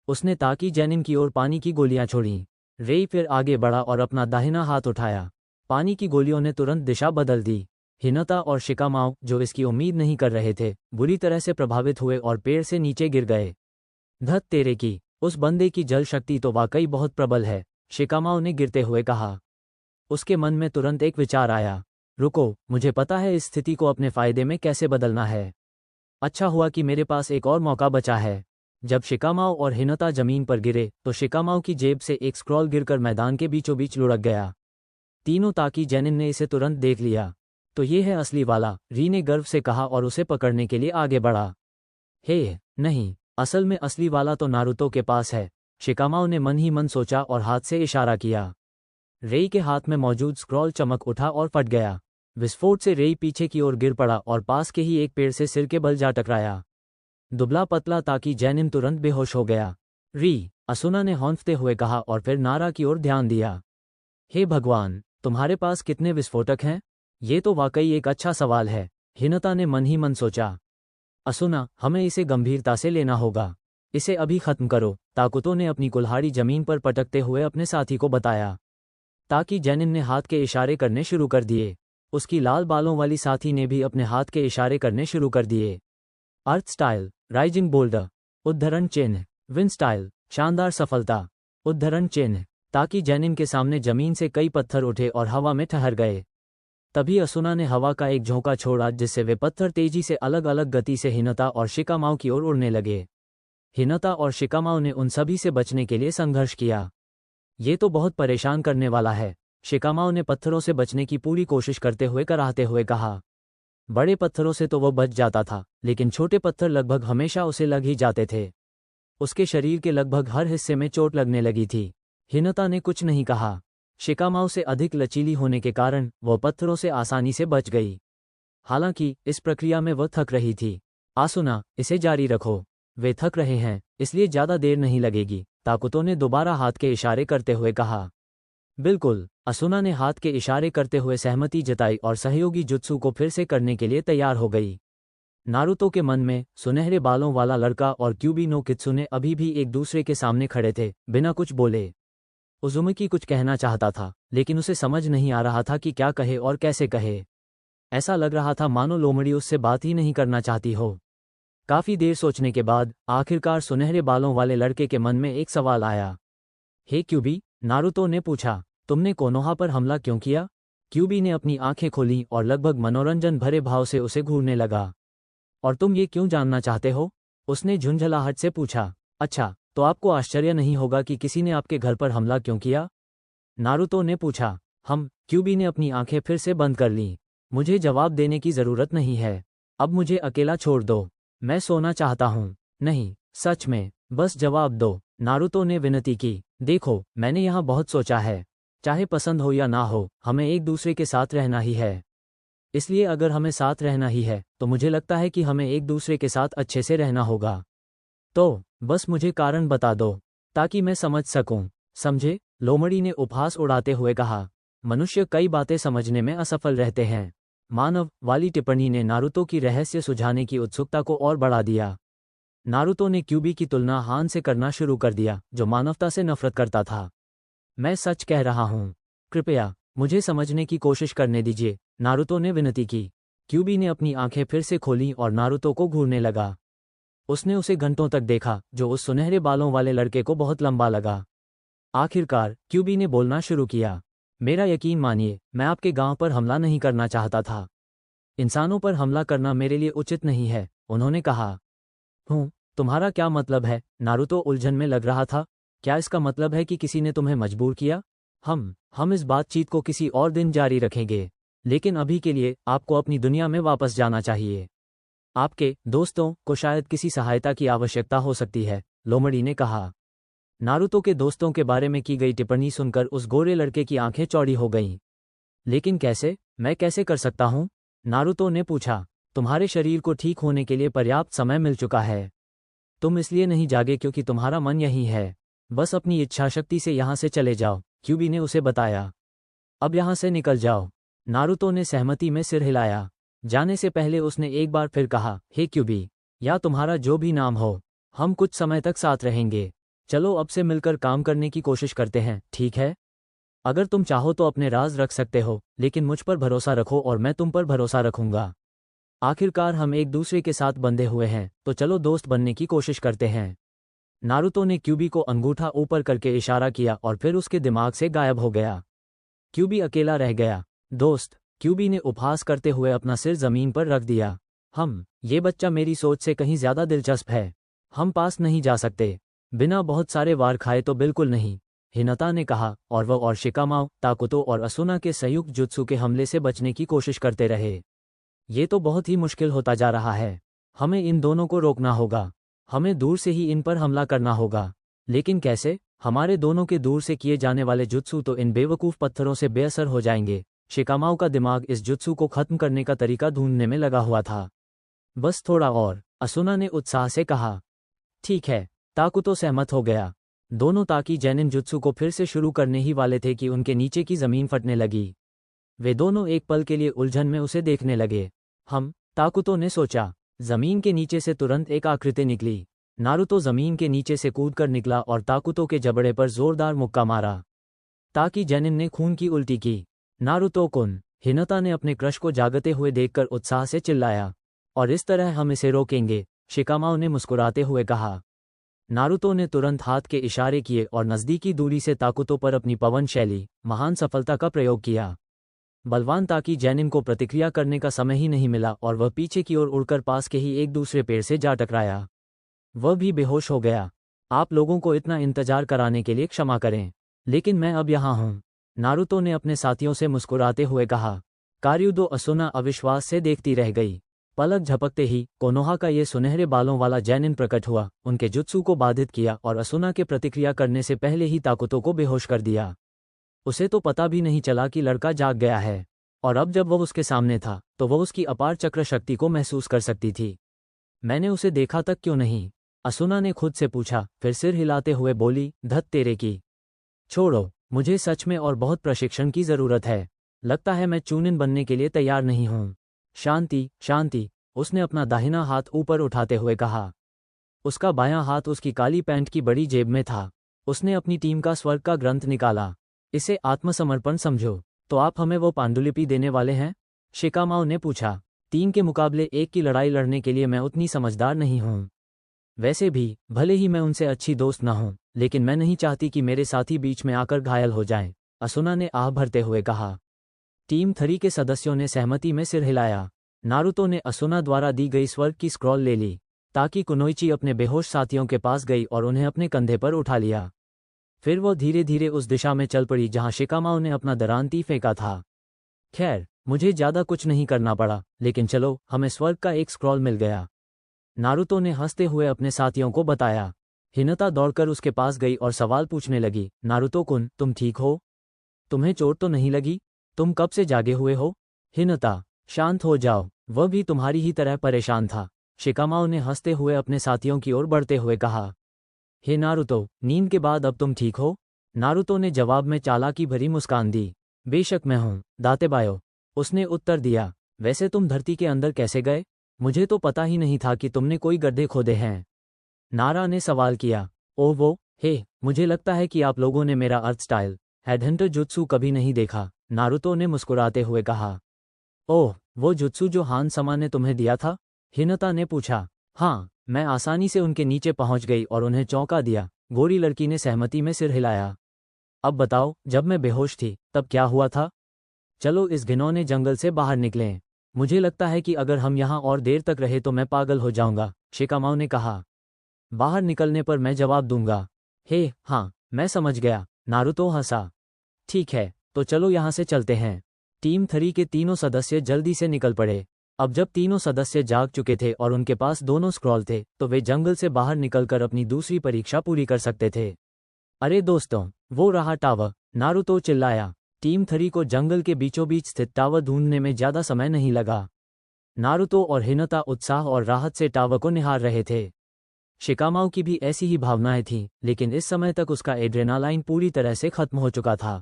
उसने ताकि जैनिन की ओर पानी की गोलियां छोड़ीं। रेई फिर आगे बढ़ा और अपना दाहिना हाथ उठाया। पानी की गोलियों ने तुरंत दिशा बदल दी। हिनता और शिकामाओ, जो इसकी उम्मीद नहीं कर रहे थे, बुरी तरह से प्रभावित हुए और पेड़ से नीचे गिर गए। धत तेरे की, उस बंदे की जल शक्ति तो वाकई बहुत प्रबल है, शिकामाओ ने गिरते हुए कहा। उसके मन में तुरंत एक विचार आया। रुको, मुझे पता है इस स्थिति को अपने फायदे में कैसे बदलना है। अच्छा हुआ कि मेरे पास एक और मौका बचा है। जब शिकामाओ और हिनता जमीन पर गिरे तो शिकामाओ की जेब से एक स्क्रॉल गिरकर मैदान के बीचों बीच लुढ़क गया। तीनों ताकि जैनिन ने इसे तुरंत देख लिया। तो ये है असली वाला, री ने गर्व से कहा और उसे पकड़ने के लिए आगे बढ़ा। हे नहीं, असल में असली वाला तो नारुतो के पास है, शिकामाओ ने मन ही मन सोचा और हाथ से इशारा किया। रेई के हाथ में मौजूद स्क्रॉल चमक उठा और फट गया। विस्फोट से रेई पीछे की ओर गिर पड़ा और पास के ही एक पेड़ से सिर के बल जा टकराया। दुबला पतला ताकि जैनिन तुरंत बेहोश हो गया। री, असुना ने हौंफते हुए कहा और फिर नारा की ओर ध्यान दिया। हे भगवान, तुम्हारे पास कितने विस्फोटक हैं? ये तो वाकई एक अच्छा सवाल है, हिनता ने मन ही मन सोचा। असुना, हमें इसे गंभीरता से लेना होगा। इसे अभी खत्म करो, ताकुतो ने अपनी कुल्हाड़ी जमीन पर पटकते हुए अपने साथी को बताया। ताकि जैनिन ने हाथ के इशारे करने शुरू कर दिए। उसकी लाल बालों वाली साथी ने भी अपने हाथ के इशारे करने शुरू कर दिए। अर्थ स्टाइल, राइजिंग बोल्डर, उद्धरण चिन्ह, विन स्टाइल, शानदार सफलता, उद्धरण चिन्ह। ताकि जैनिन के सामने जमीन से कई पत्थर उठे और हवा में ठहर गए। तभी असुना ने हवा का एक झोंका छोड़ा, जिससे वे पत्थर तेजी से अलग अलग गति से हिनता और शिकामाओ की ओर उड़ने लगे। हिनता और शिकामाओ ने उन सभी से बचने के लिए संघर्ष किया। ये तो बहुत परेशान करने वाला है, शिकामाओ ने पत्थरों से बचने की पूरी कोशिश करते हुए कराहते हुए कहा। बड़े पत्थरों से तो वह बच जाता था, लेकिन छोटे पत्थर लगभग हमेशा उसे लग ही जाते थे। उसके शरीर के लगभग हर हिस्से में चोट लगने लगी थी। हिनता ने कुछ नहीं कहा। शिकामाओ से अधिक लचीली होने के कारण वह पत्थरों से आसानी से बच गई। हालांकि इस प्रक्रिया में वह थक रही थी। आसुना, इसे जारी रखो। वे थक रहे हैं, इसलिए ज्यादा देर नहीं लगेगी, ताकुतो ने दोबारा हाथ के इशारे करते हुए कहा। बिल्कुल, असुना ने हाथ के इशारे करते हुए सहमति जताई और सहयोगी जुत्सु को फिर से करने के लिए तैयार हो गई। नारुतो के मन में सुनहरे बालों वाला लड़का और क्यूबी नो कित्सुने अभी भी एक दूसरे के सामने खड़े थे, बिना कुछ बोले। उजुमिकी कुछ कहना चाहता था, लेकिन उसे समझ नहीं आ रहा था कि क्या कहे और कैसे कहे। ऐसा लग रहा था मानो लोमड़ी उससे बात ही नहीं करना चाहती हो। काफी देर सोचने के बाद आखिरकार सुनहरे बालों वाले लड़के के मन में एक सवाल आया। हे क्यूबी, नारुतो ने पूछा, तुमने कोनोहा पर हमला क्यों किया? क्यूबी ने अपनी आंखें खोलीं और लगभग मनोरंजन भरे भाव से उसे घूरने लगा। और तुम ये क्यों जानना चाहते हो? उसने झुंझलाहट से पूछा। अच्छा, तो आपको आश्चर्य नहीं होगा कि किसी ने आपके घर पर हमला क्यों किया? नारुतो ने पूछा। क्यूबी ने अपनी आंखें फिर से बंद कर लीं। मुझे जवाब देने की जरूरत नहीं है। अब मुझे अकेला छोड़ दो। मैं सोना चाहता हूँ। नहीं, सच में, बस जवाब दो, नारुतो ने विनती की। देखो, मैंने यहाँ बहुत सोचा है। चाहे पसंद हो या ना हो, हमें एक दूसरे के साथ रहना ही है। इसलिए अगर हमें साथ रहना ही है, तो मुझे लगता है कि हमें एक दूसरे के साथ अच्छे से रहना होगा। तो बस मुझे कारण बता दो, ताकि मैं समझ सकूं, समझे? लोमड़ी ने उपहास उड़ाते हुए कहा। मनुष्य कई बातें समझने में असफल रहते हैं। मानव वाली टिप्पणी ने नारुतो की रहस्य सुझाने की उत्सुकता को और बढ़ा दिया। नारुतो ने क्यूबी की तुलना हान से करना शुरू कर दिया, जो मानवता से नफरत करता था। मैं सच कह रहा हूँ, कृपया मुझे समझने की कोशिश करने दीजिए, नारुतो ने विनती की। क्यूबी ने अपनी आंखें फिर से खोलीं और नारुतो को घूरने लगा। उसने उसे घंटों तक देखा, जो उस सुनहरे बालों वाले लड़के को बहुत लंबा लगा। आखिरकार क्यूबी ने बोलना शुरू किया। मेरा यकीन मानिए, मैं आपके गांव पर हमला नहीं करना चाहता था। इंसानों पर हमला करना मेरे लिए उचित नहीं है, उन्होंने कहा। तुम्हारा क्या मतलब है? नारुतो उलझन में लग रहा था। क्या इसका मतलब है कि किसी ने तुम्हें मजबूर किया? हम इस बातचीत को किसी और दिन जारी रखेंगे, लेकिन अभी के लिए आपको अपनी दुनिया में वापस जाना चाहिए। आपके दोस्तों को शायद किसी सहायता की आवश्यकता हो सकती है, लोमड़ी ने कहा। नारुतो के दोस्तों के बारे में की गई टिप्पणी सुनकर उस गोरे लड़के की आंखें चौड़ी हो गईं। लेकिन कैसे? मैं कैसे कर सकता हूं? नारुतो ने पूछा। तुम्हारे शरीर को ठीक होने के लिए पर्याप्त समय मिल चुका है। तुम इसलिए नहीं जागे क्योंकि तुम्हारा मन यही है। बस अपनी इच्छाशक्ति से यहाँ से चले जाओ, क्यूबी ने उसे बताया। अब यहाँ से निकल जाओ। नारुतो ने सहमति में सिर हिलाया। जाने से पहले उसने एक बार फिर कहा, हे क्यूबी, या तुम्हारा जो भी नाम हो, हम कुछ समय तक साथ रहेंगे। चलो अब से मिलकर काम करने की कोशिश करते हैं, ठीक है? अगर तुम चाहो तो अपने राज रख सकते हो, लेकिन मुझ पर भरोसा रखो और मैं तुम पर भरोसा रखूंगा। आखिरकार हम एक दूसरे के साथ बंधे हुए हैं, तो चलो दोस्त बनने की कोशिश करते हैं। नारुतो ने क्यूबी को अंगूठा ऊपर करके इशारा किया और फिर उसके दिमाग से गायब हो गया। क्यूबी अकेला रह गया। दोस्त, क्यूबी ने उपहास करते हुए अपना सिर जमीन पर रख दिया। ये बच्चा मेरी सोच से कहीं ज्यादा दिलचस्प है। हम पास नहीं जा सकते। बिना बहुत सारे वार खाए तो बिल्कुल नहीं, हिनाता ने कहा, और वह और शिकामाओ, ताकुतो और असुना के संयुक्त जुत्सु के हमले से बचने की कोशिश करते रहे। ये तो बहुत ही मुश्किल होता जा रहा है। हमें इन दोनों को रोकना होगा। हमें दूर से ही इन पर हमला करना होगा। लेकिन कैसे? हमारे दोनों के दूर से किए जाने वाले जुत्सु तो इन बेवकूफ़ पत्थरों से बेअसर हो जाएंगे। शिकामाओ का दिमाग इस जुत्सु को खत्म करने का तरीका ढूंढने में लगा हुआ था। बस थोड़ा और, असुना ने उत्साह से कहा। ठीक है, ताकुतो सहमत हो गया। दोनों ताकी जैनिन जुत्सु को फिर से शुरू करने ही वाले थे कि उनके नीचे की जमीन फटने लगी। वे दोनों एक पल के लिए उलझन में उसे देखने लगे। ताकुतो ने सोचा। जमीन के नीचे से तुरंत एक आकृति निकली। नारुतो जमीन के नीचे से कूदकर निकला और ताकुतो के जबड़े पर जोरदार मुक्का मारा। ताकि जैनिन ने खून की उल्टी की। नारुतो कुन, हिनाता ने अपने क्रश को जागते हुए देखकर उत्साह से चिल्लाया। और इस तरह हम इसे रोकेंगे, शिकामाओ ने मुस्कुराते हुए कहा। नारुतो ने तुरंत हाथ के इशारे किए और नज़दीकी दूरी से ताकुतो पर अपनी पवन शैली, महान सफलता का प्रयोग किया। बलवान ताकि जैनिन को प्रतिक्रिया करने का समय ही नहीं मिला और वह पीछे की ओर उड़कर पास के ही एक दूसरे पेड़ से जा टकराया। वह भी बेहोश हो गया। आप लोगों को इतना इंतजार कराने के लिए क्षमा करें, लेकिन मैं अब यहाँ हूँ, नारुतो ने अपने साथियों से मुस्कुराते हुए कहा। कार्युदो असुना अविश्वास से देखती रह गई। पलक झपकते ही कोनोहा का ये सुनहरे बालों वाला जैनिन प्रकट हुआ, उनके जुत्सु को बाधित किया और असुना के प्रतिक्रिया करने से पहले ही ताकुतो को बेहोश कर दिया। उसे तो पता भी नहीं चला कि लड़का जाग गया है, और अब जब वह उसके सामने था तो वह उसकी अपार चक्र शक्ति को महसूस कर सकती थी। मैंने उसे देखा तक क्यों नहीं? असुना ने खुद से पूछा, फिर सिर हिलाते हुए बोली, धत तेरे की। छोड़ो, मुझे सच में और बहुत प्रशिक्षण की जरूरत है। लगता है मैं चूनिन बनने के लिए तैयार नहीं हूँ। शांति, शांति, उसने अपना दाहिना हाथ ऊपर उठाते हुए कहा। उसका बायां हाथ उसकी काली पैंट की बड़ी जेब में था। उसने अपनी टीम का स्वर्ग का ग्रंथ निकाला। इसे आत्मसमर्पण समझो। तो आप हमें वो पांडुलिपि देने वाले हैं? शिकामाओ ने पूछा। 3 के मुकाबले 1 की लड़ाई लड़ने के लिए मैं उतनी समझदार नहीं हूँ। वैसे भी, भले ही मैं उनसे अच्छी दोस्त न हूँ, लेकिन मैं नहीं चाहती कि मेरे साथी बीच में आकर घायल हो जाएं, असुना ने आह भरते हुए कहा। टीम 3 के सदस्यों ने सहमति में सिर हिलाया। नारुतो ने असुना द्वारा दी गई स्वर्ग की स्क्रॉल ले ली, ताकि कुनोइची अपने बेहोश साथियों के पास गई और उन्हें अपने कंधे पर उठा लिया। फिर वो धीरे धीरे उस दिशा में चल पड़ी जहां शिकामाओ ने अपना दरांती फेंका था। खैर, मुझे ज्यादा कुछ नहीं करना पड़ा, लेकिन चलो, हमें स्वर्ग का एक स्क्रॉल मिल गया, नारुतो ने हंसते हुए अपने साथियों को बताया। हिनाता दौड़कर उसके पास गई और सवाल पूछने लगी, नारुतो कुन, तुम ठीक हो? तुम्हें चोट तो नहीं लगी? तुम कब से जागे हुए हो? हिनाता, शांत हो जाओ, वह भी तुम्हारी ही तरह परेशान था, शिकामाओ ने हंसते हुए अपने साथियों की ओर बढ़ते हुए कहा। हे नारुतो, नींद के बाद अब तुम ठीक हो? नारुतो ने जवाब में चालाकी भरी मुस्कान दी। बेशक मैं हूँ, दातेबायो, उसने उत्तर दिया। वैसे तुम धरती के अंदर कैसे गए? मुझे तो पता ही नहीं था कि तुमने कोई गड्ढे खोदे हैं, नारा ने सवाल किया। ओह मुझे लगता है कि आप लोगों ने मेरा अर्थ स्टाइल हेडहंटर जुत्सु कभी नहीं देखा, नारुतो ने मुस्कुराते हुए कहा। ओह, वो जुत्सु जो हान समा ने तुम्हें दिया था? हिनाता ने पूछा। हाँ, मैं आसानी से उनके नीचे पहुंच गई और उन्हें चौंका दिया, गोरी लड़की ने सहमति में सिर हिलाया। अब बताओ, जब मैं बेहोश थी तब क्या हुआ था? चलो इस घिनौने जंगल से बाहर निकलें। मुझे लगता है कि अगर हम यहाँ और देर तक रहे तो मैं पागल हो जाऊंगा, शिकामाओ ने कहा। बाहर निकलने पर मैं जवाब दूंगा। हाँ, मैं समझ गया, नारुतो हंसा। ठीक है, तो चलो यहाँ से चलते हैं। टीम 3 के तीनों सदस्य जल्दी से निकल पड़े। अब जब तीनों सदस्य जाग चुके थे और उनके पास दोनों स्क्रॉल थे, तो वे जंगल से बाहर निकलकर अपनी दूसरी परीक्षा पूरी कर सकते थे। अरे दोस्तों, वो रहा टावर, नारुतो चिल्लाया। टीम 3 को जंगल के बीचों बीच स्थित टावर ढूंढने में ज्यादा समय नहीं लगा। नारुतो और हिनता उत्साह और राहत से टावर को निहार रहे थे। शिकामाओ की भी ऐसी ही भावनाएं थीं, लेकिन इस समय तक उसका एड्रेनालाइन पूरी तरह से खत्म हो चुका था।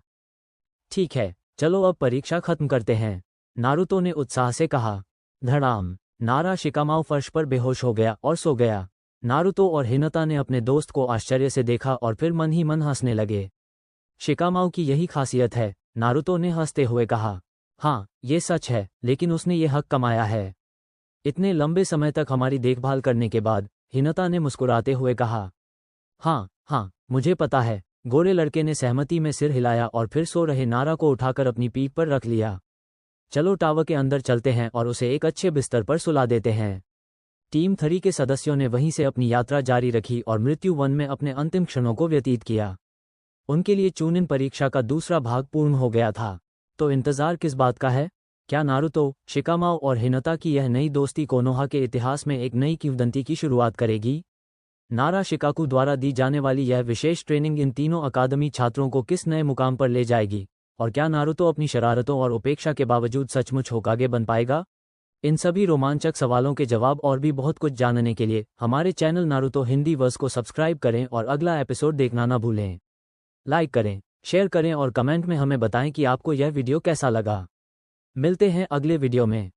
ठीक है, चलो अब परीक्षा खत्म करते हैं, नारुतो ने उत्साह से कहा। धड़ाम, नारा शिकामाओ फर्श पर बेहोश हो गया और सो गया। नारुतो और हिनता ने अपने दोस्त को आश्चर्य से देखा और फिर मन ही मन हंसने लगे। शिकामाओ की यही खासियत है, नारुतो ने हंसते हुए कहा। हाँ, ये सच है, लेकिन उसने ये हक कमाया है। इतने लंबे समय तक हमारी देखभाल करने के बाद, हिनता ने मुस्कुराते हुए कहा। हाँ हाँ, मुझे पता है, गोरे लड़के ने सहमति में सिर हिलाया और फिर सो रहे नारा को उठाकर अपनी पीठ पर रख लिया। चलो टावर के अंदर चलते हैं और उसे एक अच्छे बिस्तर पर सुला देते हैं। टीम 3 के सदस्यों ने वहीं से अपनी यात्रा जारी रखी और मृत्यु वन में अपने अंतिम क्षणों को व्यतीत किया। उनके लिए चूनिन परीक्षा का दूसरा भाग पूर्ण हो गया था। तो इंतजार किस बात का है? क्या नारुतो, शिकामाओ और हिनता की यह नई दोस्ती कोनोहा के इतिहास में एक नई किंवदंती की शुरुआत करेगी? नारा शिकाकू द्वारा दी जाने वाली यह विशेष ट्रेनिंग इन तीनों अकादमी छात्रों को किस नए मुकाम पर ले जाएगी? और क्या नारुतो अपनी शरारतों और उपेक्षा के बावजूद सचमुच होकागे बन पाएगा? इन सभी रोमांचक सवालों के जवाब और भी बहुत कुछ जानने के लिए हमारे चैनल नारुतो हिंदी वर्स को सब्सक्राइब करें और अगला एपिसोड देखना न भूलें। लाइक करें, शेयर करें और कमेंट में हमें बताएं कि आपको यह वीडियो कैसा लगा। मिलते हैं अगले वीडियो में।